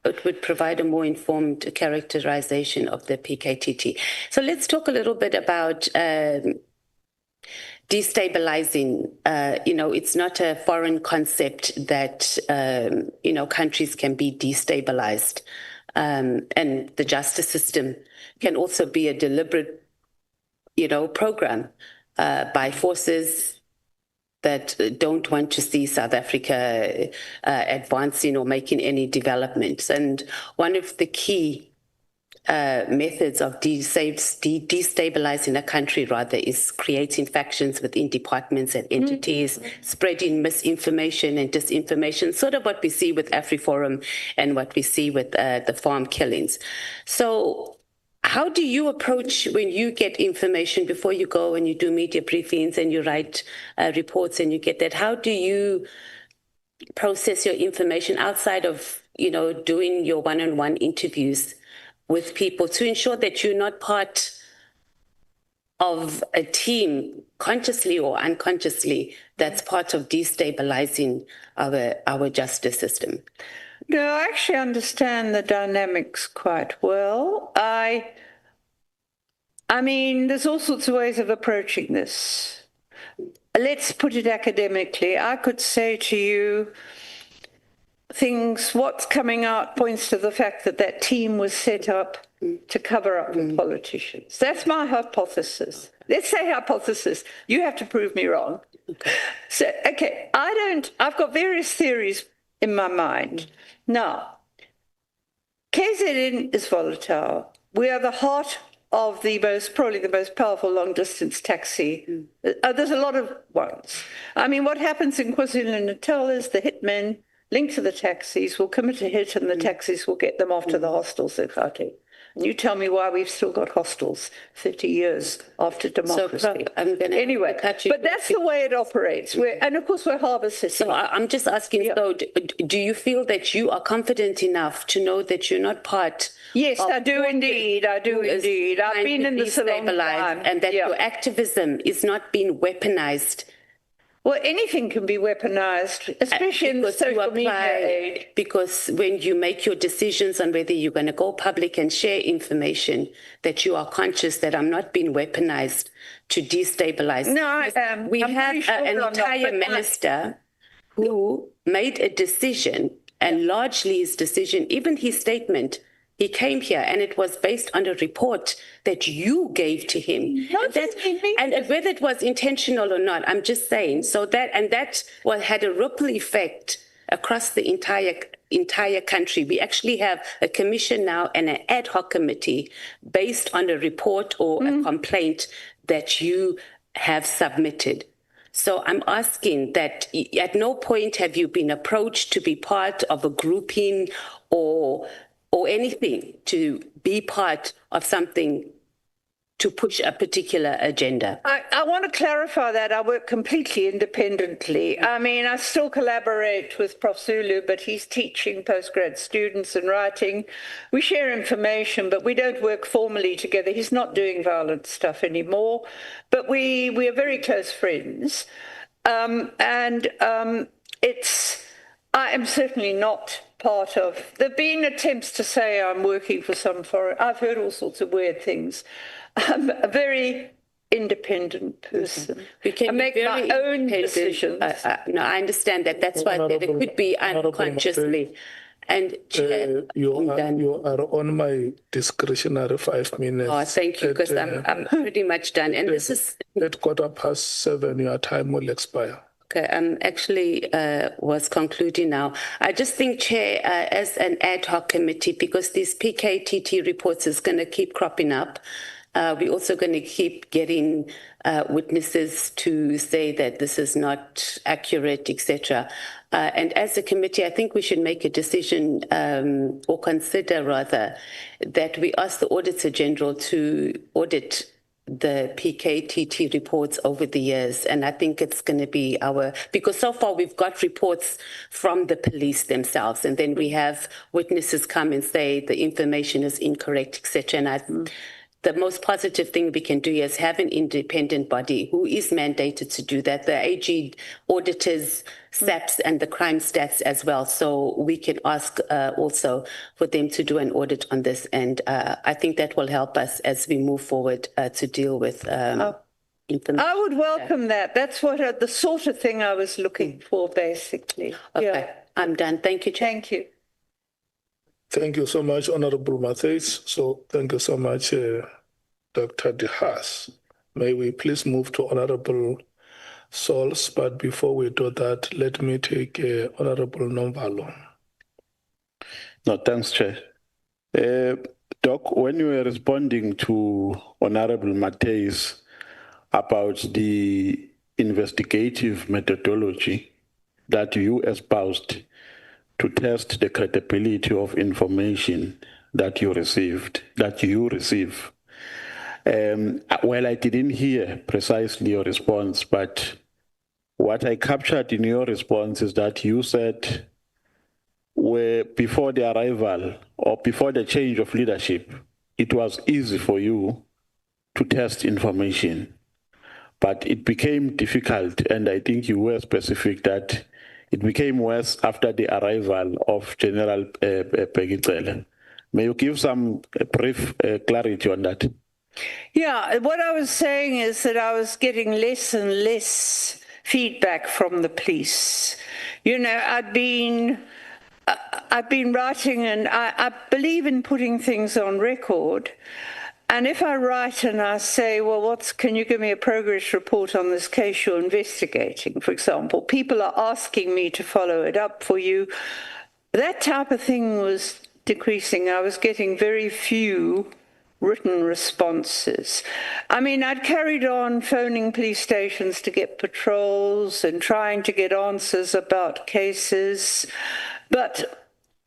it would provide a more informed characterization of the PKTT. So let's talk a little bit about destabilizing. It's not a foreign concept that, countries can be destabilized. And the justice system can also be a deliberate, program by forces that don't want to see South Africa advancing or making any developments. And one of the key methods of destabilizing a country, rather, is creating factions within departments and entities, spreading misinformation and disinformation, sort of what we see with AfriForum and what we see with the farm killings. So how do you approach when you get information before you go and you do media briefings and you write reports and you get that? How do you process your information outside of, doing your one-on-one interviews with people to ensure that you're not part of a team, consciously or unconsciously, that's part of destabilizing our justice system? No, I actually understand the dynamics quite well. I mean, there's all sorts of ways of approaching this. Let's put it academically. I could say to you, what's coming out points to the fact that team was set up to cover up the politicians. That's my hypothesis. Let's say hypothesis. You have to prove me wrong. So, I've got various theories in my mind. Now, KZN is volatile. We are the heart of probably the most powerful long-distance taxi. There's a lot of ones. I mean, what happens in KwaZulu-Natal is the hitmen linked to the taxis will commit a hit and the taxis will get them off to the hostels in Gauteng. And you tell me why we've still got hostels 30 years after democracy. So, anyway, but that's the way it operates. And of course, we're harvesting. So I'm just asking, so do you feel that you are confident enough to know that you're not part? Yes, I do indeed. I do indeed. I've been in this a long time. And that your activism is not being weaponized. Well, anything can be weaponized, especially in the social media age. Because when you make your decisions on whether you're going to go public and share information, that you are conscious that I'm not being weaponized to destabilize. No, I am. We have an entire minister who made a decision, and largely his decision, even his statement, he came here and it was based on a report that you gave to him. And whether it was intentional or not, I'm just saying. So that had a ripple effect across the entire country. We actually have a commission now and an ad hoc committee based on a report or a complaint that you have submitted. So I'm asking that at no point have you been approached to be part of a grouping or anything, to be part of something to push a particular agenda. I want to clarify that I work completely independently. I mean, I still collaborate with Prof. Zulu, but he's teaching postgrad students and writing. We share information, but we don't work formally together. He's not doing violent stuff anymore, but we are very close friends. I am certainly not part of. There have been attempts to say I'm working for some foreign. I've heard all sorts of weird things. I'm a very independent person. I make my own decisions. No, I understand that. That's why it could be unconsciously. And you are on my discretionary 5 minutes. Oh, thank you, because I'm pretty much done. And this is at 7:15. Your time will expire. Okay, I'm actually was concluding now. I just think, Chair, as an ad hoc committee, because these PKTT reports is going to keep cropping up, We're also going to keep getting witnesses to say that this is not accurate, etc. And as a committee, I think we should make a decision or consider rather that we ask the Auditor General to audit the PKTT reports over the years. And I think it's going to be because so far we've got reports from the police themselves, and then we have witnesses come and say the information is incorrect, etc. And the most positive thing we can do is have an independent body who is mandated to do that. The AG auditors, SAPs, and the crime stats as well. So we can ask also for them to do an audit on this. And I think that will help us as we move forward to deal with information. I would welcome that. That's what the sort of thing I was looking for, basically. Okay, Yeah. I'm done. Thank you, Chair. Thank you. Thank you so much, Honorable Matthews. So thank you so much, Dr. De Haas. May we please move to Honorable Sols, but before we do that, let me take Honorable Nomvalo. No, thanks, Chair. Doc, when you were responding to Honorable Matthews about the investigative methodology that you espoused to test the credibility of information that you receive. Well, I didn't hear precisely your response, but what I captured in your response is that you said before the arrival or before the change of leadership, it was easy for you to test information, but it became difficult, and I think you were specific that it became worse after the arrival of General Pegicele. May you give some brief clarity on that? Yeah, what I was saying is that I was getting less and less feedback from the police. You know, I've been writing, and I believe in putting things on record. And if I write and I say, well, can you give me a progress report on this case you're investigating, for example, people are asking me to follow it up for you. That type of thing was decreasing. I was getting very few written responses. I mean, I'd carried on phoning police stations to get patrols and trying to get answers about cases. But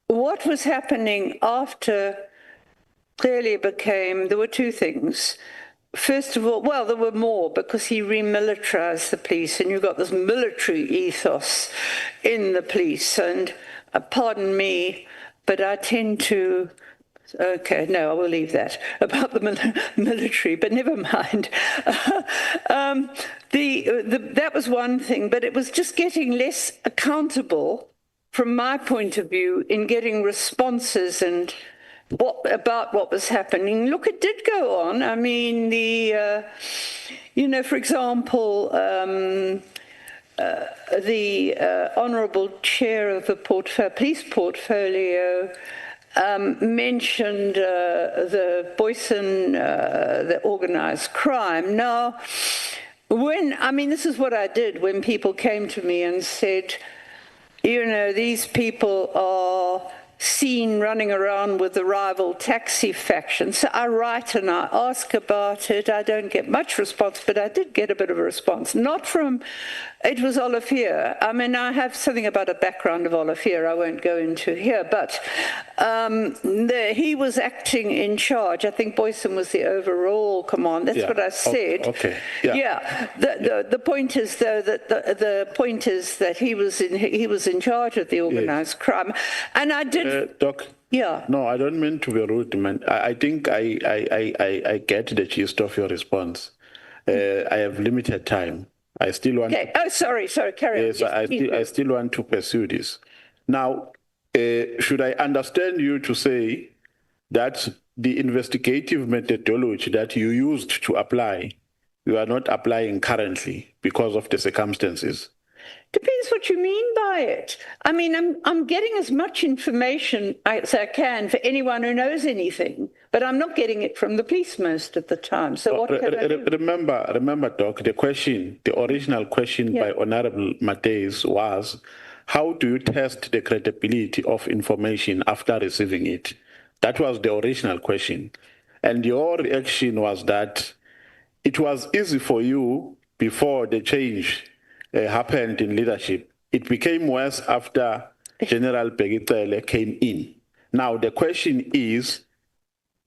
what was happening after clearly there were two things. First of all, well, there were more because he remilitarized the police, and you've got this military ethos in the police. And pardon me, but I tend to, okay, no, I will leave that about the military, but never mind. That was one thing, but it was just getting less accountable from my point of view in getting responses and about what was happening. Look, it did go on. I mean, for example, the Honourable Chair of the Police Portfolio mentioned the Boyson, the organised crime. Now, this is what I did when people came to me and said, these people are seen running around with the rival taxi faction. So I write and I ask about it. I don't get much response, but I did get a bit of a response. Not from, it was Olivier. I mean, I have something about a background of Olivier I won't go into here, but he was acting in charge. I think Boyson was the overall command. That's what I said. Okay. Yeah. The point is, though, that the point is that he was in charge of the organized crime, and I did. Doc. Yeah. No, I don't mean to be rude, man. I think I get the gist of your response. I have limited time. I still want. Okay. Sorry. Carry on. Yes, I still want to pursue this. Now, should I understand you to say that the investigative methodology that you used to apply, you are not applying currently because of the circumstances? Depends what you mean by it. I mean, I'm getting as much information as I can for anyone who knows anything, but I'm not getting it from the police most of the time. So what can I do? Remember, Doc, the original question by Honorable Matthews was, how do you test the credibility of information after receiving it? That was the original question. And your reaction was that it was easy for you before the change happened in leadership. It became worse after General Pegitele came in. Now, the question is,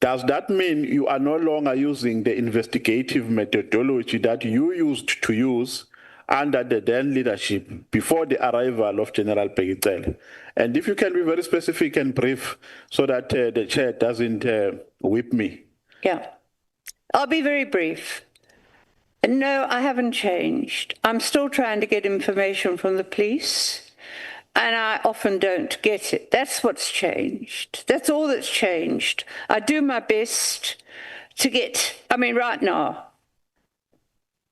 does that mean you are no longer using the investigative methodology that you used to use under the then leadership before the arrival of General Pegitele? And if you can be very specific and brief so that the chair doesn't whip me. Yeah, I'll be very brief. No, I haven't changed. I'm still trying to get information from the police, and I often don't get it. That's what's changed. That's all that's changed. I do my best to get, right now,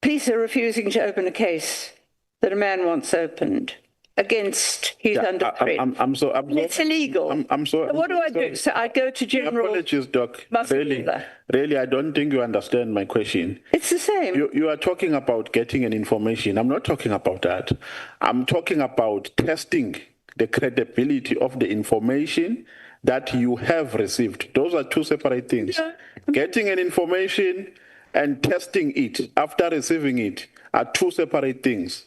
police are refusing to open a case that a man wants opened against, he's under threat. It's illegal. What do I do? So I go to General. Apologies, Doc. Really, I don't think you understand my question. It's the same. You are talking about getting an information. I'm not talking about that. I'm talking about testing the credibility of the information that you have received. Those are two separate things. Yeah. Getting an information and testing it after receiving it are two separate things.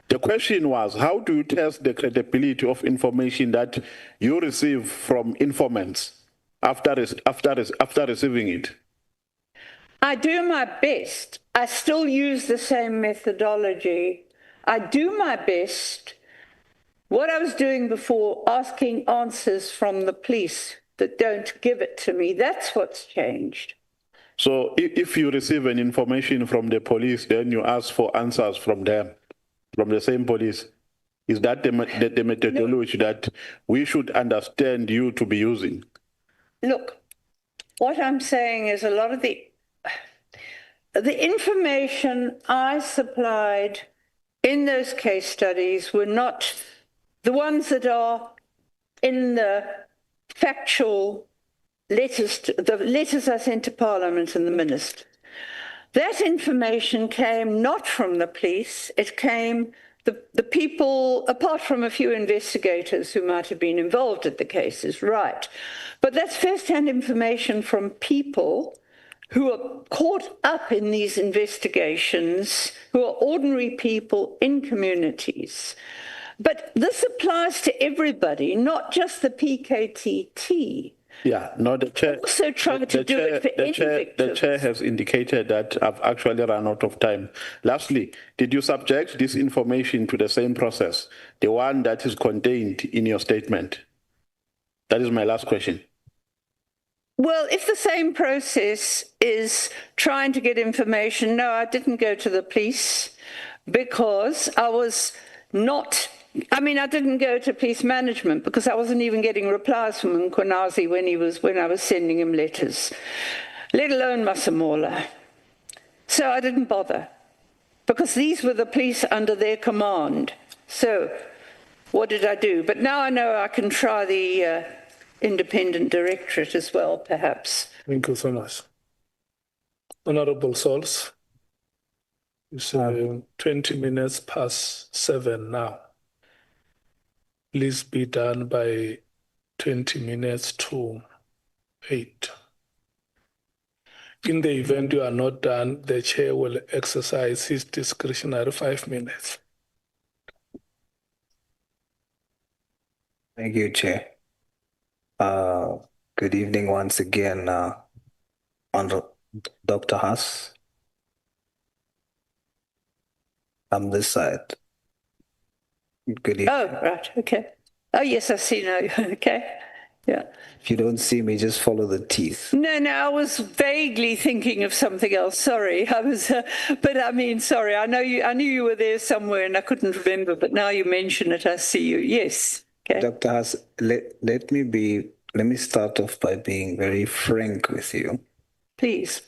The question was, how do you test the credibility of information that you receive from informants after receiving it? I do my best. I still use the same methodology. I do my best. What I was doing before, asking answers from the police that don't give it to me, that's what's changed. So if you receive an information from the police, then you ask for answers from them, from the same police. Is that the methodology that we should understand you to be using? Look, what I'm saying is a lot of the information I supplied in those case studies were not the ones that are in the factual letters, the letters I sent to Parliament and the Minister. That information came not from the police, it came the people, apart from a few investigators who might have been involved at the cases, right. But that's first-hand information from people who are caught up in these investigations, who are ordinary people in communities. But this applies to everybody, not just the PKTT. Yeah, no, the chair. Also trying to do it for any victims. The chair has indicated that I've actually run out of time. Lastly, did you subject this information to the same process, the one that is contained in your statement? That is my last question. Well, if the same process is trying to get information, no, I didn't go to the police because I was not. I didn't go to police management because I wasn't even getting replies from Mkhwanazi when I was sending him letters, let alone Masemola. So I didn't bother because these were the police under their command. So what did I do? But now I know I can try the independent directorate as well, perhaps. Thank you so much. Honorable Souls, it's 20 minutes past 7 now. Please be done by 20 minutes to 8. In the event you are not done, the chair will exercise his discretionary 5 minutes. Thank you, Chair. Good evening once again, Dr. Haas. I'm this side. Good evening. Oh, right, okay. Oh, yes, I see now. Okay, yeah. If you don't see me, just follow the teeth. No, I was vaguely thinking of something else. Sorry, sorry. I knew you were there somewhere and I couldn't remember, but now you mention it, I see you. Yes. Okay. Dr. Haas, let me start off by being very frank with you. Please.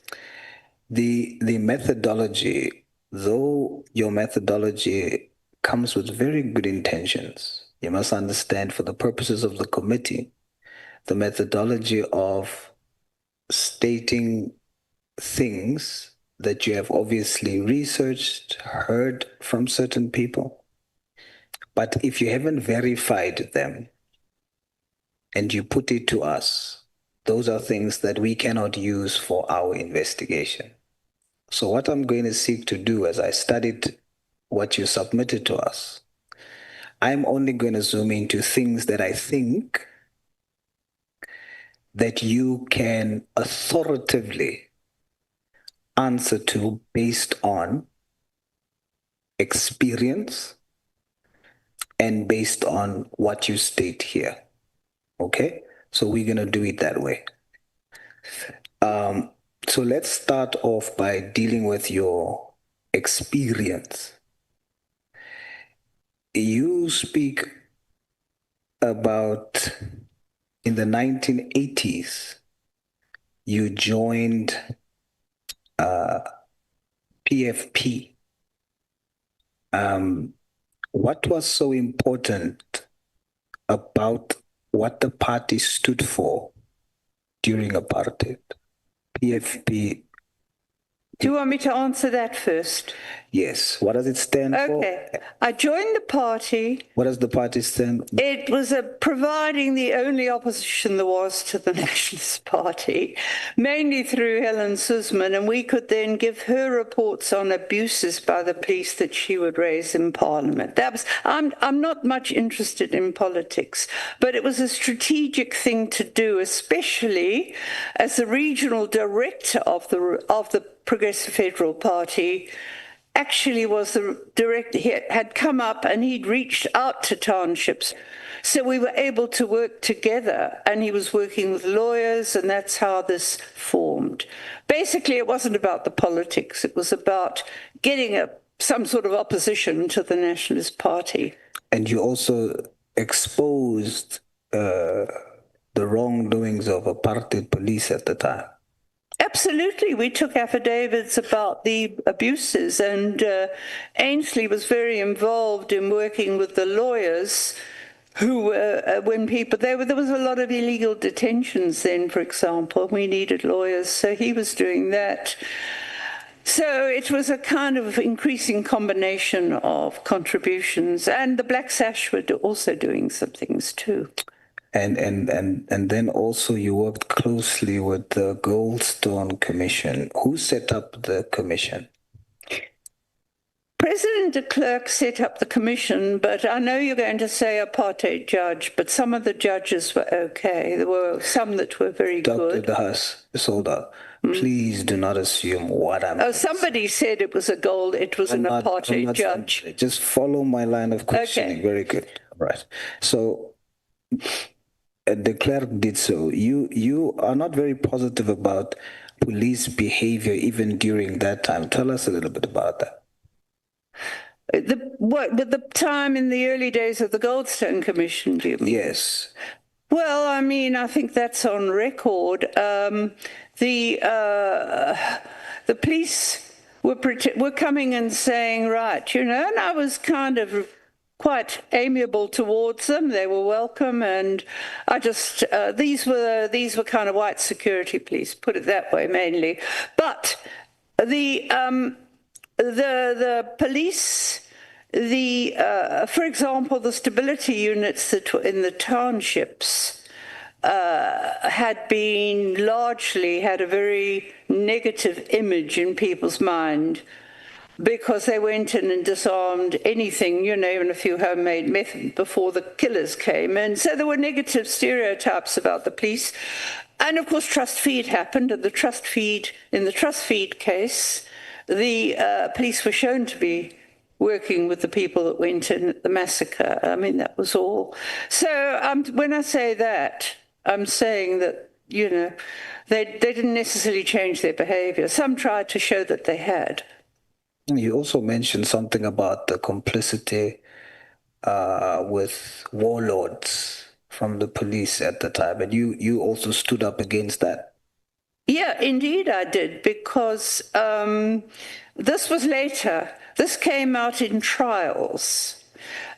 The methodology, though your methodology comes with very good intentions, you must understand for the purposes of the committee, the methodology of stating things that you have obviously researched, heard from certain people. But if you haven't verified them and you put it to us, those are things that we cannot use for our investigation. So what I'm going to seek to do as I studied what you submitted to us, I'm only going to zoom into things that I think that you can authoritatively answer to based on experience and based on what you state here. Okay? So we're going to do it that way. So let's start off by dealing with your experience. You speak about in the 1980s, you joined PFP. What was so important about what the party stood for during apartheid? PFP. Do you want me to answer that first? Yes. What does it stand for? Okay. I joined the party. What does the party stand? It was providing the only opposition there was to the Nationalist Party, mainly through Helen Suzman, and we could then give her reports on abuses by the police that she would raise in Parliament. That was. I'm not much interested in politics, but it was a strategic thing to do, especially as the regional director of the Progressive Federal Party. Actually was the director, he had come up and he'd reached out to townships. So we were able to work together, and he was working with lawyers, and that's how this formed. Basically, it wasn't about the politics. It was about getting some sort of opposition to the Nationalist Party. And you also exposed the wrongdoings of apartheid police at the time. Absolutely. We took affidavits about the abuses, and Ainsley was very involved in working with the lawyers who were, there was a lot of illegal detentions then, for example. We needed lawyers, so he was doing that. So it was a kind of increasing combination of contributions, and the Black Sash were also doing some things too. And then also you worked closely with the Goldstone Commission. Who set up the commission? President de Klerk set up the commission, but I know you're going to say apartheid judge, but some of the judges were okay. There were some that were very good. Dr. Dahas, Solda, please do not assume what I'm saying. Somebody said it was an apartheid judge. Just follow my line of questioning. Okay. Very good. All right. So de Klerk did so. You are not very positive about police behavior even during that time. Tell us a little bit about that. The time in the early days of the Goldstone Commission, do you mean? Yes. Well, I mean, I think that's on record. The police were coming and saying, right, and I was kind of quite amiable towards them. They were welcome, and I just these were kind of white security police, put it that way, mainly. But the police, for example, the stability units that were in the townships had a very negative image in people's mind, because they went in and disarmed anything, even a few homemade meth before the killers came. And so there were negative stereotypes about the police. And of course, trust feed happened. And in the trust feed case, the police were shown to be working with the people that went in at the massacre. I mean, that was all. So when I say that, I'm saying that, they didn't necessarily change their behavior. Some tried to show that they had. You also mentioned something about the complicity with warlords from the police at the time, and you also stood up against that. Yeah, indeed I did, because this was later. This came out in trials,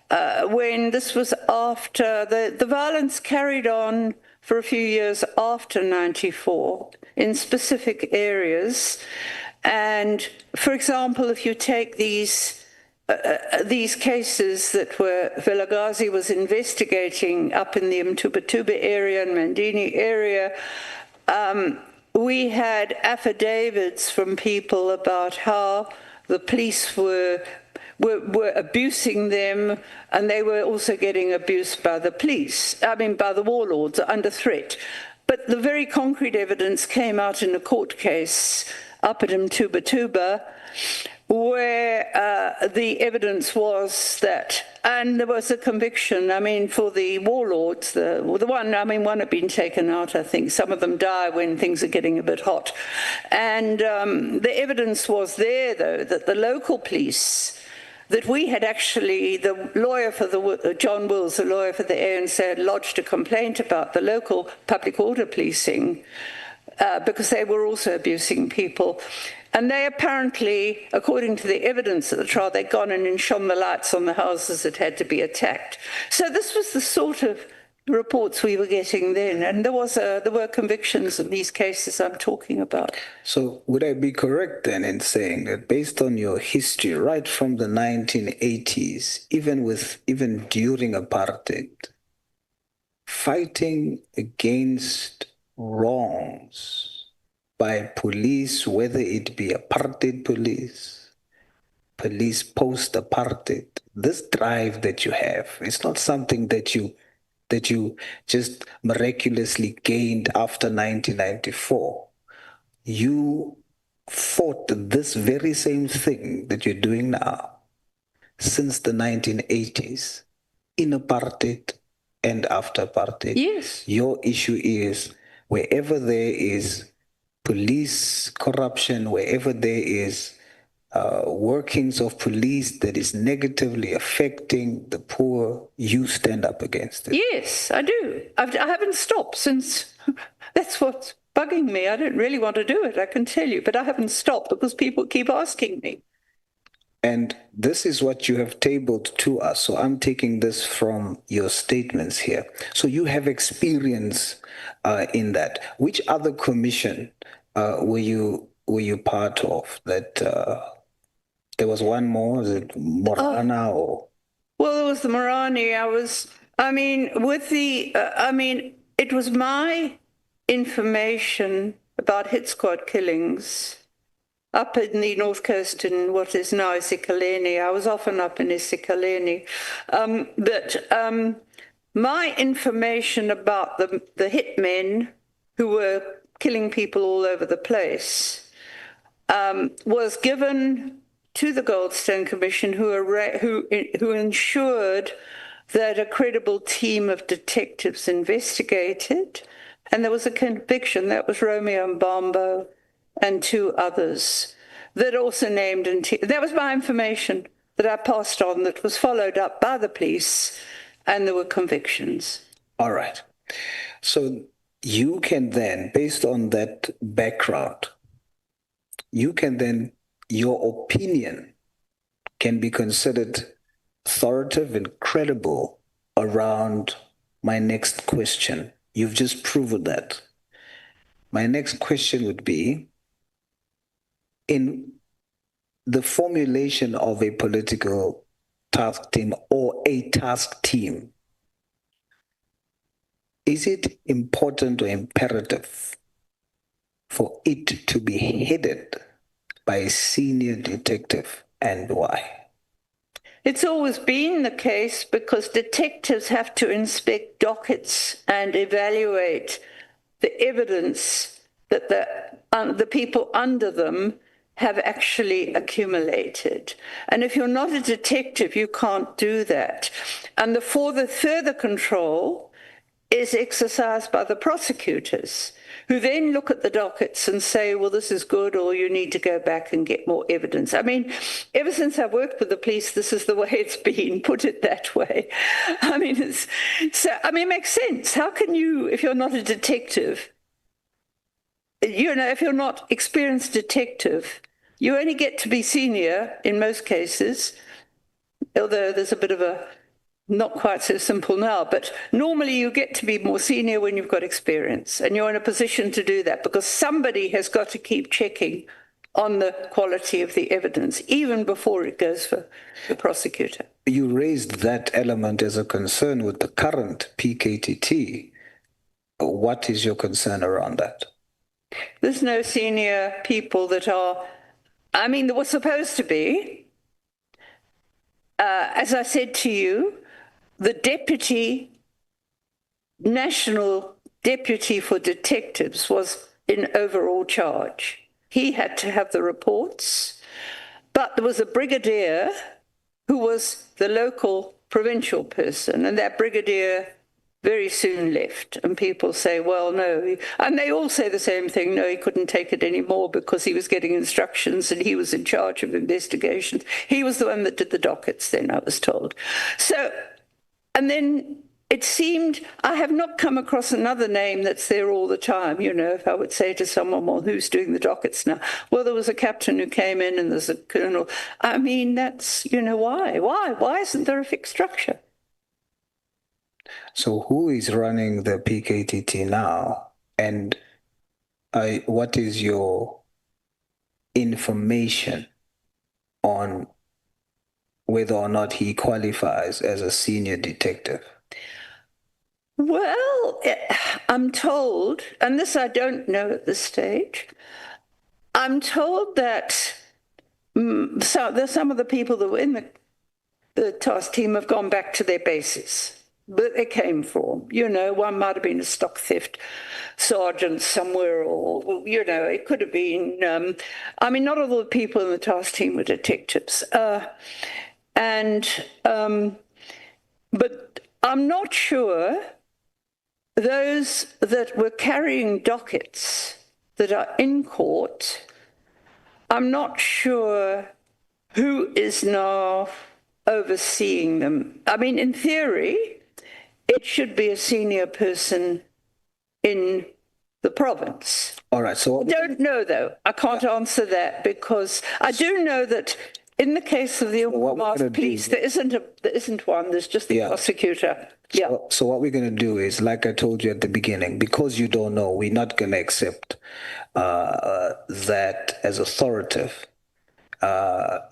when this was after the violence carried on for a few years after 94 in specific areas. And, for example, if you take these these cases that were Vilakazi was investigating up in the Mtuba area and Mandini area, we had affidavits from people about how the police were abusing them, and they were also getting abused by the police, by the warlords, under threat. But the very concrete evidence came out in a court case up at Mtuba, where the evidence was that, and there was a conviction, for the warlords, one had been taken out, I think. Some of them die when things are getting a bit hot. And the evidence was there, though, that the local police, that we had actually, the lawyer for John Wills, the lawyer for the ANC, had lodged a complaint about the local public order policing because they were also abusing people. And they apparently, according to the evidence at the trial, they'd gone in and shone the lights on the houses that had to be attacked. So this was the sort of reports we were getting then, and there were convictions in these cases I'm talking about. So would I be correct then in saying that based on your history right from the 1980s, even during apartheid, fighting against wrongs by police, whether it be apartheid police post-apartheid, this drive that you have, it's not something that you just miraculously gained after 1994. You fought this very same thing that you're doing now since the 1980s, in apartheid and after apartheid. Yes. Your issue is wherever there is police corruption, wherever there is workings of police that is negatively affecting the poor, you stand up against it. Yes, I do. I haven't stopped since. That's what's bugging me. I don't really want to do it, I can tell you, but I haven't stopped because people keep asking me. And this is what you have tabled to us. So I'm taking this from your statements here. So you have experience in that. Which other commission were you part of? That there was one more. Was it Morana or? Well, there was the Morani. It was my information about hit squad killings up in the north coast in what is now isikaleni. I was often up in isikaleni. But my information about the hitmen who were killing people all over the place was given to the Goldstone Commission, who ensured that a credible team of detectives investigated, and there was a conviction. That was Romeo Mbambo and two others that also named, and that was my information that I passed on, that was followed up by the police, and there were convictions. All right. So you can then, based on that background, your opinion can be considered authoritative and credible around my next question. You've just proven that. My next question would be, in the formulation of a political task team or a task team, is it important or imperative for it to be headed by a senior detective, and why? It's always been the case because detectives have to inspect dockets and evaluate the evidence that the people under them have actually accumulated. And if you're not a detective, you can't do that. And the further control is exercised by the prosecutors, who then look at the dockets and say, well, this is good, or you need to go back and get more evidence. Ever since I've worked with the police, this is the way it's been, put it that way. It makes sense. How can you, if you're not a detective, if you're not experienced detective, you only get to be senior in most cases, although there's a bit of a not quite so simple now, but normally you get to be more senior when you've got experience, and you're in a position to do that because somebody has got to keep checking on the quality of the evidence, even before it goes for the prosecutor. You raised that element as a concern with the current PKTT. What is your concern around that? There's no senior people that are, I mean, there was supposed to be. As I said to you, the national deputy for detectives was in overall charge. He had to have the reports, but there was a brigadier who was the local provincial person, and that brigadier very soon left. And people say, well, no. And they all say the same thing. No, he couldn't take it anymore because he was getting instructions and he was in charge of investigations. He was the one that did the dockets then, I was told. So, and then it seemed, I have not come across another name that's there all the time. You know, if I would say to someone, well, who's doing the dockets now? Well, there was a captain who came in and there's a colonel. I mean, that's, you know, why? Why isn't there a fixed structure? So who is running the PKTT now? And what is your information on whether or not he qualifies as a senior detective? Well, I'm told, and this I don't know at this stage, I'm told that some of the people that were in the task team have gone back to their bases that they came from. You know, one might have been a stock theft sergeant somewhere, or, you know, it could have been, I mean, not all the people in the task team were detectives. But I'm not sure those that were carrying dockets that are in court, I'm not sure who is now overseeing them. I mean, in theory, it should be a senior person in the province. All right. So I don't know, though. I can't answer that because I do know that in the case of the Mkhwanazi police, there isn't one. There's just the prosecutor. Yeah. So what we're going to do is, like I told you at the beginning, because you don't know, we're not going to accept that as authoritative.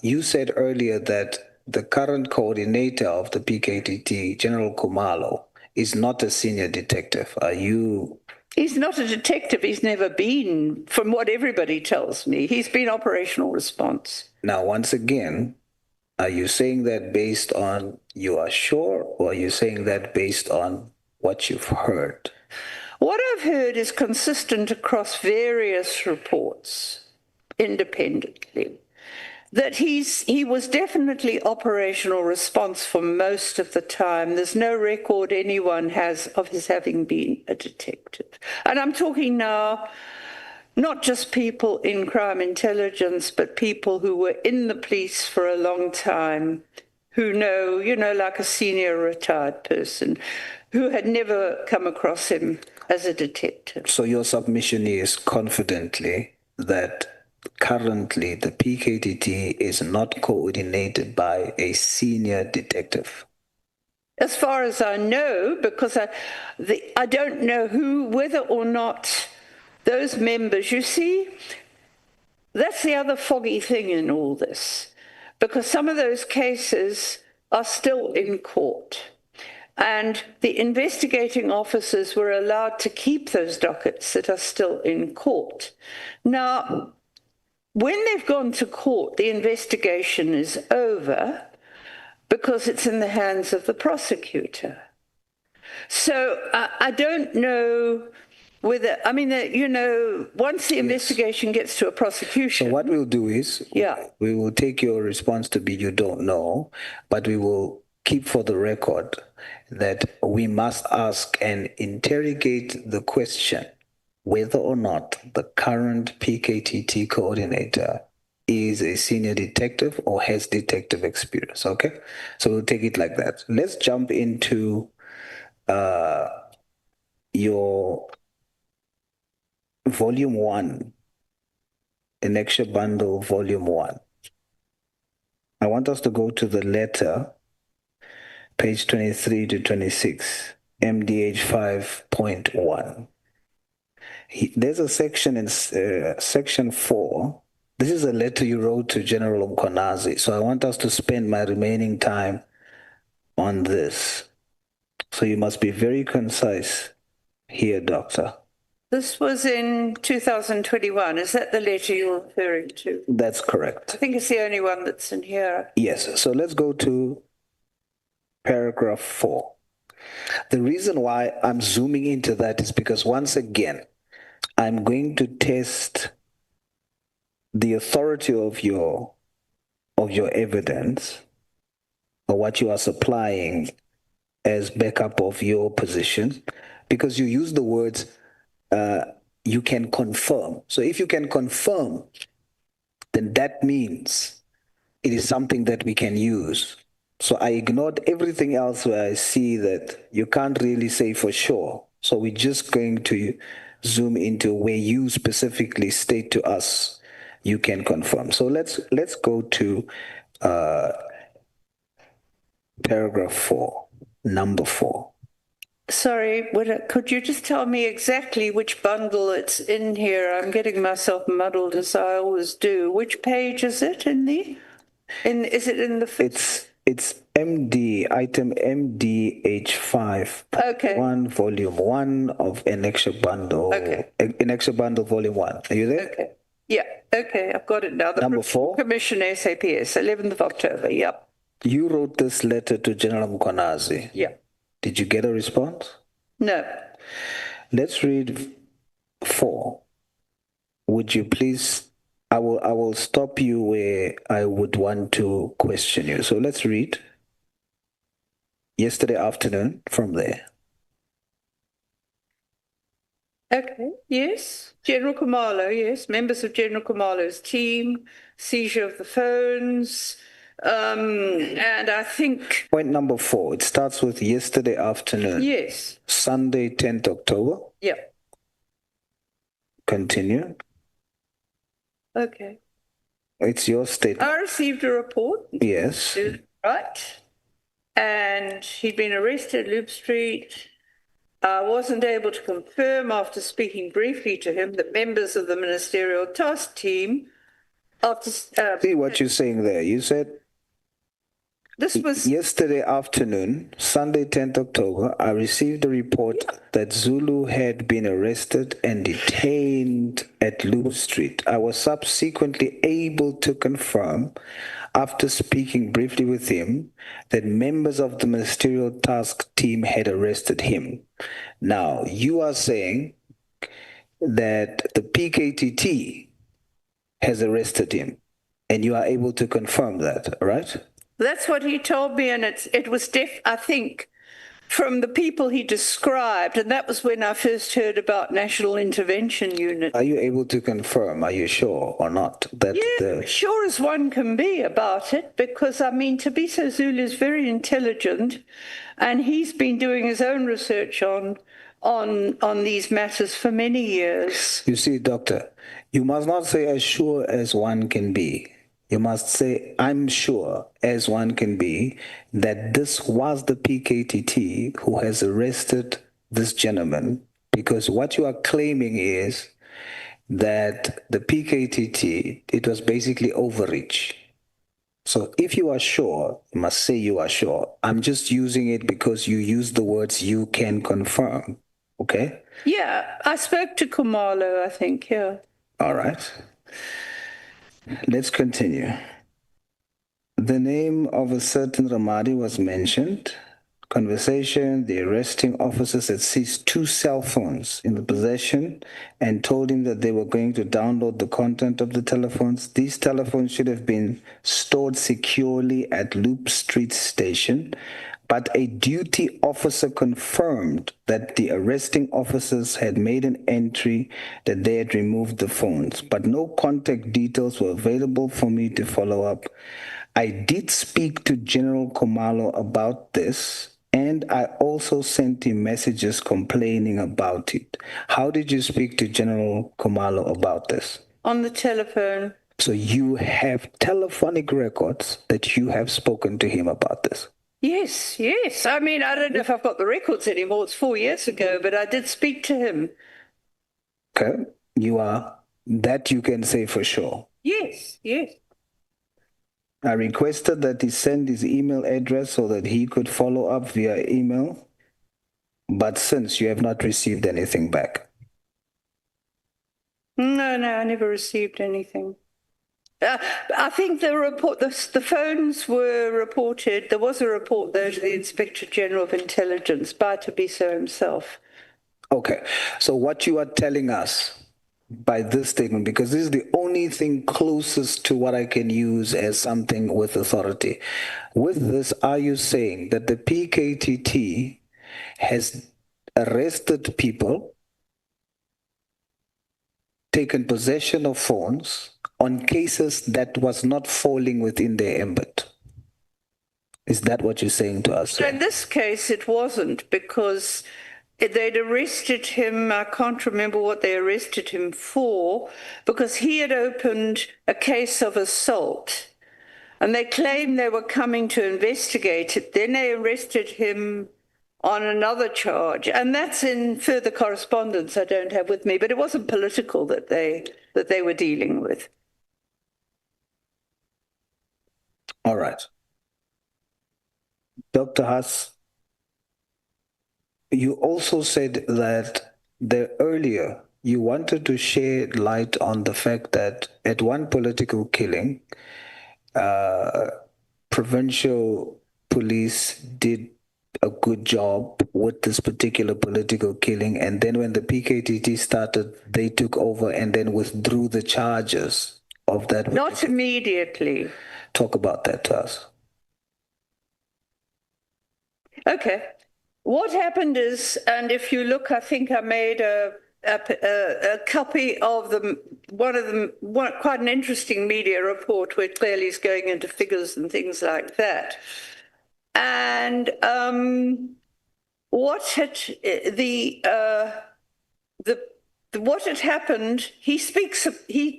You said earlier that the current coordinator of the PKTT, General Khumalo, is not a senior detective. He's not a detective. He's never been, from what everybody tells me. He's been operational response. Now, once again, are you saying that based on you are sure, or are you saying that based on what you've heard? What I've heard is consistent across various reports independently. That he was definitely operational response for most of the time. There's no record anyone has of his having been a detective. And I'm talking now not just people in crime intelligence, but people who were in the police for a long time, who know, you know, like a senior retired person, who had never come across him as a detective. So your submission is confidently that currently the PKTT is not coordinated by a senior detective? As far as I know, because I don't know whether or not those members, you see, that's the other foggy thing in all this, because some of those cases are still in court. And the investigating officers were allowed to keep those dockets that are still in court. Now, when they've gone to court, the investigation is over because it's in the hands of the prosecutor. So I don't know whether, I mean, you know, once the investigation gets to a prosecution. So what we'll do is, we will take your response to be you don't know, but we will keep for the record that we must ask and interrogate the question whether or not the current PKTT coordinator is a senior detective or has detective experience, okay? So we'll take it like that. Let's jump into your Volume 1, Annexure Bundle Volume 1. I want us to go to the letter, page 23 to 26, MDH 5.1. There's a section in section 4 This is a letter you wrote to General Mkhwanazi. So I want us to spend my remaining time on this. So you must be very concise here, Doctor. This was in 2021. Is that the letter you're referring to? That's correct. I think it's the only one that's in here. Yes. So let's go to paragraph 4. The reason why I'm zooming into that is because once again, I'm going to test the authority of your evidence or what you are supplying as backup of your position, because you use the words you can confirm. So if you can confirm, then that means it is something that we can use. So I ignored everything else where I see that you can't really say for sure. So we're just going to zoom into where you specifically state to us you can confirm. So let's go to paragraph 4, number 4. Sorry, could you just tell me exactly which bundle it's in here? I'm getting myself muddled as I always do. Which page is it in the? Is it in the? It's MD, item MDH5, okay. 1, volume 1 of Annexure Bundle. Okay. Annexure Bundle, volume 1. Are you there? Okay. Yeah. Okay. I've got it now. Number 4. Commission SAPS, 11th of October. Yep. You wrote this letter to General Mkhwanazi. Yeah. Did you get a response? No. Let's read 4. Would you please? I will stop you where I would want to question you. So let's read yesterday afternoon from there. Okay. Yes. General Khumalo. Yes. Members of General Khumalo's team. Seizure of the phones. And I think... Point number 4. It starts with yesterday afternoon. Yes. Sunday, 10th October. Yeah. Continue. Okay. It's your statement. I received a report. Yes. Right. And he'd been arrested at Loop Street. I wasn't able to confirm after speaking briefly to him that members of the ministerial task team after... See what you're saying there. You said... This was... Yesterday afternoon, Sunday, 10th October, I received a report that Zulu had been arrested and detained at Loop Street. I was subsequently able to confirm, after speaking briefly with him, that members of the ministerial task team had arrested him. Now, you are saying that the PKTT has arrested him, and you are able to confirm that, right? That's what he told me, and it was I think, from the people he described, and that was when I first heard about National Intervention Unit. Are you able to confirm, are you sure or not? That sure as one can be about it, because, I mean, Tabiso Zulu is very intelligent, and he's been doing his own research on these matters for many years. You see, Doctor, you must not say as sure as one can be. You must say, I'm sure, as one can be, that this was the PKTT who has arrested this gentleman, because what you are claiming is that the PKTT, it was basically overreach. So if you are sure, you must say you are sure. I'm just using it because you use the words you can confirm, okay? Yeah, I spoke to Khumalo, I think, yeah. All right. Let's continue. The name of a certain Ramadi was mentioned. Conversation, the arresting officers had seized 2 cell phones in the possession and told him that they were going to download the content of the telephones. These telephones should have been stored securely at Loop Street Station, but a duty officer confirmed that the arresting officers had made an entry that they had removed the phones, but no contact details were available for me to follow up. I did speak to General Khumalo about this, and I also sent him messages complaining about it. How did you speak to General Khumalo about this? On the telephone. So you have telephonic records that you have spoken to him about this? Yes, yes. I mean, I don't know if I've got the records anymore. It's 4 years ago, but I did speak to him. Okay. That you can say for sure. Yes, yes. I requested that he send his email address so that he could follow up via email. But since you have not received anything back. No, I never received anything. I think the phones were reported. There was a report there to the Inspector General of Intelligence by Tabiso himself. Okay, so what you are telling us by this statement, because this is the only thing closest to what I can use as something with authority. With this, are you saying that the PKTT has arrested people, taken possession of phones on cases that was not falling within their ambit? Is that what you're saying to us? So in this case, it wasn't, because they'd arrested him. I can't remember what they arrested him for, because he had opened a case of assault and they claimed they were coming to investigate it. Then they arrested him on another charge, and that's in further correspondence I don't have with me, but it wasn't political that they were dealing with. All right. Dr. Haas, you also said that earlier you wanted to shed light on the fact that at one political killing, provincial police did a good job with this particular political killing, and then when the PKTT started, they took over and then withdrew the charges of that. Not immediately. Talk about that to us. Okay. What happened is, and if you look, I think I made a copy of quite an interesting media report where clearly is going into figures and things like that. And what had happened, he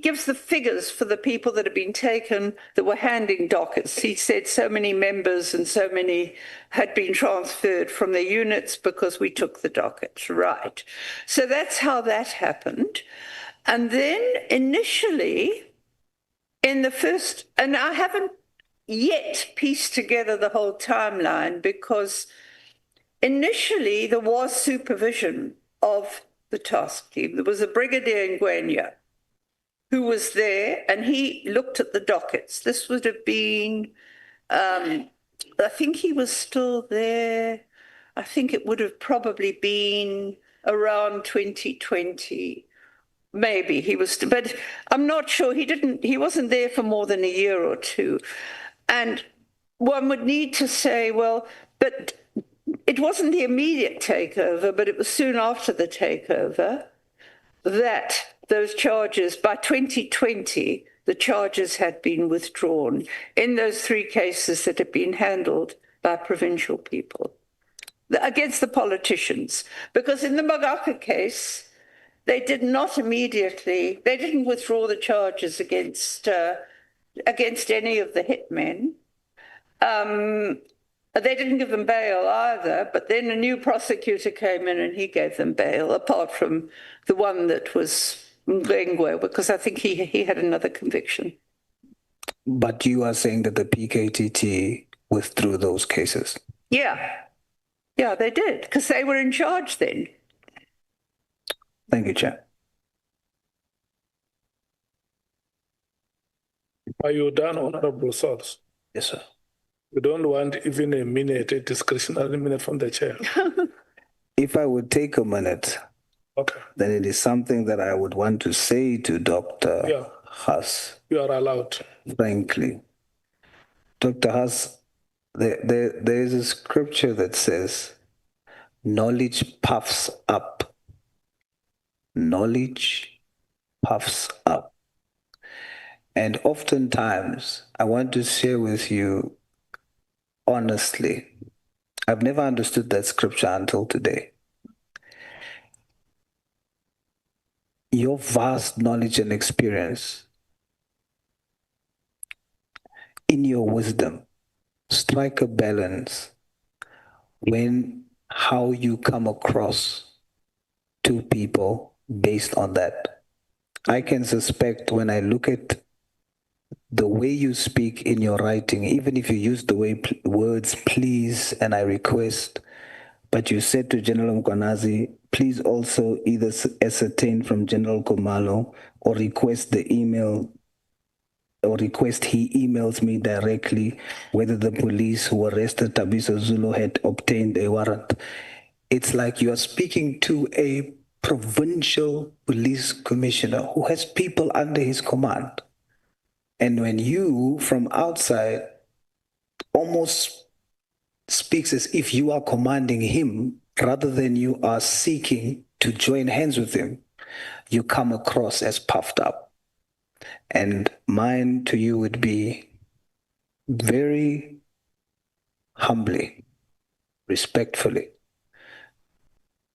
gives the figures for the people that had been taken that were handing dockets. He said so many members and so many had been transferred from their units because we took the dockets, right? So that's how that happened. And then initially, in the first, and I haven't yet pieced together the whole timeline, because initially there was supervision of the task team. There was a Brigadier Mkhwanazi who was there, and he looked at the dockets. This would have been, I think he was still there. I think it would have probably been around 2020. Maybe he was, but I'm not sure. He wasn't there for more than a year or two. And one would need to say, well, but it wasn't the immediate takeover, but it was soon after the takeover that those charges, by 2020, the charges had been withdrawn in those three cases that had been handled by provincial people against the politicians. Because in the Magaka case, they did not immediately, they didn't withdraw the charges against any of the hitmen. They didn't give them bail either, but then a new prosecutor came in and he gave them bail, apart from the one that was Mkhwanazi, because I think he had another conviction. But you are saying that the PKTT withdrew those cases? Yeah, they did, because they were in charge then. Thank you, Chair. Are you done, Honorable Source? Yes, sir. You don't want even a minute, a discretionary minute from the chair. If I would take a minute, okay, then it is something that I would want to say to Dr. Haas. You are allowed. Frankly. Dr. Haas, there is a scripture that says, knowledge puffs up. Knowledge puffs up. And oftentimes, I want to share with you honestly, I've never understood that scripture until today. Your vast knowledge and experience, in your wisdom, strike a balance when how you come across to people based on that. I can suspect when I look at the way you speak in your writing, even if you use the words please and I request, but you said to General Mkhwanazi, please also either ascertain from General Komalo or request the email or request he emails me directly whether the police who arrested Tabiso Zulu had obtained a warrant. It's like you are speaking to a provincial police commissioner who has people under his command. And when you, from outside, almost speaks as if you are commanding him rather than you are seeking to join hands with him, you come across as puffed up. And mine to you would be very humbly, respectfully,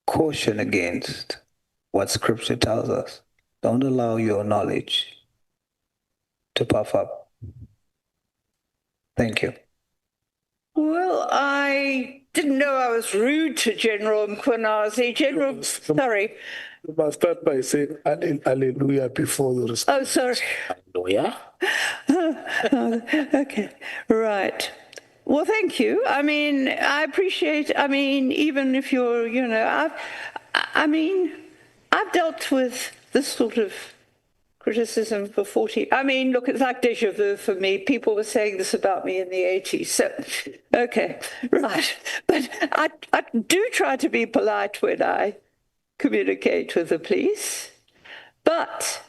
caution against what Scripture tells us. Don't allow your knowledge to puff up. Thank you. Well, I didn't know I was rude to General Mkhwanazi. General, sorry. You must start by saying hallelujah before you respond. Oh, sorry. Hallelujah. Okay, right. Well, thank you. I mean, I appreciate, even if you're, I've dealt with this sort of criticism for 40. Look, it's like déjà vu for me. People were saying this about me in the 80s. So, okay, right. But I do try to be polite when I communicate with the police. But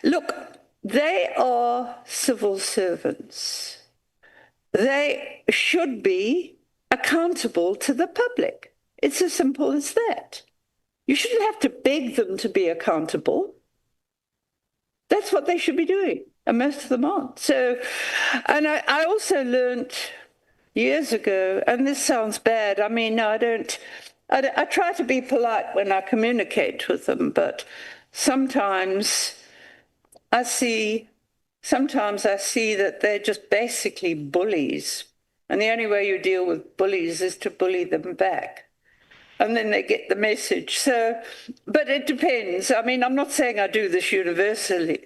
look, they are civil servants. They should be accountable to the public. It's as simple as that. You shouldn't have to beg them to be accountable. That's what they should be doing, and most of them aren't. So, and I also learned years ago, and this sounds bad, I try to be polite when I communicate with them, but sometimes I see that they're just basically bullies, and the only way you deal with bullies is to bully them back. And then they get the message. So, but it depends. I'm not saying I do this universally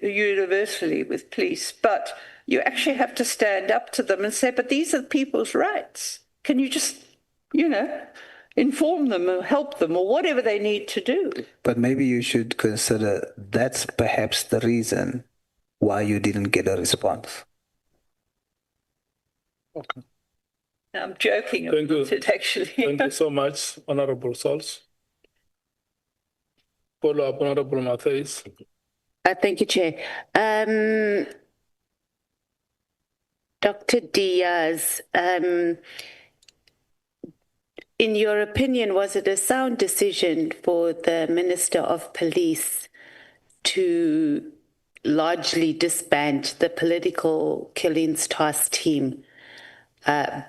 with police, but you actually have to stand up to them and say, but these are people's rights. Can you just, inform them or help them or whatever they need to do? But maybe you should consider that's perhaps the reason why you didn't get a response. Okay. I'm joking about it, actually. Thank you so much, Honorable Sauls. Follow up, Honorable Matthys. Thank you, Chair. Dr. Diaz, in your opinion, was it a sound decision for the Minister of Police to largely disband the political killings task team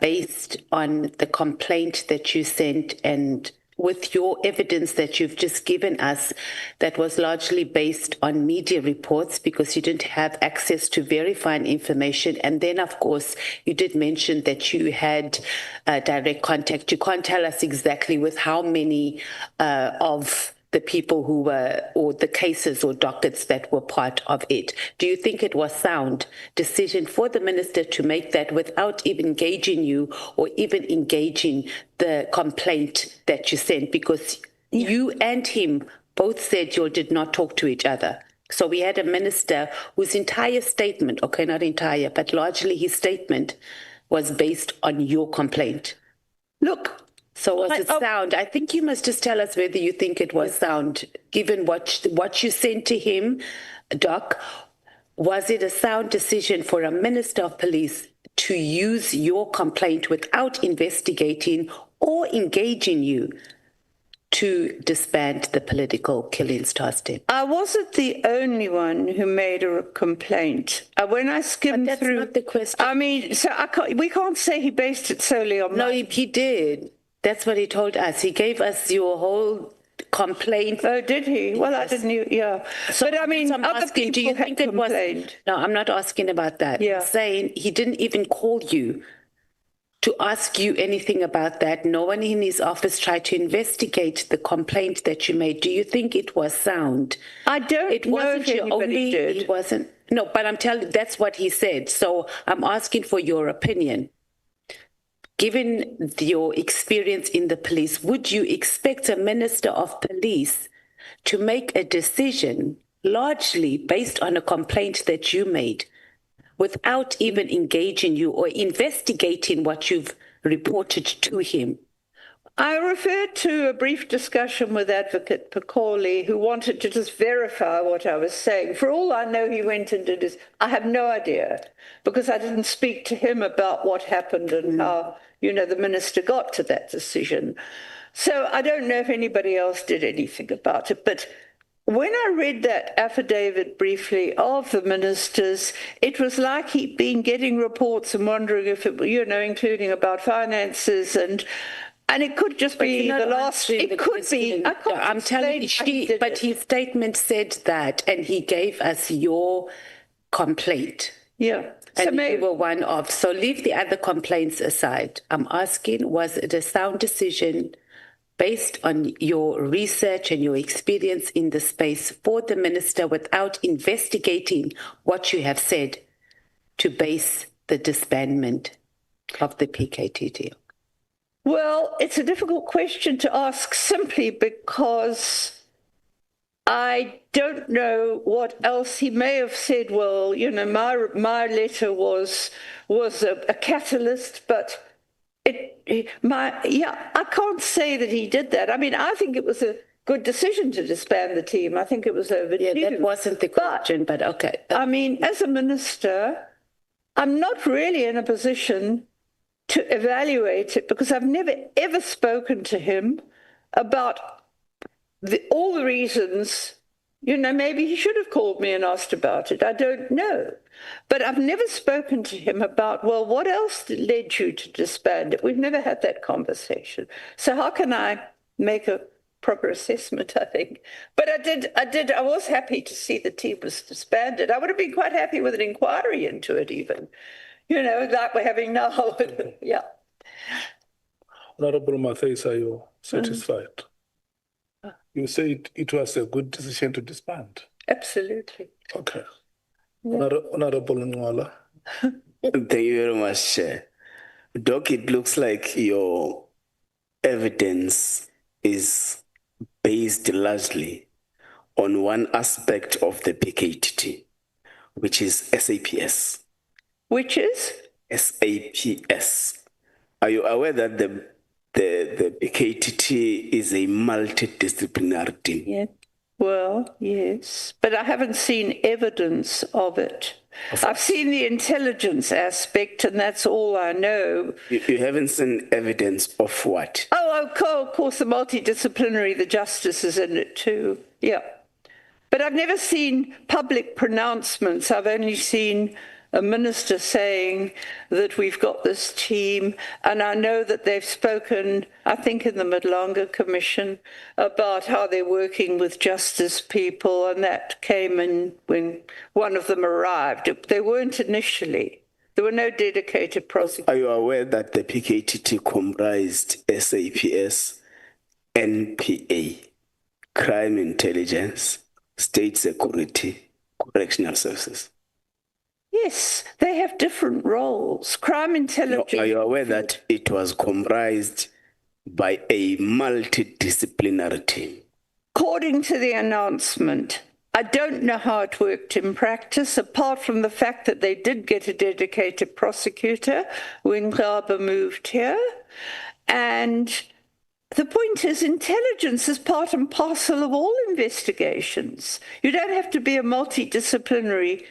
based on the complaint that you sent and with your evidence that you've just given us that was largely based on media reports because you didn't have access to verifying information? And then, of course, you did mention that you had direct contact. You can't tell us exactly with how many of the people who were, or the cases or dockets that were part of it. Do you think it was sound decision for the minister to make that without even engaging you or even engaging the complaint that you sent? Because you and him both said you did not talk to each other. So we had a minister whose entire statement, okay, not entire, but largely his statement was based on your complaint. Look, so was it sound? I think you must just tell us whether you think it was sound, given what you sent to him, Doc. Was it a sound decision for a minister of police to use your complaint without investigating or engaging you to disband the political killings task team? I wasn't the only one who made a complaint. When I skimmed through, not the question. We can't say he based it solely on. No, he did. That's what he told us. He gave us your whole complaint. Oh, did he? Yes. Well, I didn't. Yeah. So, but I'm asking, do you think it was? No, I'm not asking about that. Yeah. I'm saying he didn't even call you to ask you anything about that? No one in his office tried to investigate the complaint that you made. Do you think it was sound? I don't It know wasn't if your anybody only, did. It wasn't. No, but I'm telling you, that's what he said. So I'm asking for your opinion. Given your experience in the police, would you expect a minister of police to make a decision largely based on a complaint that you made without even engaging you or investigating what you've reported to him? I referred to a brief discussion with Advocate Pacoli, who wanted to just verify what I was saying. For all I know, he went and did this. I have no idea, because I didn't speak to him about what happened and how, the minister got to that decision. So I don't know if anybody else did anything about it. But when I read that affidavit briefly of the ministers, it was like he'd been getting reports and wondering if it, including about finances and it could just be the last. It could be. I'm telling you, but his statement said that, and he gave us your complaint. Yeah. And you were one of. So leave the other complaints aside. I'm asking, was it a sound decision based on your research and your experience in the space for the minister without investigating what you have said to base the disbandment of the PKTT? Well, it's a difficult question to ask simply because I don't know what else he may have said. Well, my letter was a catalyst, but I can't say that he did that. I mean, I think it was a good decision to disband the team. I think it was overdue. Yeah, that wasn't the question, but okay. I mean, as a minister, I'm not really in a position to evaluate it because I've never, ever spoken to him about all the reasons. Maybe he should have called me and asked about it. I don't know. But I've never spoken to him about, well, what else led you to disband it? We've never had that conversation. So how can I make a proper assessment, I think? But I was happy to see the team was disbanded. I would have been quite happy with an inquiry into it even. Like we're having now. Yeah. Honorable Matthys, are you satisfied? You said it was a good decision to disband. Absolutely. Okay. Yeah. Honorable Nwala. Thank you very much, Chair. Doc, it looks like your evidence is based largely on one aspect of the PKTT, which is SAPS. Which is? SAPS. Are you aware that the PKTT is a multidisciplinary team? Yeah. Well, yes, but I haven't seen evidence of it. I've seen the intelligence aspect, and that's all I know. You haven't seen evidence of what? Oh, of course, the multidisciplinary, the justice is in it too. Yeah. But I've never seen public pronouncements. I've only seen a minister saying that we've got this team, and I know that they've spoken, I think, in the Madlanga Commission about how they're working with justice people, and that came in when one of them arrived. They weren't initially. There were no dedicated prosecutors. Are you aware that the PKTT comprised SAPS, NPA, Crime Intelligence, State Security, Correctional Services? Yes, they have different roles. Crime Intelligence. Are you aware that it was comprised by a multidisciplinary team? According to the announcement, I don't know how it worked in practice, apart from the fact that they did get a dedicated prosecutor when Ngaba moved here. And the point is, intelligence is part and parcel of all investigations. You don't have to be a multidisciplinary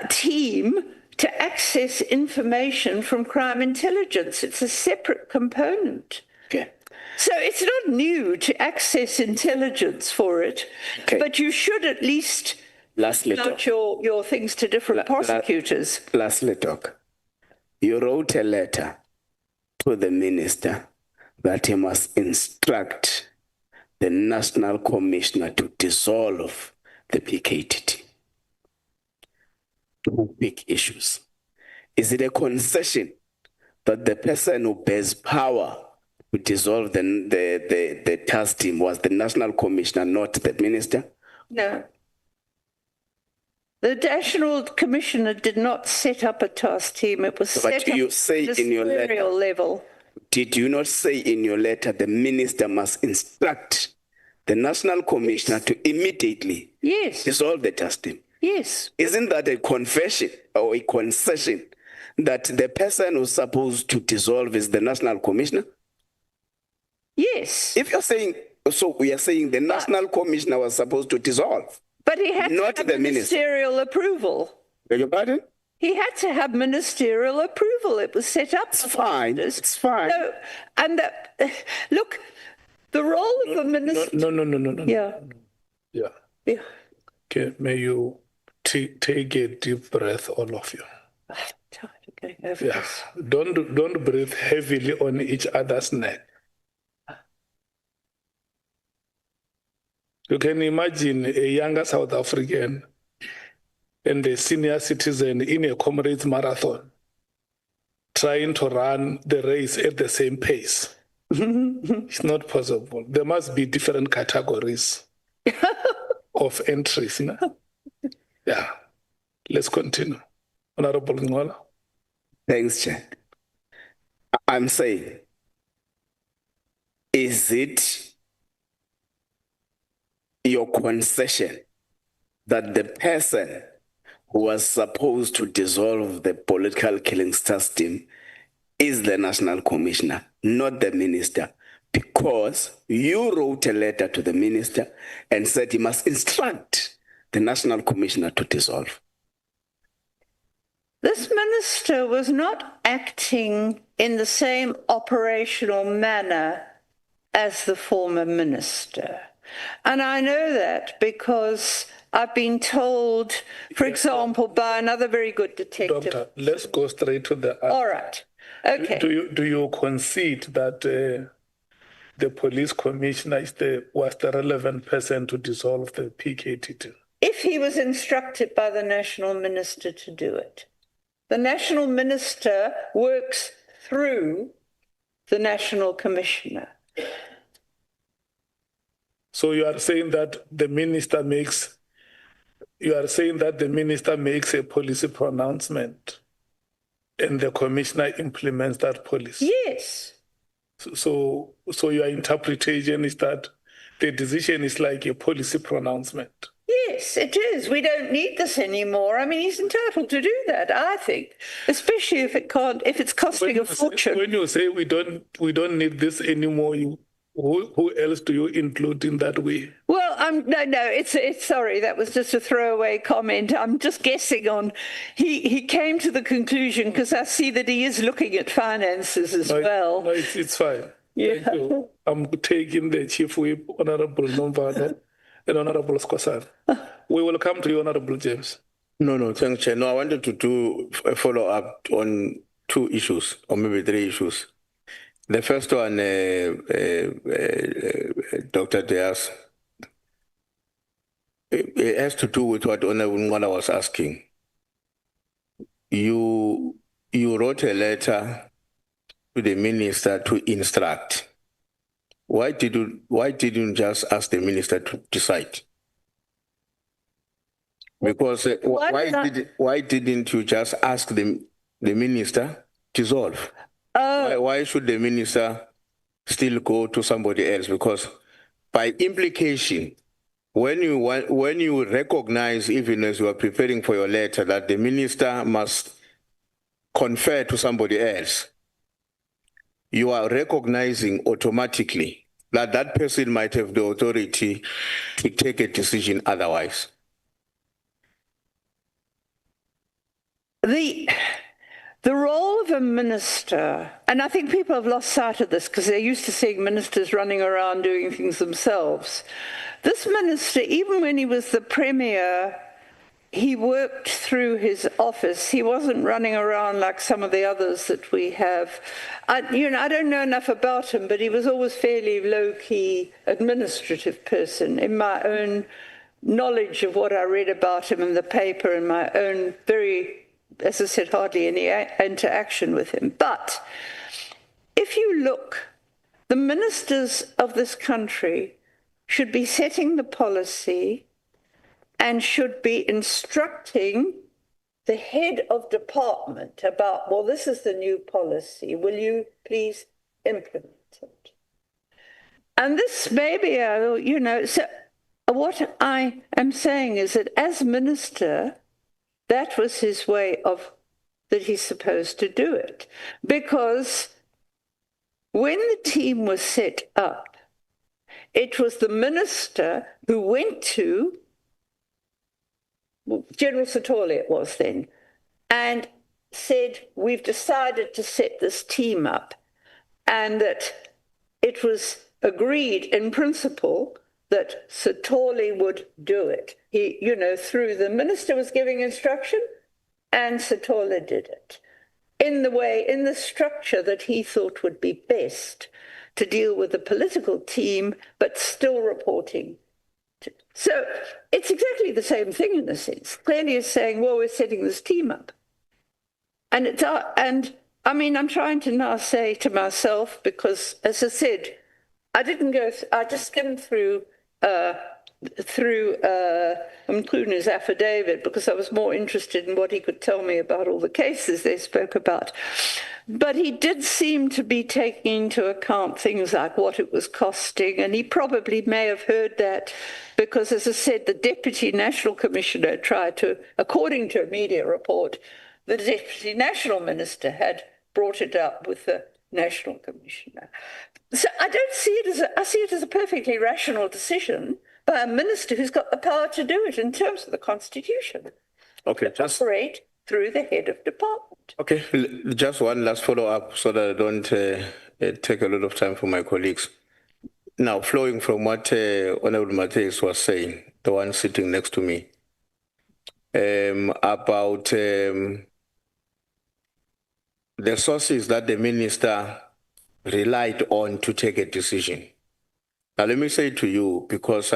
team to access information from crime intelligence. It's a separate component. Okay. So it's not new to access intelligence for it, but you should at least note your things to different prosecutors. Lastly, Doc, you wrote a letter to the minister that he must instruct the National Commissioner to dissolve the PKTT. Two big issues. Is it a concession that the person who bears power to dissolve the task team was the National Commissioner, not the Minister? No. The National Commissioner did not set up a task team. It was set up But you say at in your letter, ministerial level. did you not say in your letter the Minister must instruct the National Commissioner to immediately dissolve the task team? Yes. Isn't that a confession or a concession that the person who's supposed to dissolve is the National Commissioner? Yes. If you're saying, so we are saying the National Commissioner was supposed to dissolve. But he had not to have the minister. ministerial approval. Beg your pardon? He had to have ministerial approval. It was set up. It's fine. It's fine. No, and look, the role of a minister. No. Yeah. Yeah. Yeah. Okay, may you take a deep breath, all of you. I'm tired of going over Yeah. this. Don't breathe heavily on each other's neck. You can imagine a younger South African and a senior citizen in a comrades marathon trying to run the race at the same pace. It's not possible. There must be different categories of entries. No? Yeah. Let's continue. Honorable Ngola. Thanks, Chair. I'm saying, is it your concession that the person who was supposed to dissolve the political killings task team is the National Commissioner, not the Minister? Because you wrote a letter to the Minister and said he must instruct the National Commissioner to dissolve. This minister was not acting in the same operational manner as the former minister. And I know that because I've been told, for example, by another very good detective. Doctor, let's go straight to the... All right. Okay. Do you concede that the police commissioner was the relevant person to dissolve the PKT? If he was instructed by the national minister to do it. The national minister works through the national commissioner. So you are saying that the minister makes a policy pronouncement and the commissioner implements that policy? Yes. So your interpretation is that the decision is like a policy pronouncement? Yes, it is. We don't need this anymore. I mean, he's entitled to do that, I think, especially if it's costing a fortune. When you say we don't need this anymore, who else do you include in that way? Well, it's sorry, that was just a throwaway comment. I'm just guessing on. He came to the conclusion because I see that he is looking at finances as well. No, it's fine. Yeah. Thank you. I'm taking the Chief Whip, Honorable Nomvana, and Honorable Skwasana. We will come to you, Honorable James. No, thanks, Chair. No, I wanted to do a follow-up on 2 issues, or maybe 3 issues. The first one, Dr. Diaz, it has to do with what Honorable Mkhwanazi was asking. You wrote a letter to the minister to instruct. Why didn't you just ask the minister to decide? Because why didn't you just ask the minister to dissolve? Why should the minister still go to somebody else? Because by implication, when you recognize, even as you are preparing for your letter, that the minister must confer to somebody else, you are recognizing automatically that that person might have the authority to take a decision otherwise. The role of a minister, and I think people have lost sight of this because they're used to seeing ministers running around doing things themselves. This minister, even when he was the premier, he worked through his office. He wasn't running around like some of the others that we have. I don't know enough about him, but he was always fairly low-key administrative person in my own knowledge of what I read about him in the paper and my own very as I said, hardly any interaction with him. But if you look, the ministers of this country should be setting the policy and should be instructing the head of department about, well, this is the new policy. Will you please implement it? And this maybe, you know, so what I am saying is that as minister, that was his way of, that he's supposed to do it. Because when the team was set up, it was the minister who went to, General Sithole it was then, and said, we've decided to set this team up, and that it was agreed in principle that Sithole would do it. He, you know, through the minister was giving instruction, and Sithole did it in the way, in the structure that he thought would be best to deal with the political team, but still reporting. So it's exactly the same thing in a sense. Clearly is saying, well, we're setting this team up. And it's and I mean, I'm trying to now say to myself, because as I said, I didn't go, I just skimmed through Mkhwanazi's affidavit because I was more interested in what he could tell me about all the cases they spoke about. But he did seem to be taking into account things like what it was costing, and he probably may have heard that because, as I said, the Deputy National Commissioner tried to, according to a media report, the Deputy National Minister had brought it up with the National Commissioner. So I don't see it as I see it as a perfectly rational decision by a minister who's got the power to do it in terms of the Constitution. Okay, just operate through the head of department. Okay, just one last follow-up so that I don't take a lot of time for my colleagues. Now, flowing from what Honorable Matthias was saying, the one sitting next to me, about the sources that the minister relied on to take a decision. Now, let me say to you, because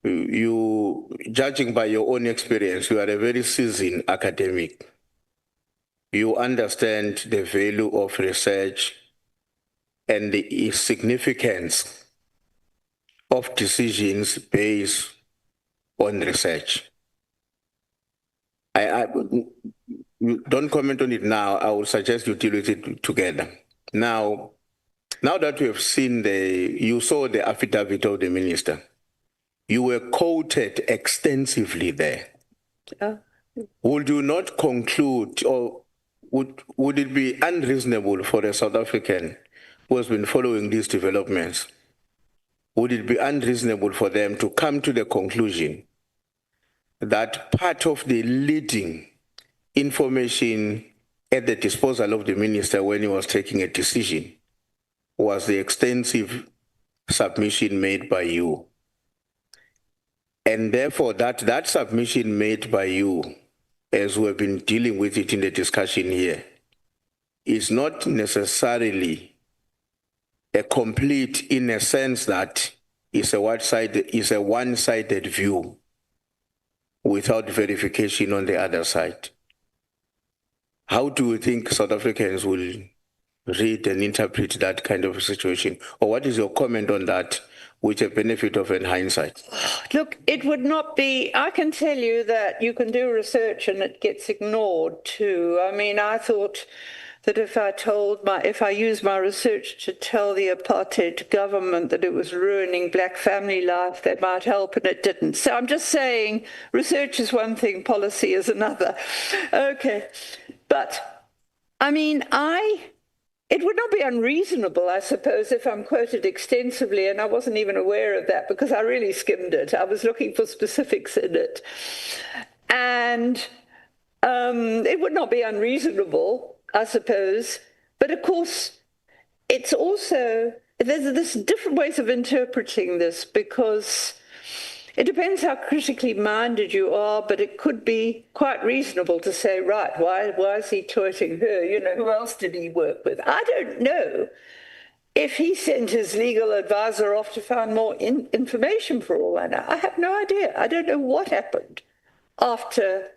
you, judging by your own experience, you are a very seasoned academic. You understand the value of research and the significance of decisions based on research. You don't comment on it now. I would suggest you deal with it together. Now that we have seen you saw the affidavit of the minister, you were quoted extensively there. Would you not conclude, or would it be unreasonable for a South African who has been following these developments, would it be unreasonable for them to come to the conclusion that part of the leading information at the disposal of the minister when he was taking a decision was the extensive submission made by you? And therefore, that submission made by you, as we have been dealing with it in the discussion here, is not necessarily a complete, in a sense that is a one-sided view without verification on the other side. How do you think South Africans will read and interpret that kind of a situation? Or what is your comment on that with the benefit of hindsight? Look, it would not be, I can tell you that you can do research and it gets ignored too. I mean, I thought that if I used my research to tell the apartheid government that it was ruining black family life, that might help, and it didn't. So I'm just saying research is one thing, policy is another. Okay. But, I mean, it would not be unreasonable, I suppose, if I'm quoted extensively, and I wasn't even aware of that because I really skimmed it. I was looking for specifics in it. And it would not be unreasonable, I suppose. But, of course, it's also, there's different ways of interpreting this because it depends how critically minded you are, but it could be quite reasonable to say, right, why is he twitting her? You know, who else did he work with? I don't know if he sent his legal advisor off to find more information for all I know. I have no idea. I don't know what happened after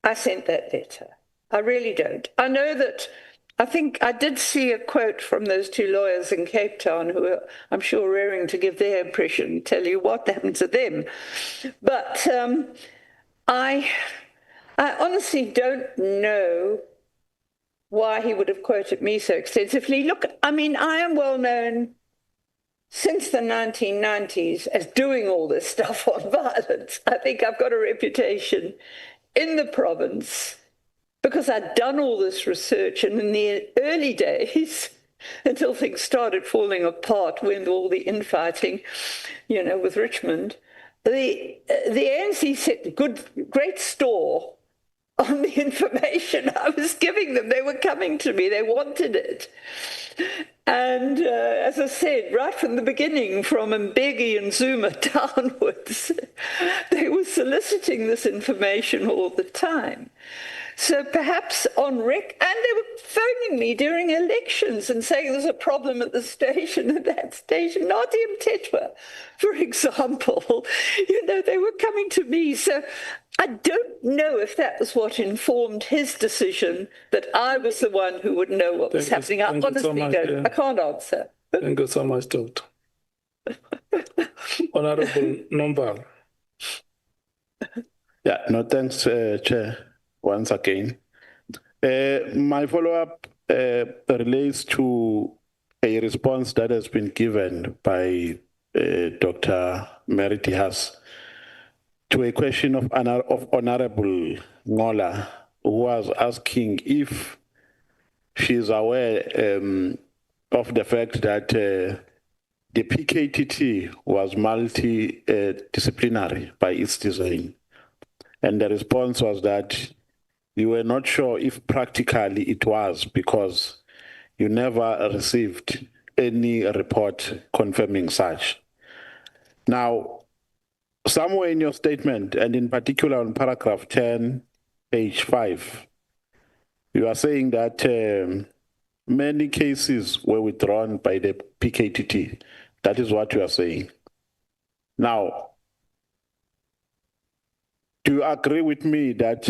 I sent that letter. I really don't. I know that, I think I did see a quote from those two lawyers in Cape Town who are, I'm sure, raring to give their impression, tell you what happened to them. But I honestly don't know why he would have quoted me so extensively. Look, I mean, I am well known since the 1990s as doing all this stuff on violence. I think I've got a reputation in the province because I'd done all this research, and in the early days, until things started falling apart when all the infighting, you know, with Richmond, the ANC set great store on the information I was giving them. They were coming to me, they wanted it. And as I said, right from the beginning, from Mbeki and Zuma downwards, they were soliciting this information all the time. So perhaps on and they were phoning me during elections and saying there's a problem at the station, at that station, Nadia Mtetwa, for example. You know, they were coming to me. So I don't know if that was what informed his decision that I was the one who would know what was happening. I honestly don't. I can't answer. Thank you so much, Doctor. Honorable Nombal. Yeah, no, thanks, Chair, once again. My follow-up relates to a response that has been given by Dr. Mary Haas to a question of Honorable Ngola, who was asking if she's aware of the fact that the PKTT was multidisciplinary by its design. And the response was that you were not sure if practically it was because you never received any report confirming such. Now, somewhere in your statement, and in particular on paragraph 10, page 5, you are saying that many cases were withdrawn by the PKTT. That is what you are saying. Now, do you agree with me that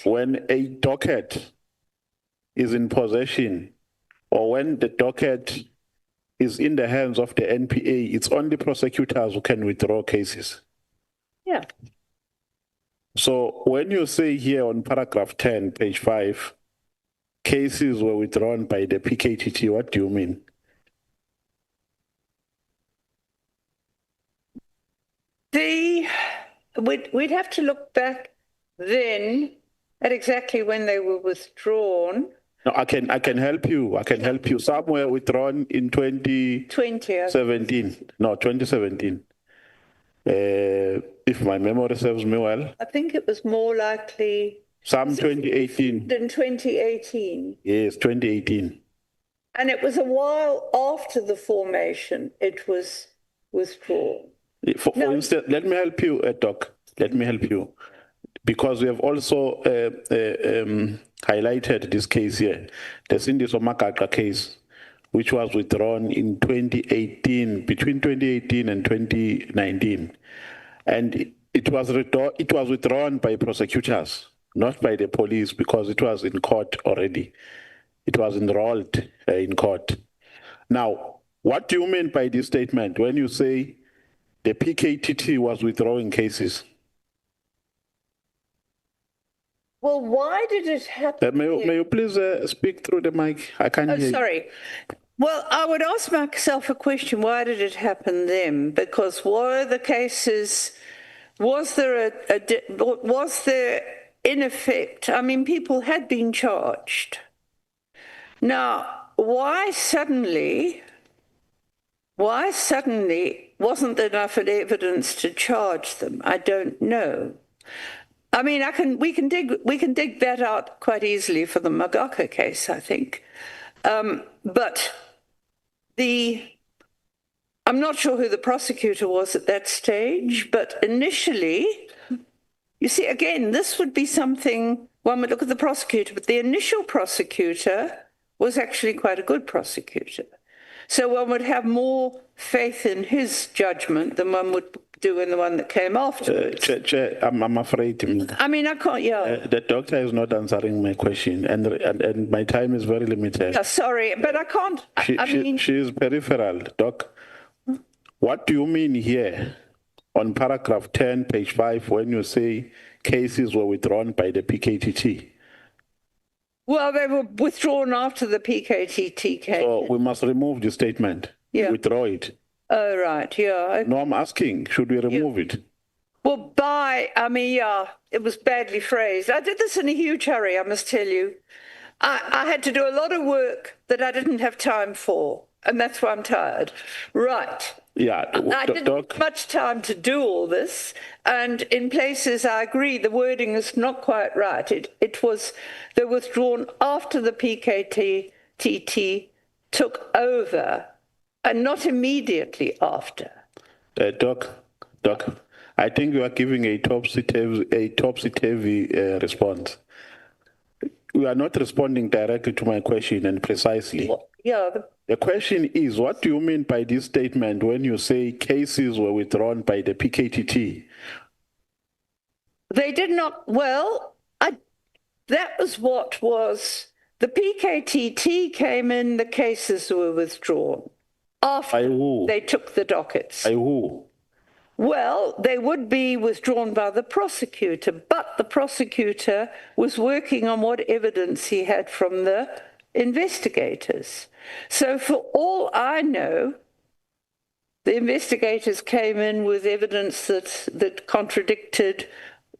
when a docket is in possession, or when the docket is in the hands of the NPA, it's only prosecutors who can withdraw cases? Yeah. So when you say here on paragraph 10, page 5, cases were withdrawn by the PKTT, what do you mean? We'd have to look back then at exactly when they were withdrawn. No, I can help you. I can help you. Some were withdrawn in 2017. No, 2017. If my memory serves me well. I think it was more likely. Some 2018. In 2018. Yes, 2018. And it was a while after the formation it was withdrawn. For instance, let me help you, Doc. Let me help you. Because we have also highlighted this case here, the Sindiso Makaka case, which was withdrawn in 2018, between 2018 and 2019. And it was withdrawn by prosecutors, not by the police, because it was in court already. It was enrolled in court. Now, what do you mean by this statement when you say the PKTT was withdrawing cases? Well, why did it happen? May you please speak through the mic? I can't hear you. Sorry. Well, I would ask myself a question. Why did it happen then? Because were the cases, was there in effect, I mean, people had been charged. Now, why suddenly wasn't there enough evidence to charge them? I don't know. I mean, we can dig that out quite easily for the Magaka case, I think. But I'm not sure who the prosecutor was at that stage, but initially, you see, again, this would be something, one would look at the prosecutor, but the initial prosecutor was actually quite a good prosecutor. So one would have more faith in his judgment than one would do in the one that came afterwards. Chair, I'm afraid. I mean, I can't, yeah. The doctor is not answering my question, and my time is very limited. Yeah, sorry, but I can't. I mean, she is peripheral, Doc. What do you mean here on paragraph 10, page 5, when you say cases were withdrawn by the PKTT? well, they were withdrawn after the PKTT came. So we must remove the statement. Yeah. Withdraw it. Oh, right, yeah. Okay. No, I'm asking, should we remove it? Well, I mean, yeah, it was badly phrased. I did this in a huge hurry, I must tell you. I had to do a lot of work that I didn't have time for, and that's why I'm tired. Right. Yeah, I didn't have much time to do all this, and in places I agree the wording is not quite right. It was, they were withdrawn after the PKTT took over, and not immediately after. Doc, I think you are giving a topsy-turvy response. You are not responding directly to my question and precisely. Yeah. The question is, what do you mean by this statement when you say cases were withdrawn by the PKTT? They did not, well, that was what was, the PKTT came in, the cases were withdrawn. After they took the dockets. By who? Well, they would be withdrawn by the prosecutor, but the prosecutor was working on what evidence he had from the investigators. So for all I know, the investigators came in with evidence that contradicted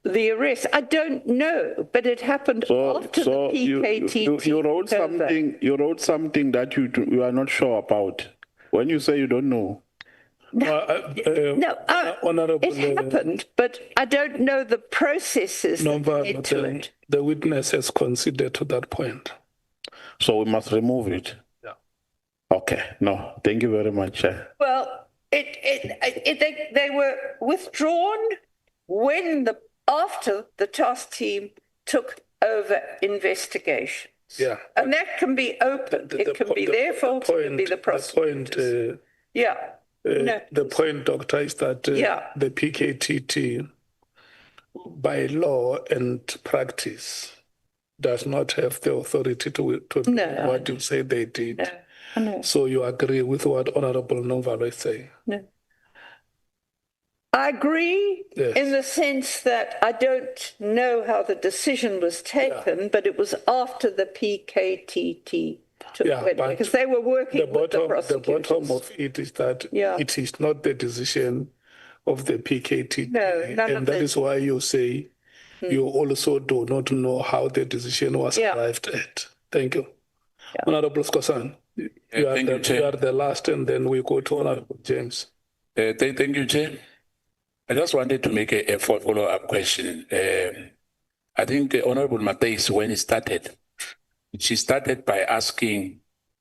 the arrest. I don't know, but it happened after the PKTT. You wrote something that you are not sure about. When you say you don't know. It happened, but I don't know the processes that led to it. The witness has conceded to that point. So we must remove it. Yeah. Okay. No, thank you very much. Well, they were withdrawn after the task team took over investigation. Yeah. And that can be open. It can be their fault, it can be the prosecutors. The point, Doctor, is that the PKTT, by law and practice, does not have the authority to do what you say they did. No. So you agree with what Honorable Nomvalo is saying? No. I agree in the sense that I don't know how the decision was taken, but it was after the PKTT took it, because they were working with the prosecutors. The bottom of it is that it is not the decision of the PKTT. No, and that is why you say you also do not know how the decision was arrived at. Thank you. Yeah. Honorable Skosan, you are the last, and then we go to Honorable James. Thank you, Chair. I just wanted to make a follow-up question. I think Honorable Matthys, when he started, she started by asking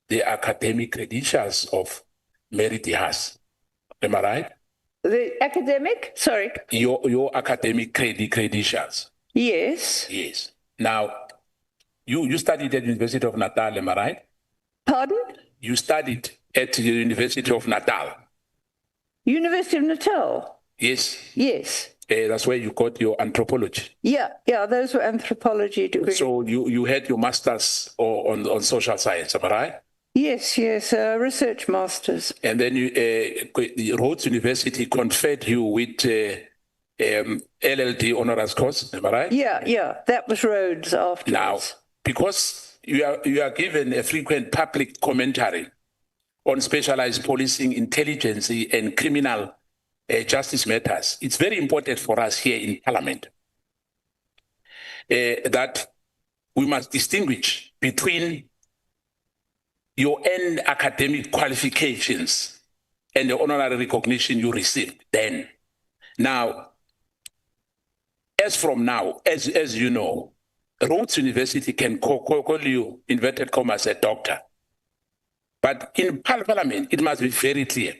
the academic credentials of Mary Dihas. Am I right? The academic? Sorry. Your academic credentials. Yes. Yes. Now, you studied at the University of Natal, am I right? Pardon? You studied at the University of Natal. University of Natal? Yes. Yes. That's where you got your anthropology. Yeah, those were anthropology degrees. So you had your master's on social science, am I right? Yes, research masters. And then the Rhodes University conferred you with LLD honoris causa, am I right? Yeah, that was Rhodes afterwards. Now, because you are given a frequent public commentary on specialized policing, intelligence, and criminal justice matters, it's very important for us here in Parliament that we must distinguish between your end academic qualifications and the honorary recognition you received then. Now, as from now, as you know, Rhodes University can call you, inverted commas, a doctor. But in Parliament, it must be very clear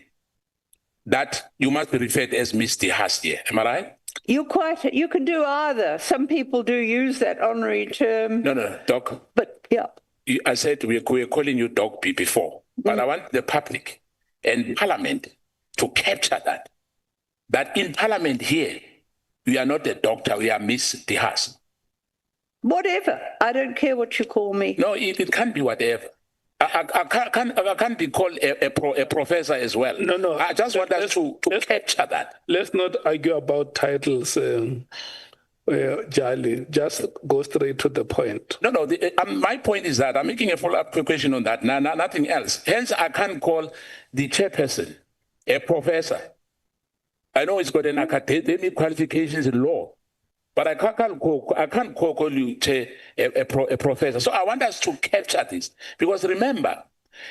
that you must be referred as Ms. Dihas here. Am I right? You can do either. Some people do use that honorary term. No, Doc. But yeah. I said we were calling you Doc B before, but I want the public and Parliament to capture that that in Parliament here, we are not a doctor, we are Miss Dihas. Whatever. I don't care what you call me. No, it can't be whatever. I can't be called a professor as well. No. I just want us to capture that. Let's not argue about titles, Jali. Just go straight to the point. No. My point is that I'm making a follow-up question on that. Nothing else. Hence, I can't call the chairperson a professor. I know he's got an academic qualifications in law, but I can't call you a professor. So I want us to capture this, because remember,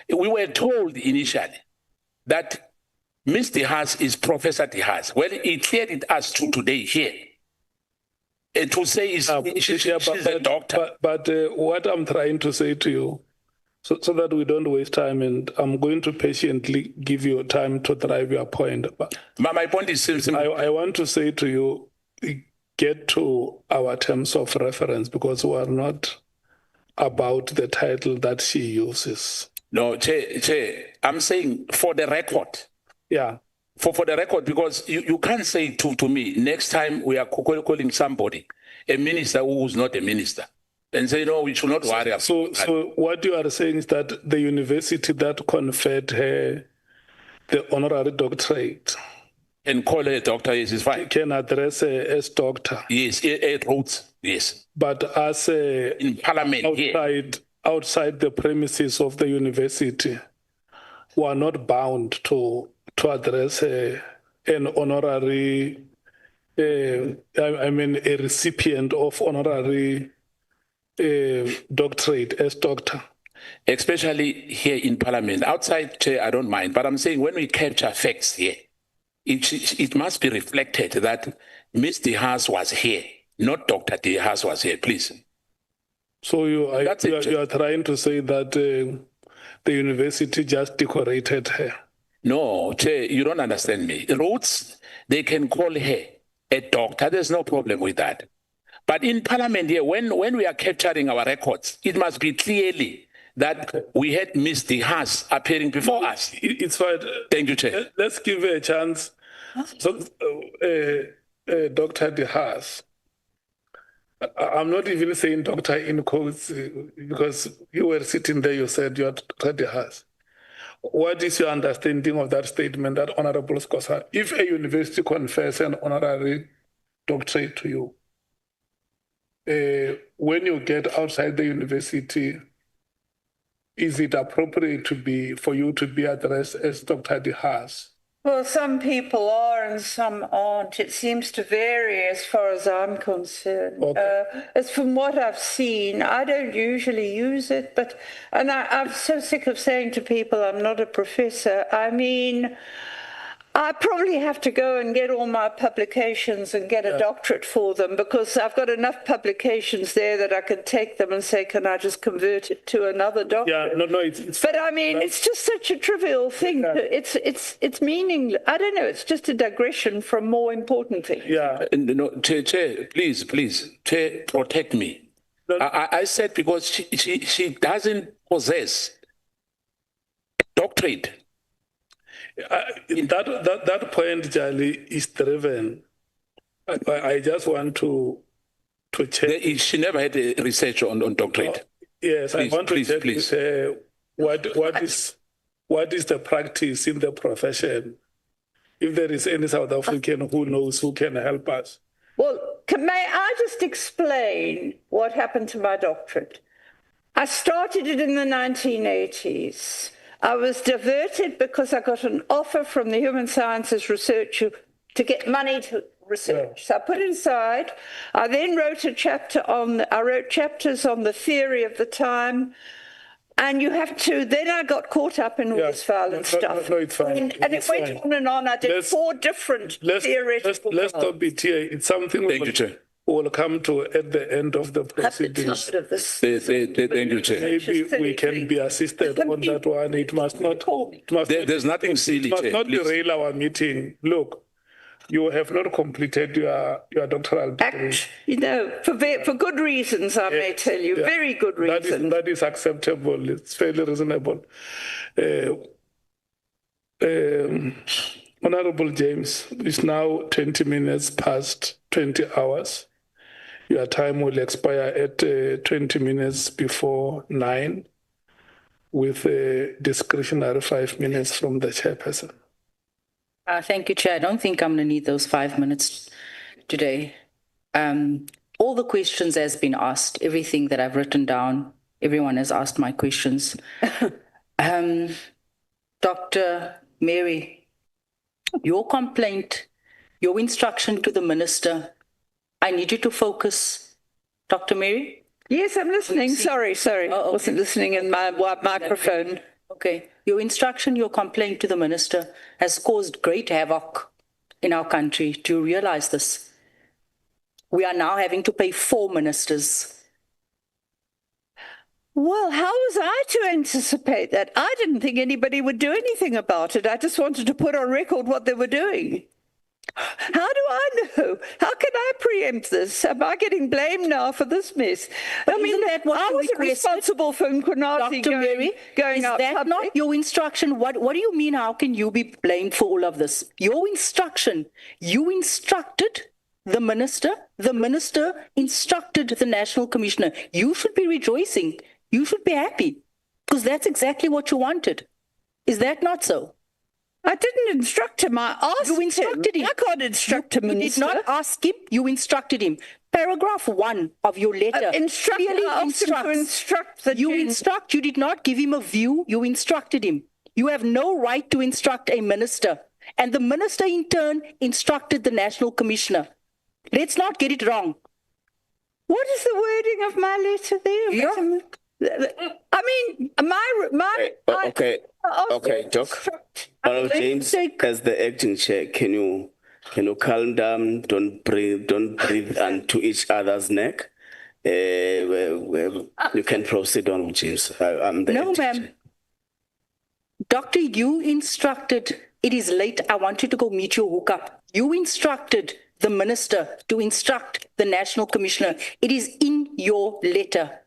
we were told initially that Ms. Dihas is Professor Dihas. Well, he cleared it us to today here. And to say she's a doctor. But what I'm trying to say to you, so that we don't waste time, and I'm going to patiently give you time to drive your point. But my point is simple. I want to say to you, get to our terms of reference, because we are not about the title that she uses. No, Che, I'm saying for the record. Yeah. For the record, because you can't say to me, next time we are calling somebody a minister who's not a minister, and say, no, we should not worry about that. So what you are saying is that the university that conferred her the honorary doctorate and call her a doctor, yes, is fine. Can address her as doctor. Yes, it wrote, yes. But as in Parliament outside the premises of the university, we are not bound to address an honorary, a recipient of honorary doctorate as doctor. Especially here in Parliament. Outside, Chair, I don't mind. But I'm saying when we capture facts here, it must be reflected that Ms. Dihas was here, not Dr. Dihas was here, please. So you are trying to say that the university just decorated her? No, Chair, you don't understand me. Roots, they can call her a doctor. There's no problem with that. But in Parliament here, when we are capturing our records, it must be clearly that we had Ms. Dihas appearing before us. It's fine. Thank you, Chair. Let's give her a chance. So, Dr. Dihas, I'm not even saying doctor in quotes, because you were sitting there, you said you're Dr. Dihas. What is your understanding of that statement, that Honorable Scosa? If a university confers an honorary doctorate to you, when you get outside the university, is it appropriate for you to be addressed as Dr. Dihas? Well, some people are and some aren't. It seems to vary as far as I'm concerned. Okay. As from what I've seen, I don't usually use it, and I'm so sick of saying to people I'm not a professor. I mean, I probably have to go and get all my publications and get a doctorate for them, because I've got enough publications there that I can take them and say, can I just convert it to another doctorate? Yeah, no, it's but I mean, it's just such a trivial thing. Yeah. It's meaningless. I don't know. It's just a digression from more important things. Yeah. No, Chair, please, Chair, protect me. No. I said because she doesn't possess doctorate. That point, Jali, is driven. I just want to check. She never had a research on doctorate. Yes, please, I want to check please. What is the practice in the profession? If there is any South African who knows, who can help us. Well, may I just explain what happened to my doctorate? I started it in the 1980s. I was diverted because I got an offer from the Human Sciences Researcher to get money to research. Yeah. So I put it aside. I then wrote I wrote chapters on the theory of the time. And then I got caught up in all this violent stuff. No, it's fine. And it went on and on. I did 4 different theoretical. Let's not be here. It's something Thank you, Chair. We'll come to at the end of the proceedings. Thank you, Chair. Maybe we can be assisted on that one. It must not. There's nothing silly, Chair. It must not derail our meeting. Look, you have not completed your doctoral degree. For good reasons, I may tell you, very good reasons. That is acceptable. It's fairly reasonable. Honorable James, it's now 20 minutes past 20 hours. Your time will expire at 20 minutes before 9 with a discretionary 5 minutes from the chairperson. Thank you, Chair. I don't think I'm going to need those 5 minutes today. All the questions has been asked, everything that I've written down, everyone has asked my questions. Dr. Mary, your complaint, your instruction to the minister, I need you to focus. Dr. Mary? Yes, I'm listening. Sorry. I wasn't listening in my microphone. Okay. Your instruction, your complaint to the minister has caused great havoc in our country. Do you realize this? We are now having to pay 4 ministers. Well, how was I to anticipate that? I didn't think anybody would do anything about it. I just wanted to put on record what they were doing. How do I know? How can I preempt this? Am I getting blamed now for this mess? I mean, I wasn't responsible for Mkhwanazi going out Is that not your instruction? What do you mean, how can you be blamed for all of this? Your instruction, you instructed the minister instructed the National Commissioner. You should be rejoicing. You should be happy because that's exactly what you wanted. Is that not so? I didn't instruct him. I asked You instructed him. I can't instruct a minister. You did not ask him. You instructed him. Paragraph 1 of your letter clearly instructs. You did not give him a view. You instructed him. You have no right to instruct a minister. And the minister in turn instructed the National Commissioner. Let's not get it wrong. What is the wording of my letter there? Yeah. I mean, Okay, Doc. James, as the acting chair, can you calm down? Don't breathe onto each other's neck. You can proceed on, James. I'm the No, ma'am. Doctor, you instructed. It is late. I want you to go meet your hookup. You instructed the minister to instruct the National Commissioner. It is in your letter.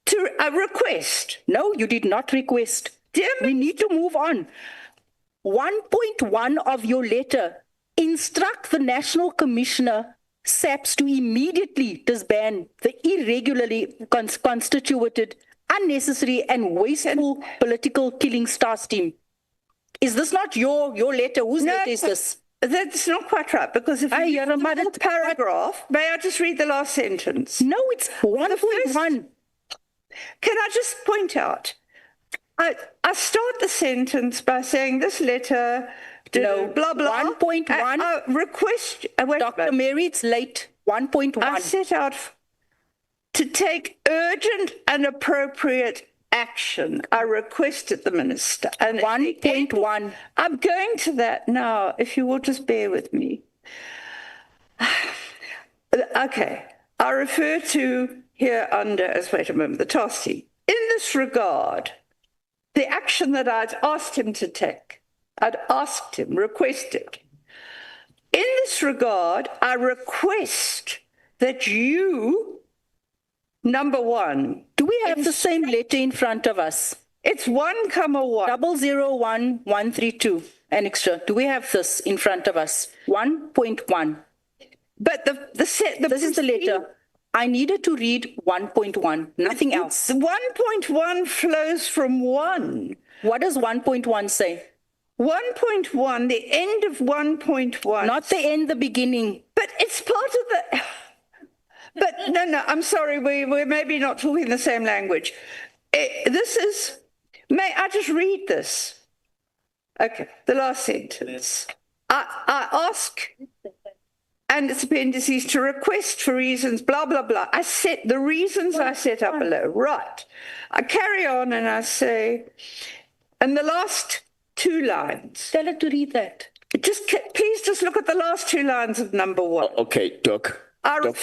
To a request? No, you did not request. We need to move on. 1.1 of your letter, instruct the National Commissioner, SAPS, to immediately disband the irregularly constituted, unnecessary and wasteful political killing stars team. Is this not your letter? Whose letter is this? That's not quite right, because if you read the whole paragraph, may I just read the last sentence? No, it's 1.1. Can I just point out, I start the sentence by saying this letter, blah, blah. 1.1. I request, Dr. Mary, it's late. 1.1. I set out to take urgent and appropriate action. I requested the minister. And 1.1. I'm going to that now, if you will just bear with me. Okay. I refer to here under, wait a moment, the task team. In this regard, the action that I'd asked him to take, requested. In this regard, I request that you, number 1. Do we have the same letter in front of us? It's 1, 1. 001132. An extra. Do we have this in front of us? 1.1. But this is the letter. I needed to read 1.1, nothing else. 1.1 flows from 1. What does 1.1 say? 1.1, the end of 1.1. Not the end, the beginning. But it's part of the... But no, I'm sorry, we're maybe not talking the same language. This is... May I just read this? Okay, the last sentence. I ask... and its appendices to request for reasons, blah, blah, blah. I set the reasons I set up below. Right. I carry on and I say, and the last 2 lines. Tell her to read that. Please just look at the last 2 lines of number 1. Okay, Doc. Doc,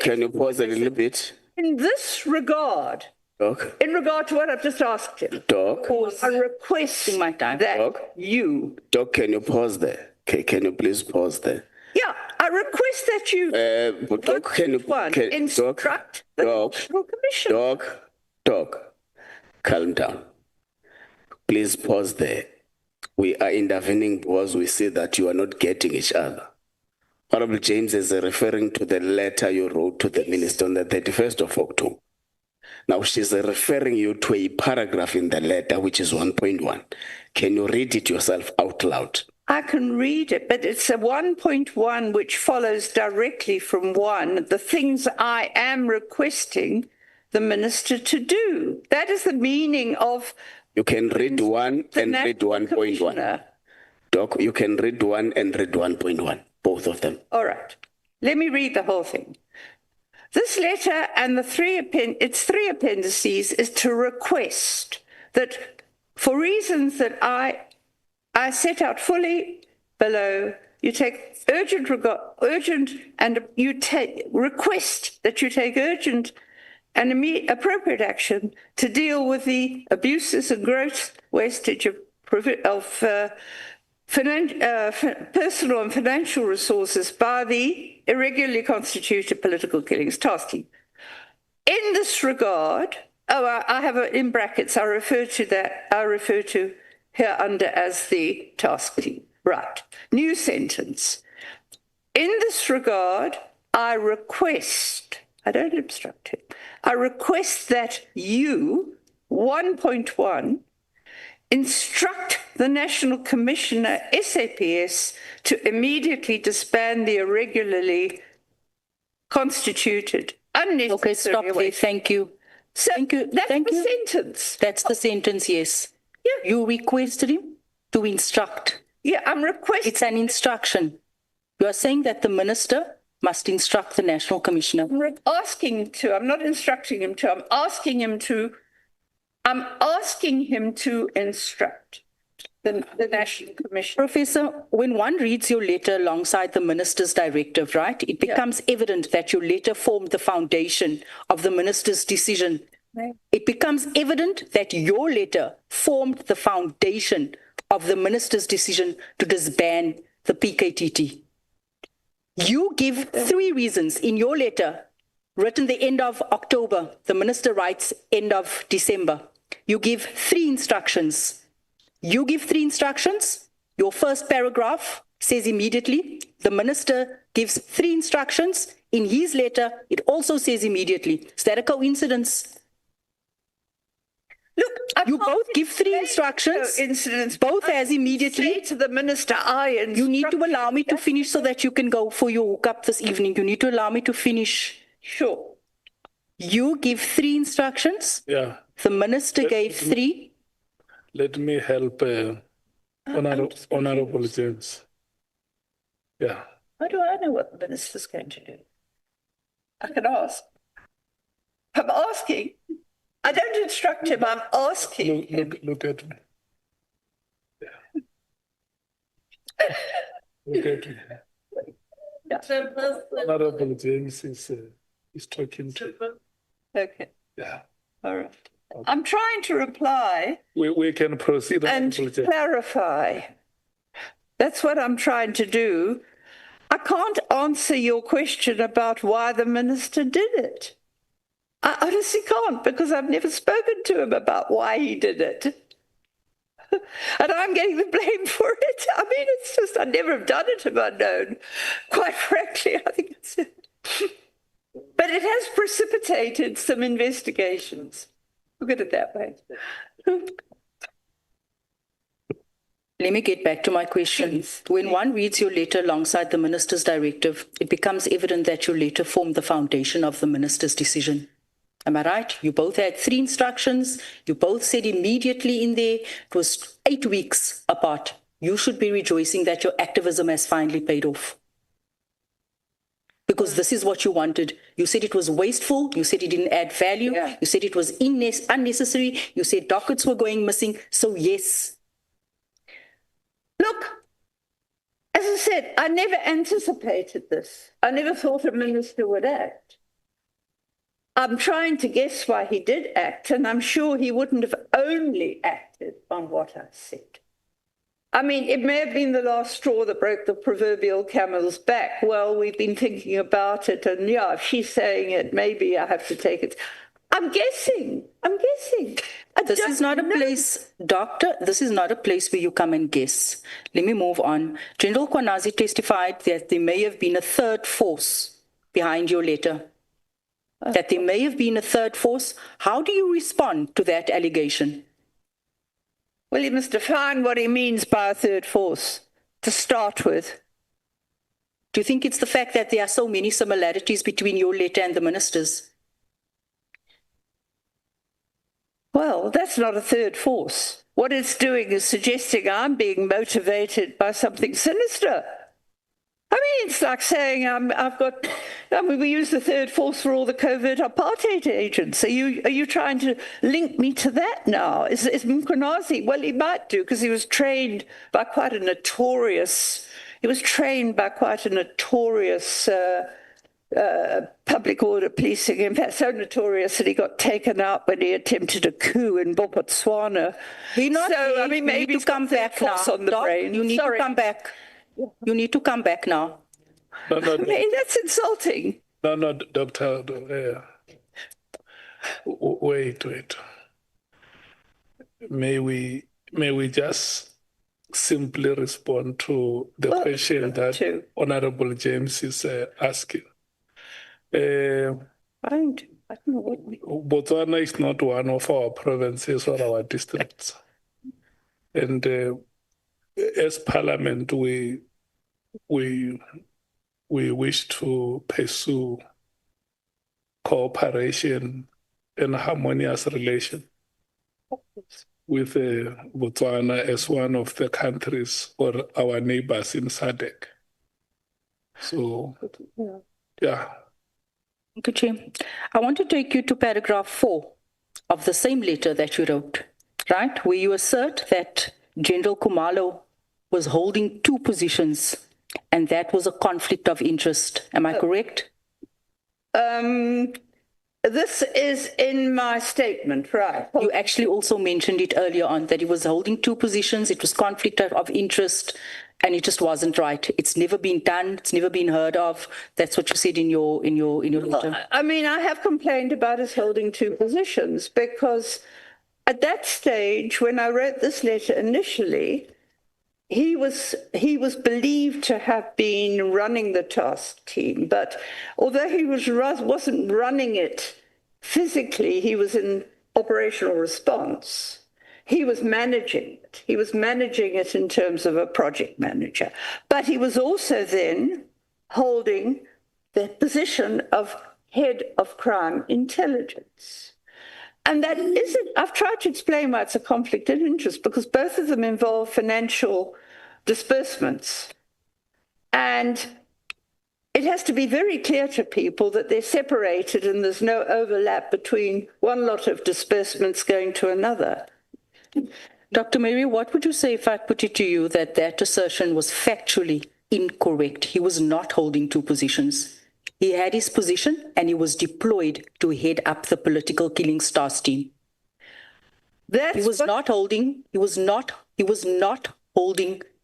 can you pause a little bit? In this regard, Doc. In regard to what I've just asked him. Doc. I request my time. that Doc. you. Doc, can you pause there? Can you please pause there? Yeah, I request that you instruct the National Commission. Doc, calm down. Please pause there. we are intervening because we see that you are not getting each other. Honorable James is referring to the letter you wrote to the minister on the 31st of October. Now she's referring you to a paragraph in the letter, which is 1.1. Can you read it yourself out loud? I can read it, but it's a 1.1 which follows directly from 1, the things I am requesting the minister to do. That is the meaning of... You can read 1 and read 1.1. Doc, you can read 1 and read 1.1, both of them. All right. Let me read the whole thing. This letter and its three appendices is to request that for reasons that I set out fully below, you take request that you take urgent and appropriate action to deal with the abuses and gross wastage of personal and financial resources by the irregularly constituted political killings task team. In this regard, I have in brackets, I refer to here under as the task team. Right. New sentence. In this regard, I request, I don't instruct him, I request that you, 1.1, instruct the National Commissioner, SAPS, to immediately disband the irregularly constituted, unnecessary... Okay, stop there. Thank you. So thank you. That's Thank the you. sentence. That's the sentence, yes. Yeah. You requested him to instruct. Yeah, I'm requesting... It's an instruction. You are saying that the minister must instruct the National Commissioner. I'm asking him to. I'm not instructing him to. I'm asking him to instruct the National Commission. Professor, when one reads your letter alongside the minister's directive, right, it becomes evident that your letter formed the foundation of the minister's decision. Right. It becomes evident that your letter formed the foundation of the minister's decision to disband the PKTT. You give 3 reasons in your letter, written the end of October. The minister writes end of December. You give 3 instructions. You give 3 instructions. Your first paragraph says immediately. The minister gives 3 instructions. In his letter, it also says immediately. Is that a coincidence? Look, you both give 3 instructions. Incidents. Both as immediately. Say to the minister, you need to allow me to finish so that you can go for your hookup this evening. You need to allow me to finish. Sure. You give 3 instructions. Yeah. The minister gave 3. Let me help Honorable James. Yeah. How do I know what the minister's going to do? I can ask. I'm asking. I don't instruct him, I'm asking him. Look at me. Yeah. Look at me. Yeah. Honorable James is talking to. Okay. Yeah. All right. Okay. I'm trying to reply. We can proceed and clarify. That's what I'm trying to do. I can't answer your question about why the minister did it. I honestly can't, because I've never spoken to him about why he did it. And I'm getting the blame for it. I mean, it's just, I'd never have done it if I'd known. Quite frankly, I think it's... But it has precipitated some investigations. Look at it that way. Let me get back to my question. When one reads your letter alongside the minister's directive, it becomes evident that your letter formed the foundation of the minister's decision. Am I right? You both had 3 instructions. You both said immediately in there. It was 8 weeks apart. You should be rejoicing that your activism has finally paid off. Because this is what you wanted. You said it was wasteful. You said it didn't add value. Yeah. You said it was unnecessary. You said dockets were going missing. So yes. Look, as I said, I never anticipated this. I never thought a minister would act. I'm trying to guess why he did act, and I'm sure he wouldn't have only acted on what I said. I mean, it may have been the last straw that broke the proverbial camel's back. Well, we've been thinking about it, and yeah, if she's saying it, maybe I have to take it. I'm guessing. This is not a place, Doctor, this is not a place where you come and guess. Let me move on. General Mkhwanazi testified that there may have been a third force behind your letter. That there may have been a third force. How do you respond to that allegation? Well, you must define what he means by a third force to start with. Do you think it's the fact that there are so many similarities between your letter and the minister's? Well, that's not a third force. What it's doing is suggesting I'm being motivated by something sinister. I mean, it's like saying we use the third force for all the covert apartheid agents. Are you trying to link me to that now? Is Mkhwanazi? Well, he might do, because he was trained by quite a notorious public order policing, in fact, so notorious that he got taken out when he attempted a coup in Botswana. Maybe to come back now. Doc, you need to come back. You need to come back now. No, I mean, that's insulting. No, Doctor. Wait. May we just simply respond to the question that Honorable James is asking? Botswana is not one of our provinces or our districts. And as Parliament, we wish to pursue cooperation and harmonious relation with Botswana as one of the countries or our neighbors in SADC. So, yeah. Thank you, Chair. I want to take you to paragraph 4 of the same letter that you wrote, right? Where you assert that General Khumalo was holding 2 positions, and that was a conflict of interest. Am I correct? This is in my statement, right? You actually also mentioned it earlier on, that he was holding 2 positions, it was conflict of interest, and it just wasn't right. It's never been done, it's never been heard of. That's what you said in your letter. I mean, I have complained about his holding 2 positions, because at that stage, when I wrote this letter initially, he was believed to have been running the task team, but although he wasn't running it physically, he was in operational response. He was managing it. He was managing it in terms of a project manager, but he was also then holding the position of head of crime intelligence. And that isn't, I've tried to explain why it's a conflict of interest, because both of them involve financial disbursements. And it has to be very clear to people that they're separated and there's no overlap between one lot of disbursements going to another. Dr. Mary, what would you say if I put it to you that that assertion was factually incorrect? He was not holding 2 positions. He had his position and he was deployed to head up the political killing stars team. He was not holding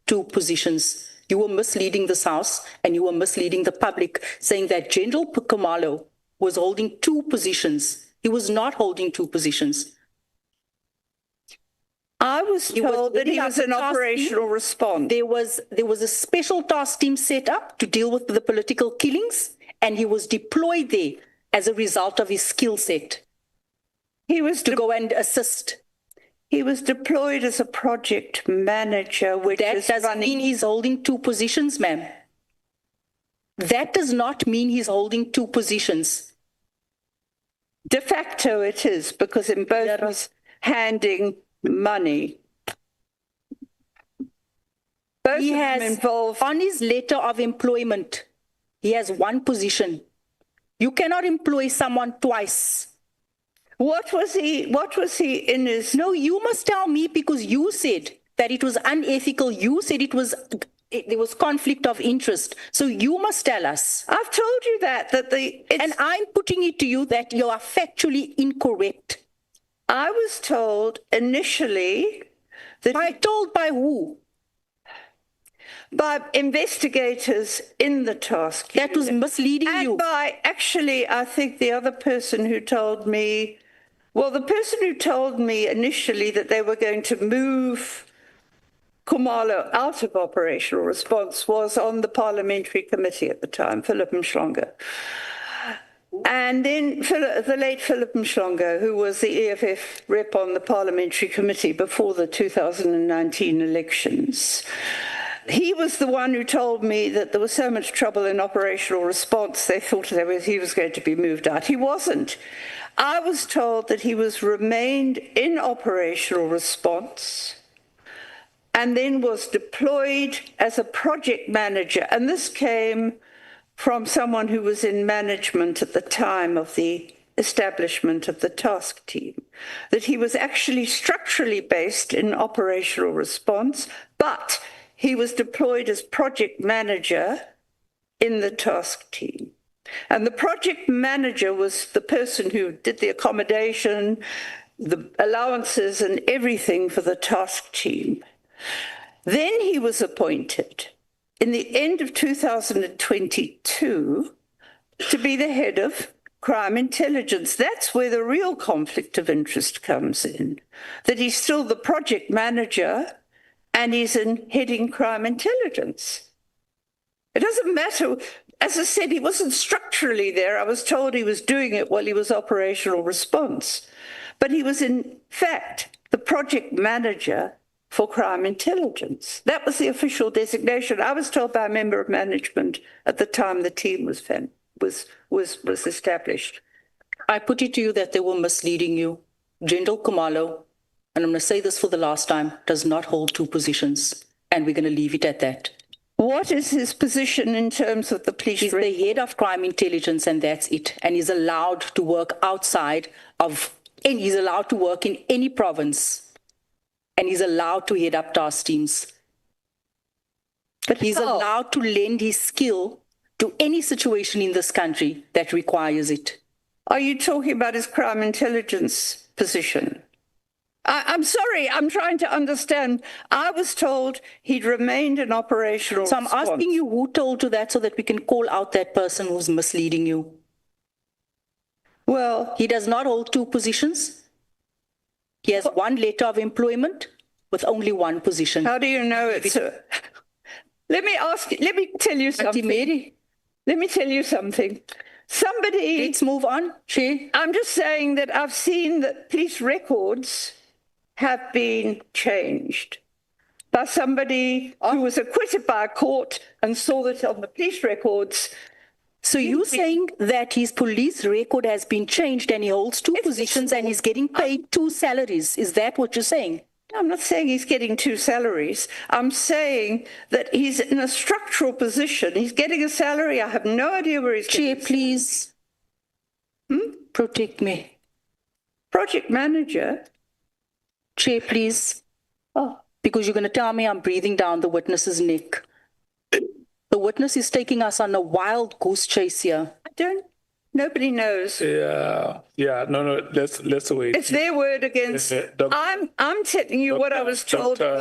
2 positions. You were misleading this House and you were misleading the public, saying that General Khumalo was holding 2 positions. He was not holding 2 positions. I was told that he was an operational response. There was a special task team set up to deal with the political killings, and he was deployed there as a result of his skill set. He was to go and assist. He was deployed as a project manager, which that doesn't mean he's holding 2 positions, ma'am. That does not mean he's holding 2 positions. De facto it is, because in both he's handing money. Both he of has them involved on his letter of employment. He has 1 position. You cannot employ someone twice. What was he in his? No, you must tell me, because you said that it was unethical. You said there was conflict of interest. So you must tell us. I've told you and I'm putting it to you that you are factually incorrect. I was told initially that... By who? By investigators in the task. That was misleading you. And by, actually, I think the other person who told me Well, the person who told me initially that they were going to move Khumalo out of operational response was on the parliamentary committee at the time, Philip Mhlongo. And then the late Philip Mhlongo, who was the EFF rep on the parliamentary committee before the 2019 elections, he was the one who told me that there was so much trouble in operational response, they thought he was going to be moved out. He wasn't. I was told that he remained in operational response and then was deployed as a project manager. And this came from someone who was in management at the time of the establishment of the task team, that he was actually structurally based in operational response, but he was deployed as project manager in the task team. And the project manager was the person who did the accommodation, the allowances and everything for the task team. Then he was appointed in the end of 2022 to be the head of crime intelligence. That's where the real conflict of interest comes in, that he's still the project manager and he's heading crime intelligence. It doesn't matter. As I said, he wasn't structurally there. I was told he was doing it while he was operational response. But he was, in fact, the project manager for crime intelligence. That was the official designation. I was told by a member of management at the time the team was established. I put it to you that they were misleading you. General Khumalo, and I'm going to say this for the last time, does not hold two positions, and we're going to leave it at that. What is his position in terms of the police? He's the head of crime intelligence, and that's it. And he's allowed to work outside of, and he's allowed to work in any province. And he's allowed to head up task teams. But he's allowed to lend his skill to any situation in this country that requires it. Are you talking about his crime intelligence position? I'm sorry, I'm trying to understand. I was told he'd remained in operational response. So I'm asking you who told you that so that we can call out that person who's misleading you. Well, he does not hold two positions. He has one letter of employment with only one position. How do you know it, sir? Let me tell you something. Let me tell you something. Somebody... Let's move on, Chair. I'm just saying that I've seen that police records have been changed by somebody who was acquitted by a court and saw that on the police records. So you're saying that his police record has been changed and he holds two positions and he's getting paid two salaries. Is that what you're saying? I'm not saying he's getting two salaries. I'm saying that he's in a structural position. He's getting a salary. I have no idea where he's getting. Chair, please. Protect me. Project manager. Chair, please. Oh, because you're going to tell me I'm breathing down the witness's neck. The witness is taking us on a wild goose chase here. Nobody knows. No, let's wait. It's their word against. I'm telling you what I was told.